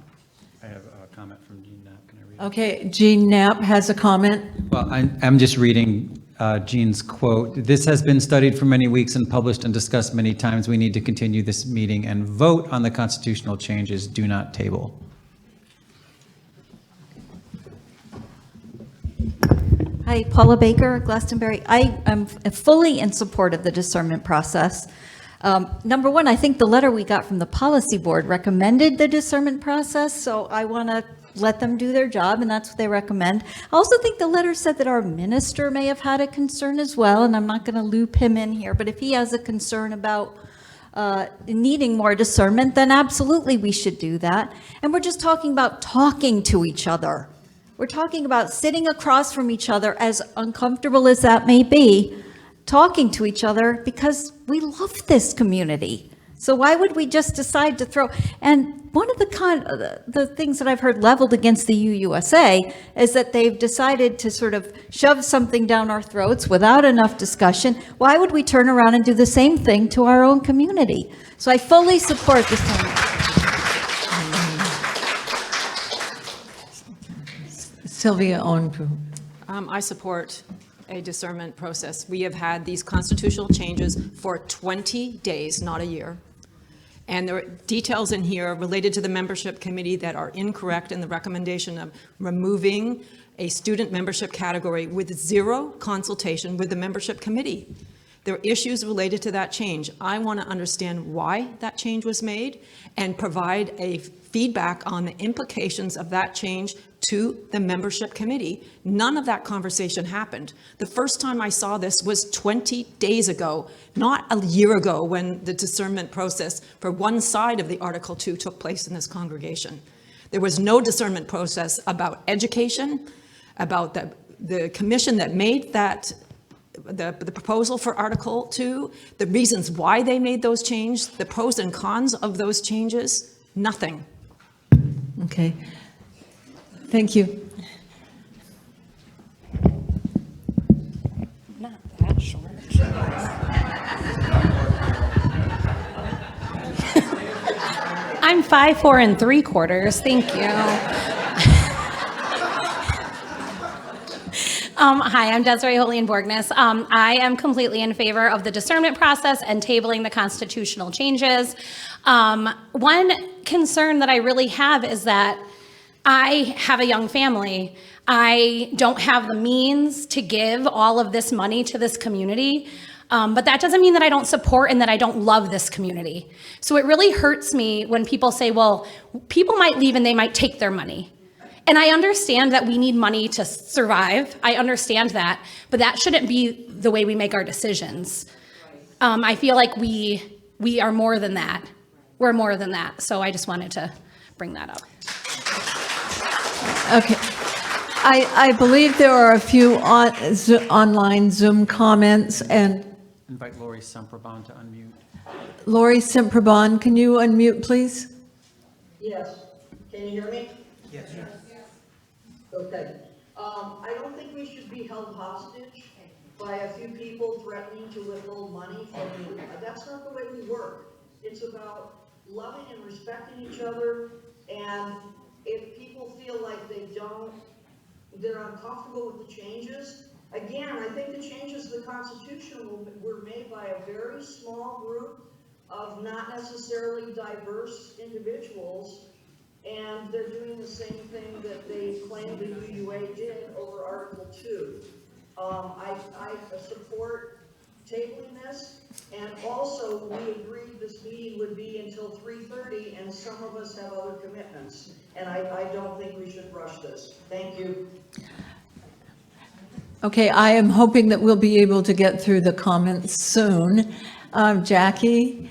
I have a comment from Jean Knapp. Can I read it? Okay, Jean Knapp has a comment. Well, I'm just reading Jean's quote. "This has been studied for many weeks and published and discussed many times. We need to continue this meeting and vote on the constitutional changes. Do not table." Hi, Paula Baker, Glastonbury. I am fully in support of the discernment process. Number one, I think the letter we got from the policy board recommended the discernment process, so I want to let them do their job, and that's what they recommend. I also think the letter said that our minister may have had a concern as well, and I'm not going to loop him in here, but if he has a concern about needing more discernment, then absolutely we should do that. And we're just talking about talking to each other. We're talking about sitting across from each other, as uncomfortable as that may be, talking to each other because we love this community. So why would we just decide to throw? And one of the things that I've heard leveled against the UUSA is that they've decided to sort of shove something down our throats without enough discussion. Why would we turn around and do the same thing to our own community? So I fully support this. Sylvia Owenpu. I support a discernment process. We have had these constitutional changes for 20 days, not a year. And there are details in here related to the membership committee that are incorrect in the recommendation of removing a student membership category with zero consultation with the membership committee. There are issues related to that change. I want to understand why that change was made and provide a feedback on the implications of that change to the membership committee. None of that conversation happened. The first time I saw this was 20 days ago, not a year ago, when the discernment process for one side of the Article 2 took place in this congregation. There was no discernment process about education, about the commission that made that the proposal for Article 2, the reasons why they made those changes, the pros and cons of those changes, nothing. Okay. Thank you. Not that short. I'm 5'4"3/4. Thank you. Hi, I'm Desiree Holian-Borgness. I am completely in favor of the discernment process and tabling the constitutional changes. One concern that I really have is that I have a young family. I don't have the means to give all of this money to this community, but that doesn't mean that I don't support and that I don't love this community. So it really hurts me when people say, well, people might leave and they might take their money. And I understand that we need money to survive. I understand that, but that shouldn't be the way we make our decisions. I feel like we are more than that. We're more than that. So I just wanted to bring that up. Okay. I believe there are a few online Zoom comments, and Invite Lori Semprabon to unmute. Lori Semprabon, can you unmute, please? Yes. Can you hear me? Yes. Okay. I don't think we should be held hostage by a few people threatening to withhold money from you. That's not the way we work. It's about loving and respecting each other, and if people feel like they're uncomfortable with the changes, again, I think the changes to the Constitution were made by a very small group of not necessarily diverse individuals, and they're doing the same thing that they claim the UUA did over Article 2. I support tabling this, and also we agreed this meeting would be until 3:30, and some of us have other commitments, and I don't think we should rush this. Thank you. Okay, I am hoping that we'll be able to get through the comments soon. Jackie?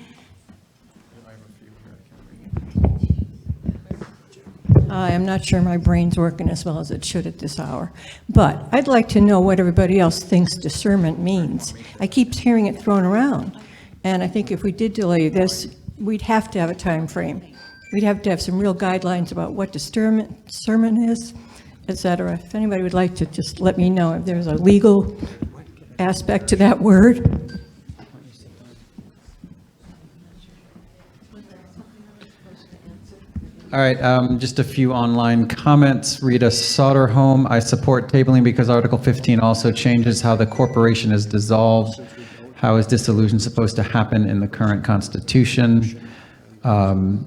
I'm not sure my brain's working as well as it should at this hour, but I'd like to know what everybody else thinks discernment means. I keep hearing it thrown around, and I think if we did delay this, we'd have to have a time frame. We'd have to have some real guidelines about what discernment is, et cetera. If anybody would like to just let me know if there's a legal aspect to that word. All right, just a few online comments. Rita Soderholm, I support tabling because Article 15 also changes how the corporation is dissolved. How is dissolution supposed to happen in the current constitution? Joe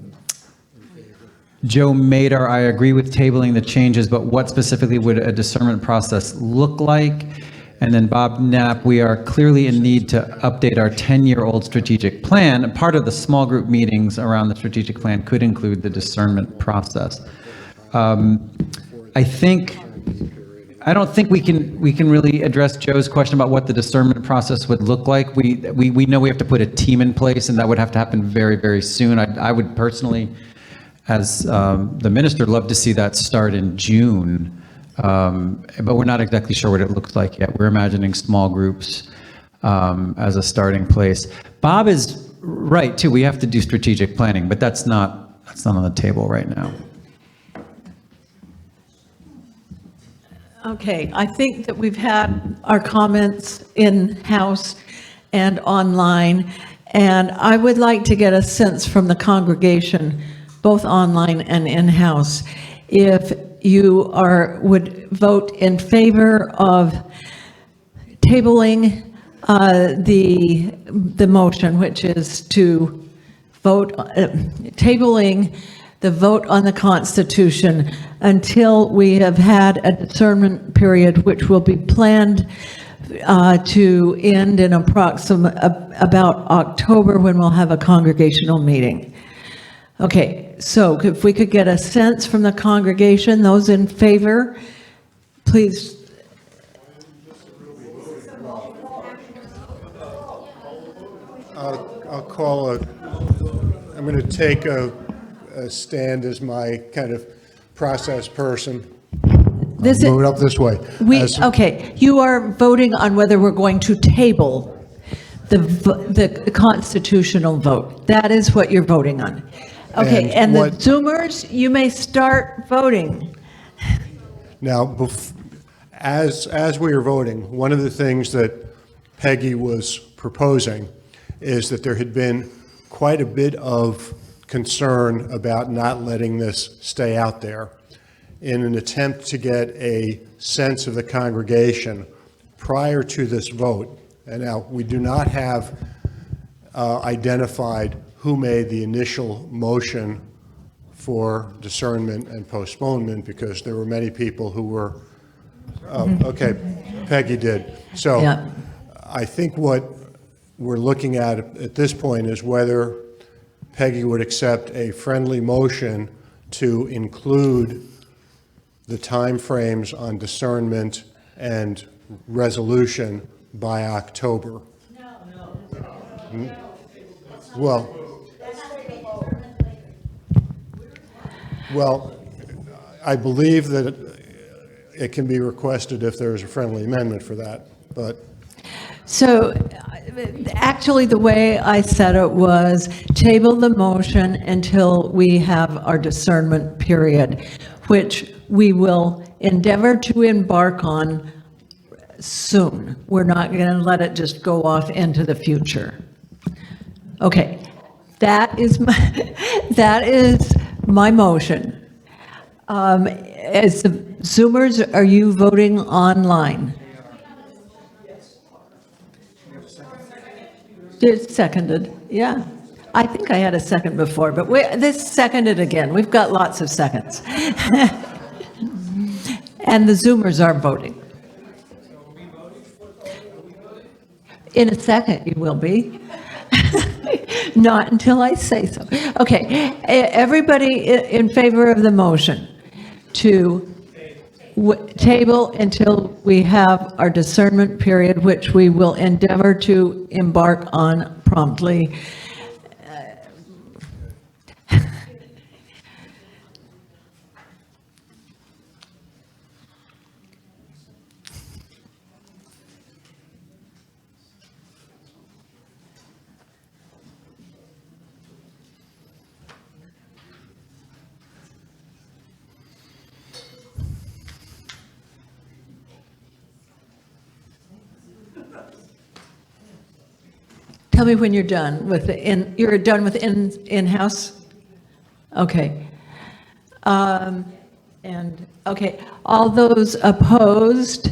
Madar, I agree with tabling the changes, but what specifically would a discernment process look like? And then Bob Knapp, we are clearly in need to update our 10-year-old strategic plan. And part of the small group meetings around the strategic plan could include the discernment process. I don't think we can really address Joe's question about what the discernment process would look like. We know we have to put a team in place, and that would have to happen very, very soon. I would personally, as the minister, love to see that start in June. But we're not exactly sure what it looks like yet. We're imagining small groups as a starting place. Bob is right too. We have to do strategic planning, but that's not on the table right now. Okay, I think that we've had our comments in-house and online, and I would like to get a sense from the congregation, both online and in-house, if you would vote in favor of tabling the motion, which is to vote, tabling the vote on the Constitution until we have had a discernment period, which will be planned to end in about October, when we'll have a congregational meeting. Okay, so if we could get a sense from the congregation, those in favor, please. I'll call I'm going to take a stand as my kind of process person. Move it up this way. Okay, you are voting on whether we're going to table the constitutional vote. That is what you're voting on. Okay, and the Zoomers, you may start voting. Now, as we are voting, one of the things that Peggy was proposing is that there had been quite a bit of concern about not letting this stay out there. In an attempt to get a sense of the congregation prior to this vote, and now we do not have identified who made the initial motion for discernment and postponement, because there were many people who were, okay, Peggy did. So yeah. I think what we're looking at this point is whether Peggy would accept a friendly motion to include the timeframes on discernment and resolution by October. Well, I believe that it can be requested if there is a friendly amendment for that, but. So actually, the way I said it was table the motion until we have our discernment period, which we will endeavor to embark on soon. We're not going to let it just go off into the future. Okay, that is my motion. As the Zoomers, are you voting online? It's seconded, yeah. I think I had a second before, but this seconded again. We've got lots of seconds. And the Zoomers are voting. In a second, you will be. Not until I say so. Okay, everybody in favor of the motion to table until we have our discernment period, which we will endeavor to embark on promptly. Tell me when you're done with you're done with in-house? Okay. And, okay, all those opposed?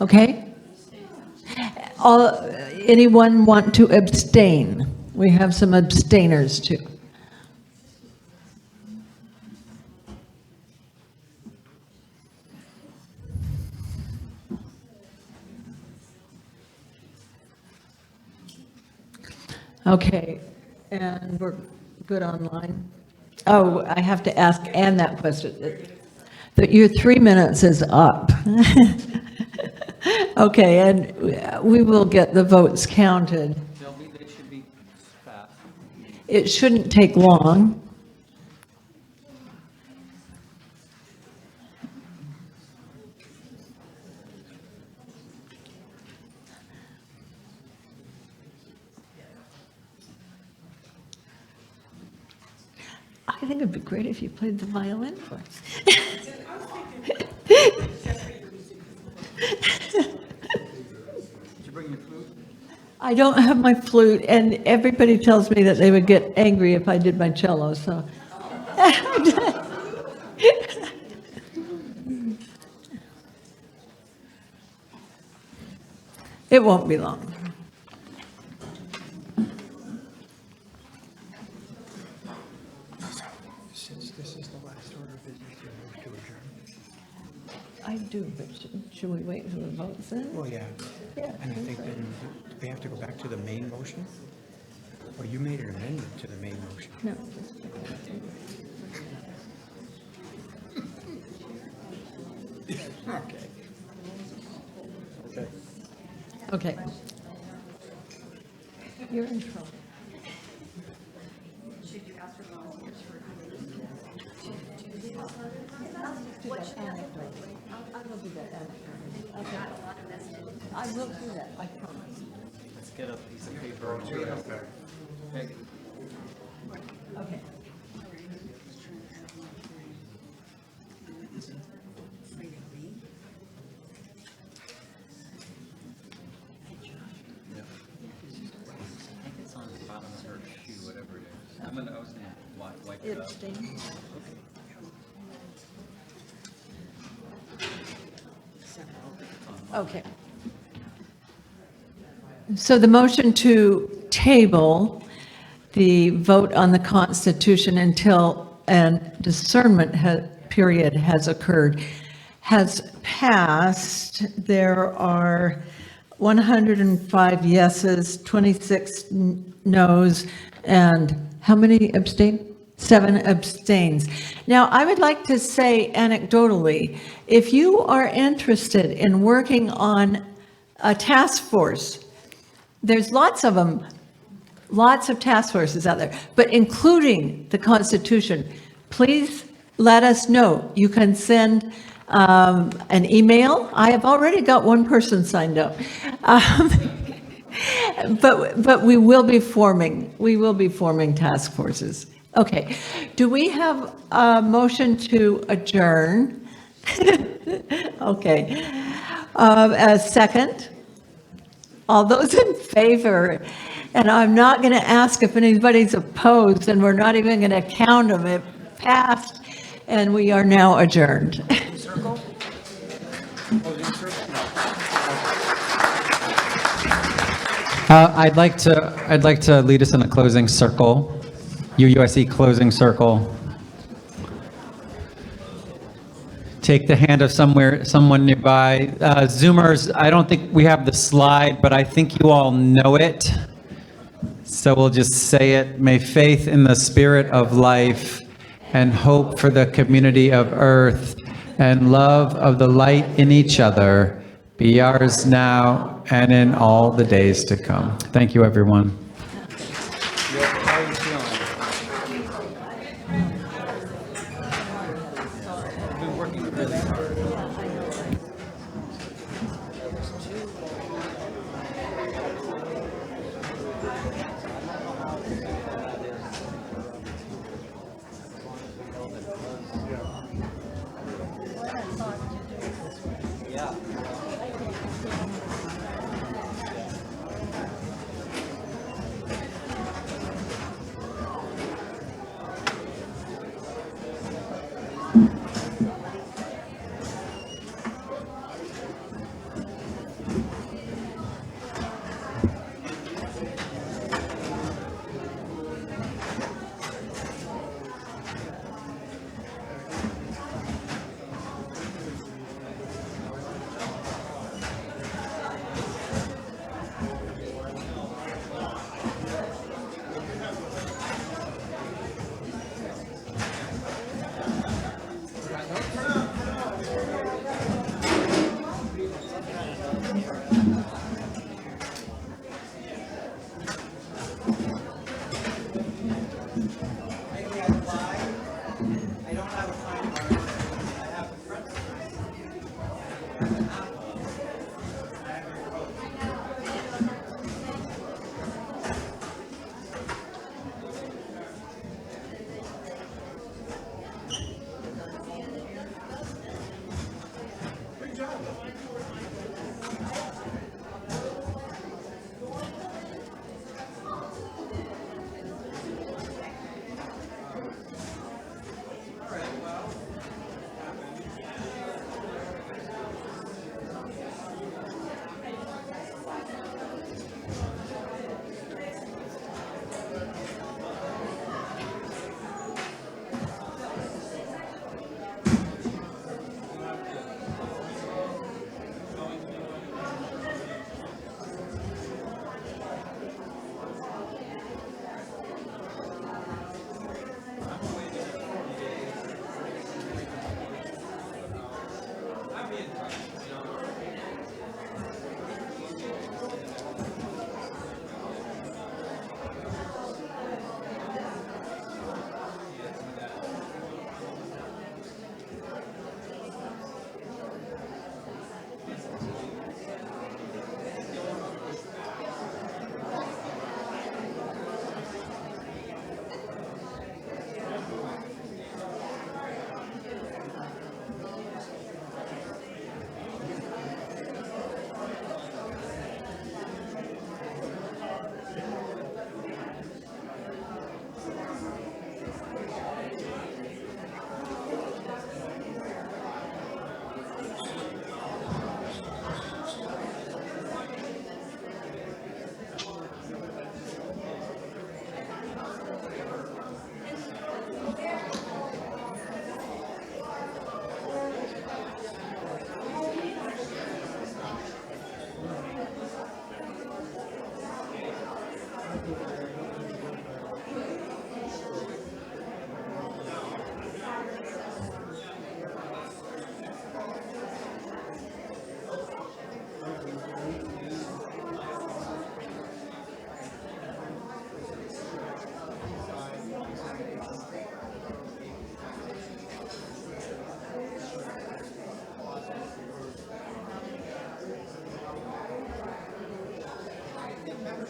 Okay. Anyone want to abstain? We have some abstainers too. Okay, and we're good online. Oh, I have to ask Ann that question. That your 3 minutes is up. Okay, and we will get the votes counted. They should be fast. It shouldn't take long. I think it'd be great if you played the violin for us. I don't have my flute, and everybody tells me that they would get angry if I did my cello, so. It won't be long. Since this is the last order of business, you move to adjourn. I do, but should we wait for the votes then? Well, yeah. Yeah. And I think then we have to go back to the main motion? Or you made an amendment to the main motion? No. Okay. Okay. Okay. You're in trouble. Should you ask for volunteers for I will do that after. Okay. I will do that, I promise. Let's get a piece of paper. Okay. Okay. It's on the bottom of her shoe, whatever it is. I was gonna wipe it up. Abstain? Okay. So the motion to table the vote on the Constitution until a discernment period has occurred has passed. There are 105 yeses, 26 noes, and how many abstain? 7 abstains. Now, I would like to say anecdotally, if you are interested in working on a task force, there's lots of them, lots of task forces out there, but including the Constitution, please let us know. You can send an email. I have already got one person signed up. But we will be forming task forces. Okay, do we have a motion to adjourn? Okay, a second? All those in favor? And I'm not going to ask if anybody's opposed, and we're not even going to count them. It passed, and we are now adjourned. I'd like to lead us in a closing circle, UUSC closing circle. Take the hand of someone nearby. Zoomers, I don't think we have the slide, but I think you all know it. So we'll just say it. May faith in the spirit of life and hope for the community of earth and love of the light in each other be ours now and in all the days to come. Thank you, everyone.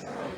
Aye.